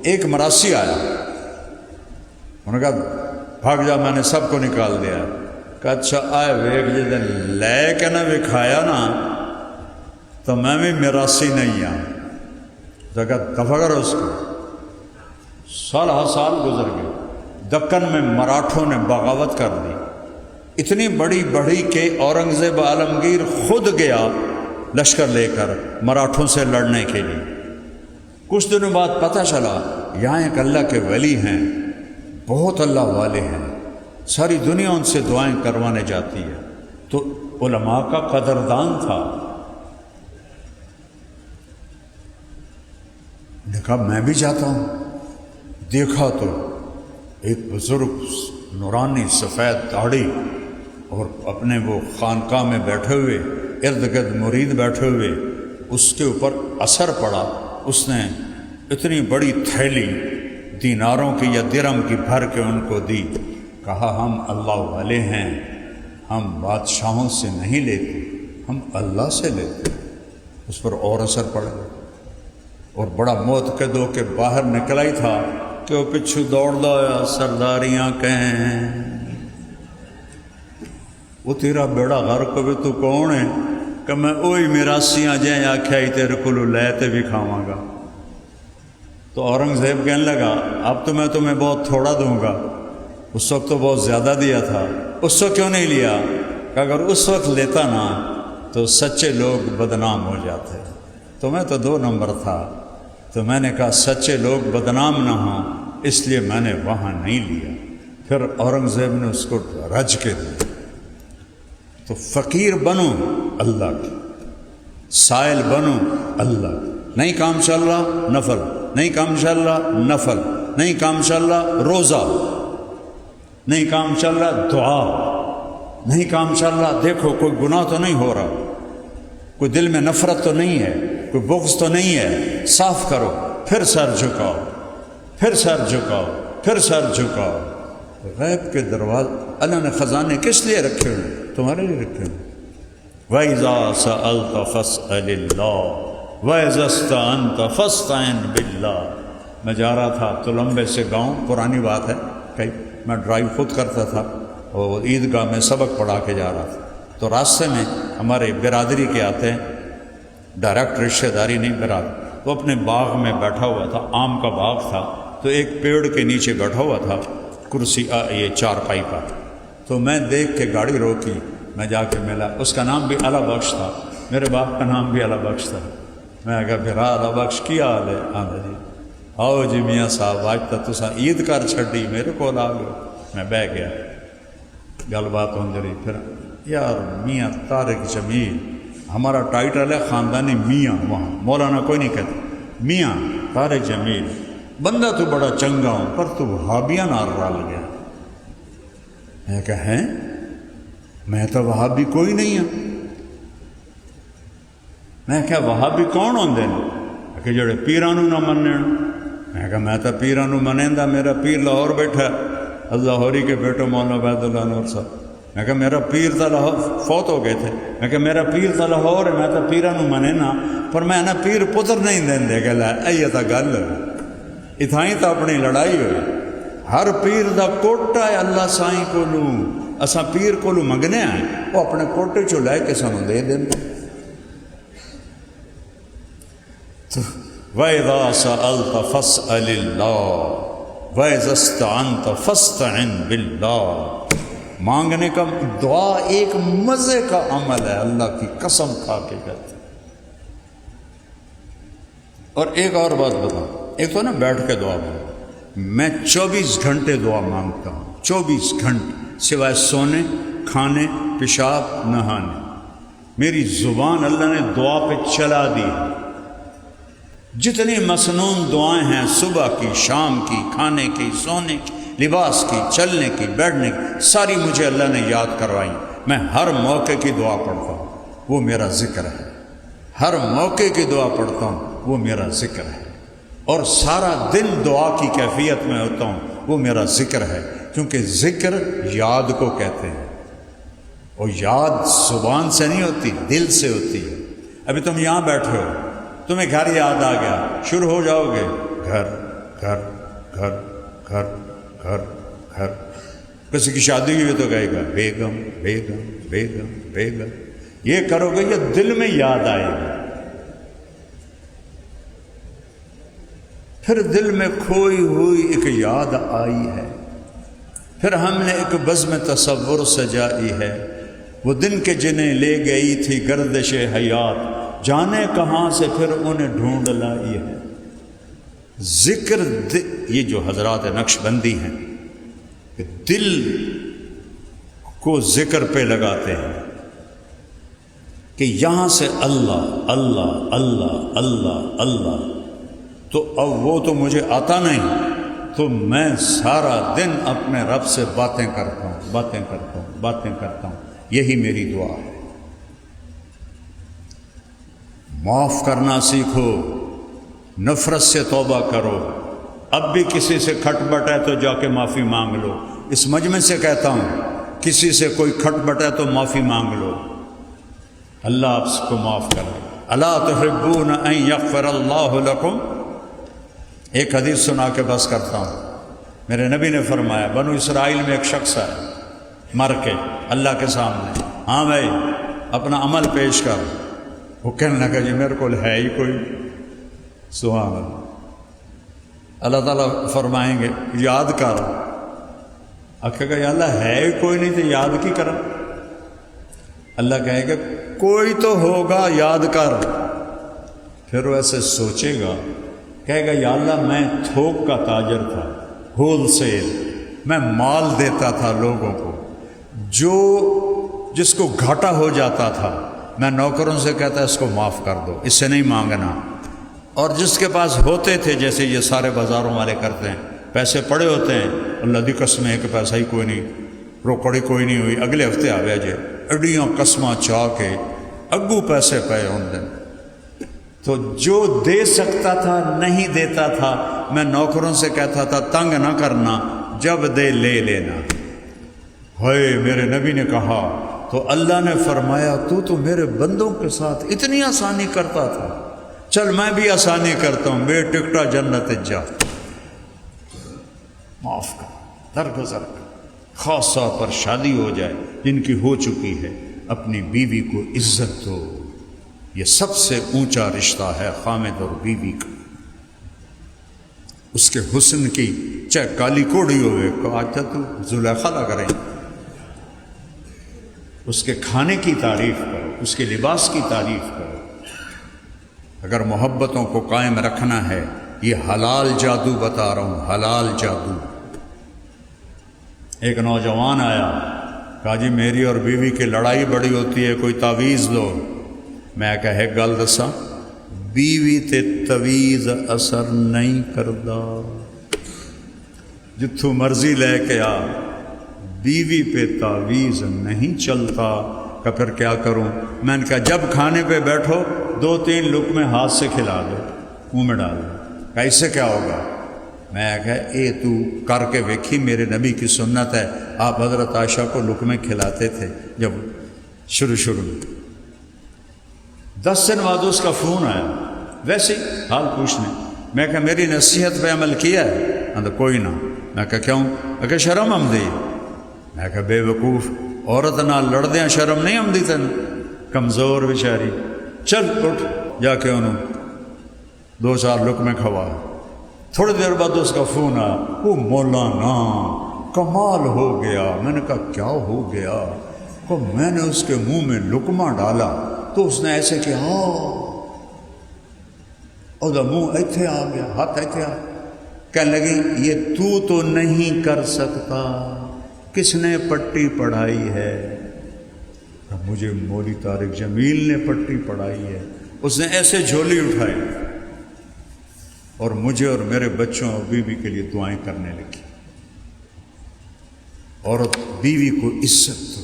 ایک مراسی آیا، انہوں نے کہا بھاگ جا، میں نے سب کو نکال دیا۔ کہا اچھا آئے ویک جدن لے کے نہ وکھایا نا تو میں بھی میراسی نہیں ہوں۔ تو کہا دفع کرو اس کو۔ سال گزر گئے، دکن میں مراٹھوں نے بغاوت کر دی، اتنی بڑی بڑھی کہ اورنگزیب عالمگیر خود گیا لشکر لے کر مراٹھوں سے لڑنے کے لیے۔ کچھ دنوں بعد پتہ چلا یہاں ایک اللہ کے ولی ہیں، بہت اللہ والے ہیں، ساری دنیا ان سے دعائیں کروانے جاتی ہے۔ تو علماء کا قدردان تھا، نے کہا میں بھی جاتا ہوں۔ دیکھا تو ایک بزرگ نورانی سفید داڑھی اور اپنے وہ خانقاہ میں بیٹھے ہوئے، ارد گرد مرید بیٹھے ہوئے، اس کے اوپر اثر پڑا۔ اس نے اتنی بڑی تھیلی دیناروں کی یا درہم کی بھر کے ان کو دی، کہا ہم اللہ والے ہیں، ہم بادشاہوں سے نہیں لیتے، ہم اللہ سے لیتے۔ اس پر اور اثر پڑ گیا، اور بڑا معتقد ہو کے باہر نکلا ہی تھا کہ وہ پچھو دوڑ دیا، سرداریاں کہیں وہ تیرا بیڑا غرق ہوئے تو کون ہے؟ کہ میں وہی میراسیاں جائیں آکھیا ہی تیرے کو لے تے بھی کھاواں گا۔ تو اورنگزیب کہنے لگا اب تو میں تمہیں بہت تھوڑا دوں گا، اس وقت تو بہت زیادہ دیا تھا، اس وقت کیوں نہیں لیا؟ کہ اگر اس وقت لیتا نا تو سچے لوگ بدنام ہو جاتے، تمہیں تو 2 نمبر تھا۔ تو میں نے کہا سچے لوگ بدنام نہ ہوں اس لیے میں نے وہاں نہیں لیا۔ پھر اورنگزیب نے اس کو رج کے دیا۔ تو فقیر بنو اللہ کی، سائل بنو اللہ کی، نہیں کام چل رہا نفل، نہیں کام چل رہا نفل، نہیں کام چل رہا روزہ، نہیں کام چل رہا دعا، نہیں کام چل رہا دیکھو کوئی گناہ تو نہیں ہو رہا، کوئی دل میں نفرت تو نہیں ہے، کوئی بغض تو نہیں ہے، صاف کرو، پھر سر جھکاؤ، پھر سر جھکاؤ، پھر سر جھکاؤ۔ غیب کے دروازے اللہ نے خزانے کس لیے رکھے ہوئے؟ تمہارے لیے رکھے ہوئے۔ وَإِذَا سَأَلْتَ فَاسْأَلِ اللَّهَ وَإِذَا اسْتَعَنْتَ فَاسْتَعِنْ بِاللَّهِ۔ میں جا رہا تھا تلمبے سے گاؤں، پرانی بات ہے، کہیں میں ڈرائیو خود کرتا تھا اور عیدگاہ میں سبق پڑھا کے جا رہا تھا، تو راستے میں ہمارے برادری کے آتے ہیں، ڈائریکٹ رشتہ داری نہیں برادری، وہ اپنے باغ میں بیٹھا ہوا تھا، آم کا باغ تھا، تو ایک پیڑ کے نیچے بیٹھا ہوا تھا کرسی یہ چارپائی پر۔ تو میں دیکھ کے گاڑی روکی، میں جا کے ملا، اس کا نام بھی اعلیٰ بخش تھا، میرے باپ کا نام بھی اعلیٰ بخش تھا۔ میں کہا پھر اعلیٰ بخش کی حال ہے؟ آدھا جی آؤ جی میاں صاحب آج تک تسا عید کر چھڈی، میرے کو آ گئے۔ میں بہ گیا، گل بات ہوں جی۔ پھر یار میاں طارق جمیل، ہمارا ٹائٹل ہے خاندانی میاں، وہاں مولانا کوئی نہیں کہتا، میاں طارق جمیل، بندہ تو بڑا چنگا ہوں پر تو وہابیاں نال رل گیا۔ میں کہا ہیں میں تو وہابی کوئی نہیں ہوں۔ میں کہا وہابی کون ہوندے ہیں؟ کہ جڑے پیران نہ منن۔ میں کہا میں تو پیران منیندا، میرا پیر لاہور بیٹھا اللہ ہوری کے بیٹو مولانا عبید اللہ نور صاحب۔ میں کہا میرا پیر تو لاہور فوت ہو گئے تھے، میں کہا میرا پیر تو لاہور ہے، میں تو پیران منینا پر میں نا پیر پتر نہیں دین دے گلا اے تا گل اتھائی تو اپنی لڑائی ہوئی۔ ہر پیر دا کوٹا ہے اللہ سائیں کولوں، اساں پیر کولوں منگنے ہیں، وہ اپنے کوٹے چو لے کے سانوں دے دیں۔ وَإِذَا سَأَلْتَ فَاسْأَلِ اللَّهَ وَإِذَا اسْتَعَنْتَ فَاسْتَعِنْ بِاللَّهِ۔ مانگنے کا دعا ایک مزے کا عمل ہے، اللہ کی قسم کھا کے کہتے ہیں۔ اور ایک اور بات بتاؤں، ایک تو نا بیٹھ کے دعا مانگو، میں 24 گھنٹے دعا مانگتا ہوں، 24 گھنٹے سوائے سونے، کھانے، پیشاب، نہانے۔ میری زبان اللہ نے دعا پہ چلا دی۔ جتنی مسنون دعائیں ہیں صبح کی، شام کی، کھانے کی، سونے کی، لباس کی، چلنے کی، بیٹھنے کی، ساری مجھے اللہ نے یاد کروائی۔ میں ہر موقع کی دعا پڑھتا ہوں، وہ میرا ذکر ہے۔ ہر موقع کی دعا پڑھتا ہوں، وہ میرا ذکر ہے۔ اور سارا دن دعا کی کیفیت میں ہوتا ہوں، وہ میرا ذکر ہے، کیونکہ ذکر یاد کو کہتے ہیں، اور یاد زبان سے نہیں ہوتی، دل سے ہوتی ہے۔ ابھی تم یہاں بیٹھے ہو، تمہیں گھر یاد آ گیا، شروع ہو جاؤ گے گھر گھر گھر گھر گھر گھر. کسی کی شادی ہوئی تو کہے گا بیگم بیگم بیگم بیگم. یہ کرو گے یہ دل میں یاد آئے گی. پھر دل میں کھوئی ہوئی ایک یاد آئی ہے. پھر ہم نے ایک بزم تصور سجائی ہے. وہ دن کے جنہیں لے گئی تھی گردش حیات، جانے کہاں سے پھر انہیں ڈھونڈ لائی ہے. ذکر یہ جو حضرات نقش بندی ہیں کہ دل کو ذکر پہ لگاتے ہیں کہ یہاں سے اللہ اللہ اللہ اللہ اللہ، تو اب وہ تو مجھے آتا نہیں، تو میں سارا دن اپنے رب سے باتیں کرتا ہوں باتیں کرتا ہوں باتیں کرتا ہوں. یہی میری دعا ہے. معاف کرنا سیکھو، نفرت سے توبہ کرو. اب بھی کسی سے کھٹ بٹ ہے تو جا کے معافی مانگ لو. اس مجمع سے کہتا ہوں کسی سے کوئی کھٹ بٹ ہے تو معافی مانگ لو، اللہ آپ کو معاف کر دے. الا تحبون ان یغفر اللہ لکم. ایک حدیث سنا کے بس کرتا ہوں. میرے نبی نے فرمایا بنو اسرائیل میں ایک شخص ہے مر کے اللہ کے سامنے، ہاں بھائی اپنا عمل پیش کر. وہ کہنے لگا جی میرے کو ہے ہی کوئی. سبحان اللہ. اللہ تعالیٰ فرمائیں گے یاد کر. آخر کہ یا اللہ ہے ہی کوئی نہیں تو یاد کی کرا. اللہ کہے گا کوئی تو ہوگا یاد کر. پھر وہ ایسے سوچے گا، کہے گا یا اللہ میں تھوک کا تاجر تھا، ہول سیل، میں مال دیتا تھا لوگوں کو، جس کو گھاٹا ہو جاتا تھا میں نوکروں سے کہتا اس کو معاف کر دو، اس سے نہیں مانگنا. اور جس کے پاس ہوتے تھے جیسے یہ سارے بازاروں والے کرتے ہیں، پیسے پڑے ہوتے ہیں، اللہ دی قسم ہے کہ پیسہ ہی کوئی نہیں، روکڑی کوئی نہیں ہوئی، اگلے ہفتے آ گیا جی اڈیاں قسماں چاہ کے اگو پیسے پے ان دن. تو جو دے سکتا تھا نہیں دیتا تھا، میں نوکروں سے کہتا تھا تنگ نہ کرنا، جب دے لے لینا. ہائے میرے نبی نے کہا تو اللہ نے فرمایا تو میرے بندوں کے ساتھ اتنی آسانی کرتا تھا، چل میں بھی آسانی کرتا ہوں، بے ٹکٹا جنت جا. معاف کر، درگزر کر. خاص طور پر شادی ہو جائے جن کی ہو چکی ہے، اپنی بیوی کو عزت دو. یہ سب سے اونچا رشتہ ہے خامد اور بیوی کا. اس کے حسن کی چاہے کالی کوڑی ہوئے، آج تو زلیخا لگ رہی، اس کے کھانے کی تعریف کرو، اس کے لباس کی تعریف کرو. اگر محبتوں کو قائم رکھنا ہے، یہ حلال جادو بتا رہا ہوں، حلال جادو. ایک نوجوان آیا، کہا جی میری اور بیوی کی لڑائی بڑی ہوتی ہے، کوئی تعویذ دو. میں کہے گل دساں، بیوی تے تعویذ اثر نہیں کردا. جتھوں مرضی لے کے آ، بیوی پہ تعویذ نہیں چلتا. کہ پھر کیا کروں؟ میں نے کہا جب کھانے پہ بیٹھو 2-3 لقمے ہاتھ سے کھلا دو، منہ میں ڈال دو. کہ اس سے کیا ہوگا؟ میں کہا اے تو کر کے ویکھی، میرے نبی کی سنت ہے. آپ حضرت عائشہ کو لقمے کھلاتے تھے جب شروع میں. 10 دن بعد اس کا فون آیا، ویسے حال پوچھنے. میں کہا میری نصیحت پہ عمل کیا ہے؟ کوئی نہ. میں کہا کیوں؟ میں کہا شرم آمدی. میں کہا بے وقوف، عورت نال لڑدیاں شرم نہیں آمدی تین؟ کمزور بیچاری. چل اٹھ جا کے انہوں 2-4 لقمے کھوا. تھوڑی دیر بعد اس کا فون آیا، وہ مولانا کمال ہو گیا. میں نے کہا کیا ہو گیا؟ کہ میں نے اس کے منہ میں لقمہ ڈالا تو اس نے ایسے کیا، اور منہ ایتھے آ گیا، ہاتھ ایتھے آ. کہنے لگی یہ تو نہیں کر سکتا، کس نے پٹی پڑھائی ہے؟ مجھے مولی طارق جمیل نے پٹی پڑھائی ہے. اس نے ایسے جھولی اٹھائی اور مجھے اور میرے بچوں اور بیوی کے لیے دعائیں کرنے لگی. عورت بیوی کو عزت دو.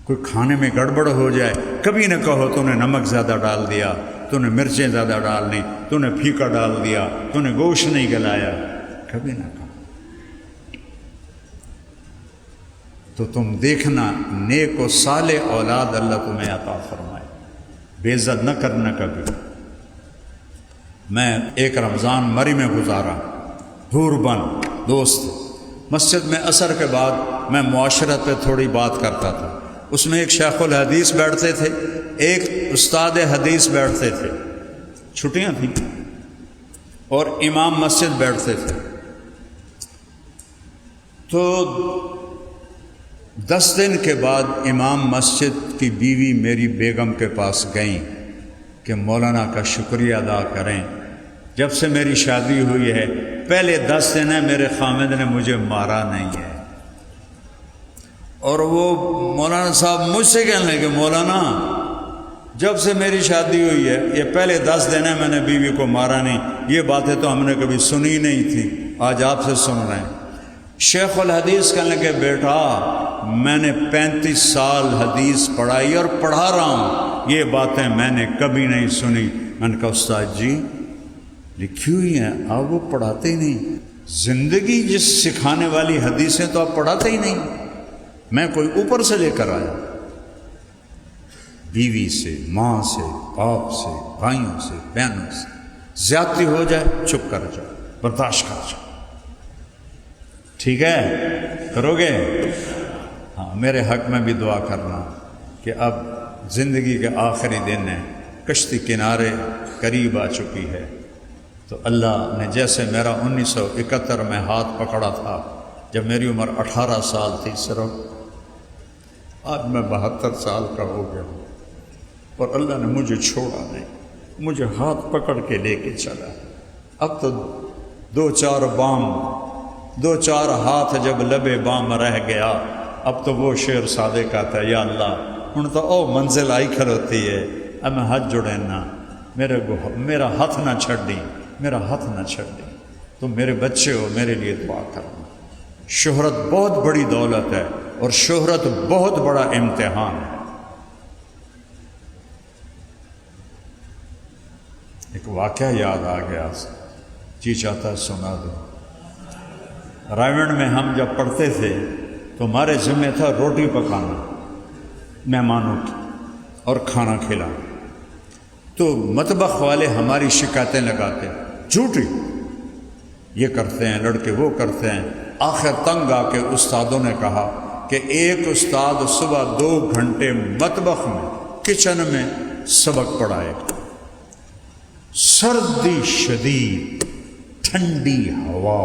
کوئی کھانے میں گڑبڑ ہو جائے، کبھی نہ کہو تو نے نمک زیادہ ڈال دیا، تو نے مرچیں زیادہ ڈال دی، تو نے پھیکا ڈال دیا، تو نے گوشت نہیں گلایا. کبھی نہ کہو. تو تم دیکھنا نیک و صالح اولاد اللہ تمہیں عطا فرمائے. بے عزت نہ کرنا کبھی. میں ایک رمضان مری میں گزارا، حور بن دوست، مسجد میں عصر کے بعد میں معاشرت پہ تھوڑی بات کرتا تھا، اس میں ایک شیخ الحدیث بیٹھتے تھے، ایک استاد حدیث بیٹھتے تھے، چھٹیاں تھیں، اور امام مسجد بیٹھتے تھے۔ تو 10 دن کے بعد امام مسجد کی بیوی میری بیگم کے پاس گئیں کہ مولانا کا شکریہ ادا کریں، جب سے میری شادی ہوئی ہے پہلے 10 دن ہے میرے خامد نے مجھے مارا نہیں ہے۔ اور وہ مولانا صاحب مجھ سے کہنے لگے، مولانا جب سے میری شادی ہوئی ہے یہ پہلے 10 دن ہے میں نے بیوی کو مارا نہیں، یہ باتیں تو ہم نے کبھی سنی نہیں تھی، آج آپ سے سن رہے ہیں۔ شیخ الحدیث کہنے لگے، بیٹا میں نے 35 سال حدیث پڑھائی اور پڑھا رہا ہوں، یہ باتیں میں نے کبھی نہیں سنی۔ میں نے کہا استاد جی لکھی ہوئی ہیں، آپ وہ پڑھاتے ہی نہیں، زندگی جس سکھانے والی حدیثیں تو آپ پڑھاتے ہی نہیں، میں کوئی اوپر سے لے کر آیا، بیوی سے، ماں سے، باپ سے، بھائیوں سے، بہنوں سے زیادتی ہو جائے چپ کر جاؤ، برداشت کر جاؤ، ٹھیک ہے کرو گے؟ ہاں میرے حق میں بھی دعا کرنا کہ اب زندگی کے آخری دن ہیں، کشتی کنارے قریب آ چکی ہے، تو اللہ نے جیسے میرا 1971 میں ہاتھ پکڑا تھا جب میری عمر 18 سال تھی صرف، آج میں 72 سال کا ہو گیا ہوں، اور اللہ نے مجھے چھوڑا نہیں، مجھے ہاتھ پکڑ کے لے کے چلا۔ اب تو 2-4 ہاتھ جب لبے بام رہ گیا، اب تو وہ شعر سادے کا تھا، یا اللہ ہن تو او منزل آئی کھلوتی ہے، اب میں ہاتھ جوڑنا، میرا ہاتھ نہ چھڑی، میرا ہاتھ نہ چھڑی، تم میرے بچے ہو، میرے لیے دعا کرنا۔ شہرت بہت بڑی دولت ہے اور شہرت بہت بڑا امتحان ہے۔ ایک واقعہ یاد آ گیا، جی چاہتا ہے سنا دو۔ رائیونڈ میں ہم جب پڑھتے تھے تو ہمارے ذمہ تھا روٹی پکانا مہمانوں کی اور کھانا کھلانا، تو مطبخ والے ہماری شکایتیں لگاتے، جھوٹی یہ کرتے ہیں لڑکے، وہ کرتے ہیں۔ آخر تنگ آ کے استادوں نے کہا کہ ایک استاد صبح 2 گھنٹے مطبخ میں، کچن میں سبق پڑھائے، سردی شدید، ٹھنڈی ہوا،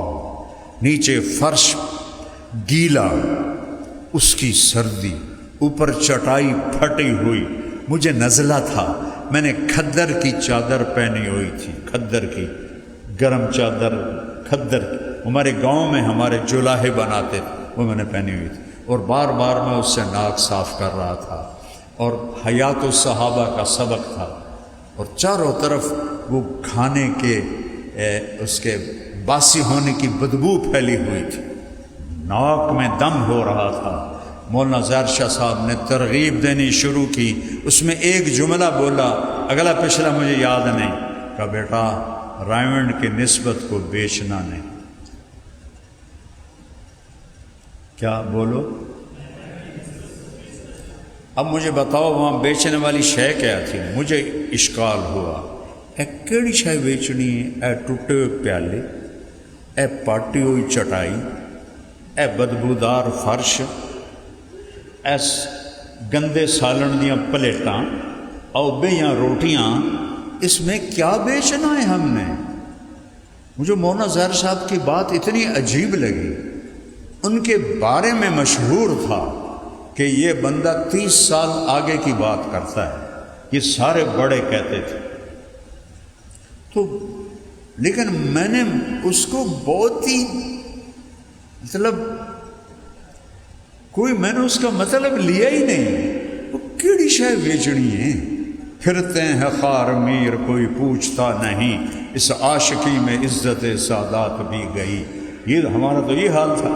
نیچے فرش گیلا، اس کی سردی، اوپر چٹائی پھٹی ہوئی، مجھے نزلہ تھا، میں نے کھدر کی چادر پہنی ہوئی تھی، کھدر کی گرم چادر، کھدر کی، ہمارے گاؤں میں ہمارے جولاہے بناتے تھے، وہ میں نے پہنی ہوئی تھی، اور بار بار میں اس سے ناک صاف کر رہا تھا، اور حیات الصحابہ کا سبق تھا، اور چاروں طرف وہ کھانے کے اس کے باسی ہونے کی بدبو پھیلی ہوئی تھی، ناک میں دم ہو رہا تھا۔ مولانا ظاہر شاہ صاحب نے ترغیب دینی شروع کی، اس میں ایک جملہ بولا، اگلا پچھلا مجھے یاد نہیں، کہا بیٹا رائیونڈ کی نسبت کو بیچنا نہیں۔ کیا بولو؟ اب مجھے بتاؤ وہاں بیچنے والی شے کیا تھی؟ مجھے اشکال ہوا، اے کیڑی شے بیچنی ہے؟ اے ٹوٹے ہوئے پیالے، اے پاٹی ہوئی چٹائی، اے بدبودار فرش، ایس گندے سالن دیاں پلیٹاں، او بیاں روٹیاں، اس میں کیا بیچنا ہے ہم نے؟ مجھے مولانا ظاہر صاحب کی بات اتنی عجیب لگی، ان کے بارے میں مشہور تھا کہ یہ بندہ 30 سال آگے کی بات کرتا ہے، یہ سارے بڑے کہتے تھے، تو لیکن میں نے اس کو بہت ہی میں نے اس کا مطلب لیا ہی نہیں، وہ کیڑی شے بیچنی ہے؟ پھرتے ہیں خار میر کوئی پوچھتا نہیں، اس عاشقی میں عزت سادات بھی گئی، یہ ہمارا تو یہ حال تھا۔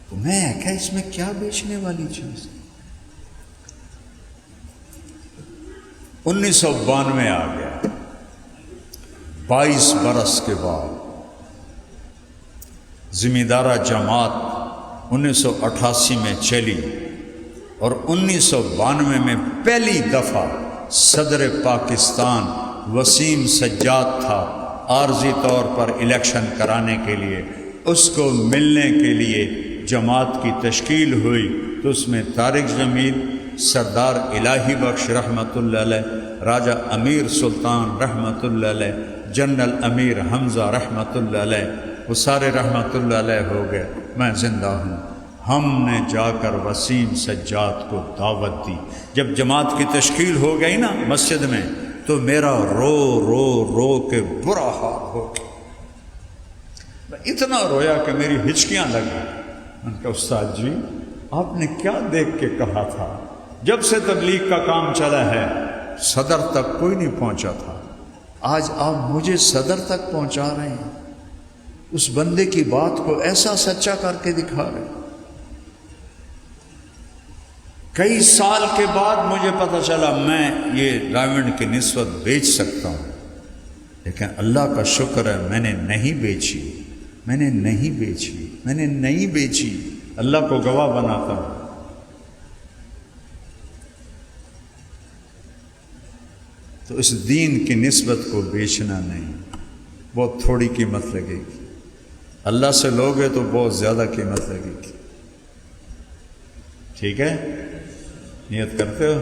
تو میں کہا اس میں کیا بیچنے والی چیز؟ 1992 آ گیا، 22 برس کے بعد زمیندارہ جماعت 1988 میں چلی، اور 1992 میں پہلی دفعہ صدر پاکستان وسیم سجاد تھا عارضی طور پر الیکشن کرانے کے لیے، اس کو ملنے کے لیے جماعت کی تشکیل ہوئی تو اس میں طارق جمیل، سردار الہی بخش رحمۃ اللہ علیہ، راجہ امیر سلطان رحمۃ اللہ علیہ، جنرل امیر حمزہ رحمۃ اللہ علیہ، وہ سارے رحمۃ اللہ علیہ ہو گئے، میں زندہ ہوں۔ ہم نے جا کر وسیم سجاد کو دعوت دی۔ جب جماعت کی تشکیل ہو گئی نا مسجد میں، تو میرا رو رو رو کے برا حال ہو گیا، میں اتنا رویا کہ میری ہچکیاں لگی۔ میں نے کہا استاد جی آپ نے کیا دیکھ کے کہا تھا؟ جب سے تبلیغ کا کام چلا ہے صدر تک کوئی نہیں پہنچا تھا، آج آپ مجھے صدر تک پہنچا رہے ہیں، اس بندے کی بات کو ایسا سچا کر کے دکھا رہے ہیں۔ کئی سال کے بعد مجھے پتہ چلا میں یہ ڈائمنڈ کی نسبت بیچ سکتا ہوں، لیکن اللہ کا شکر ہے میں نے نہیں بیچی، میں نے نہیں بیچی، میں نے نہیں بیچی، اللہ کو گواہ بناتا ہوں۔ تو اس دین کی نسبت کو بیچنا نہیں، بہت تھوڑی قیمت لگے گی، اللہ سے لوگے تو بہت زیادہ قیمت لگے گی۔ ٹھیک ہے، نیت کرتے ہو؟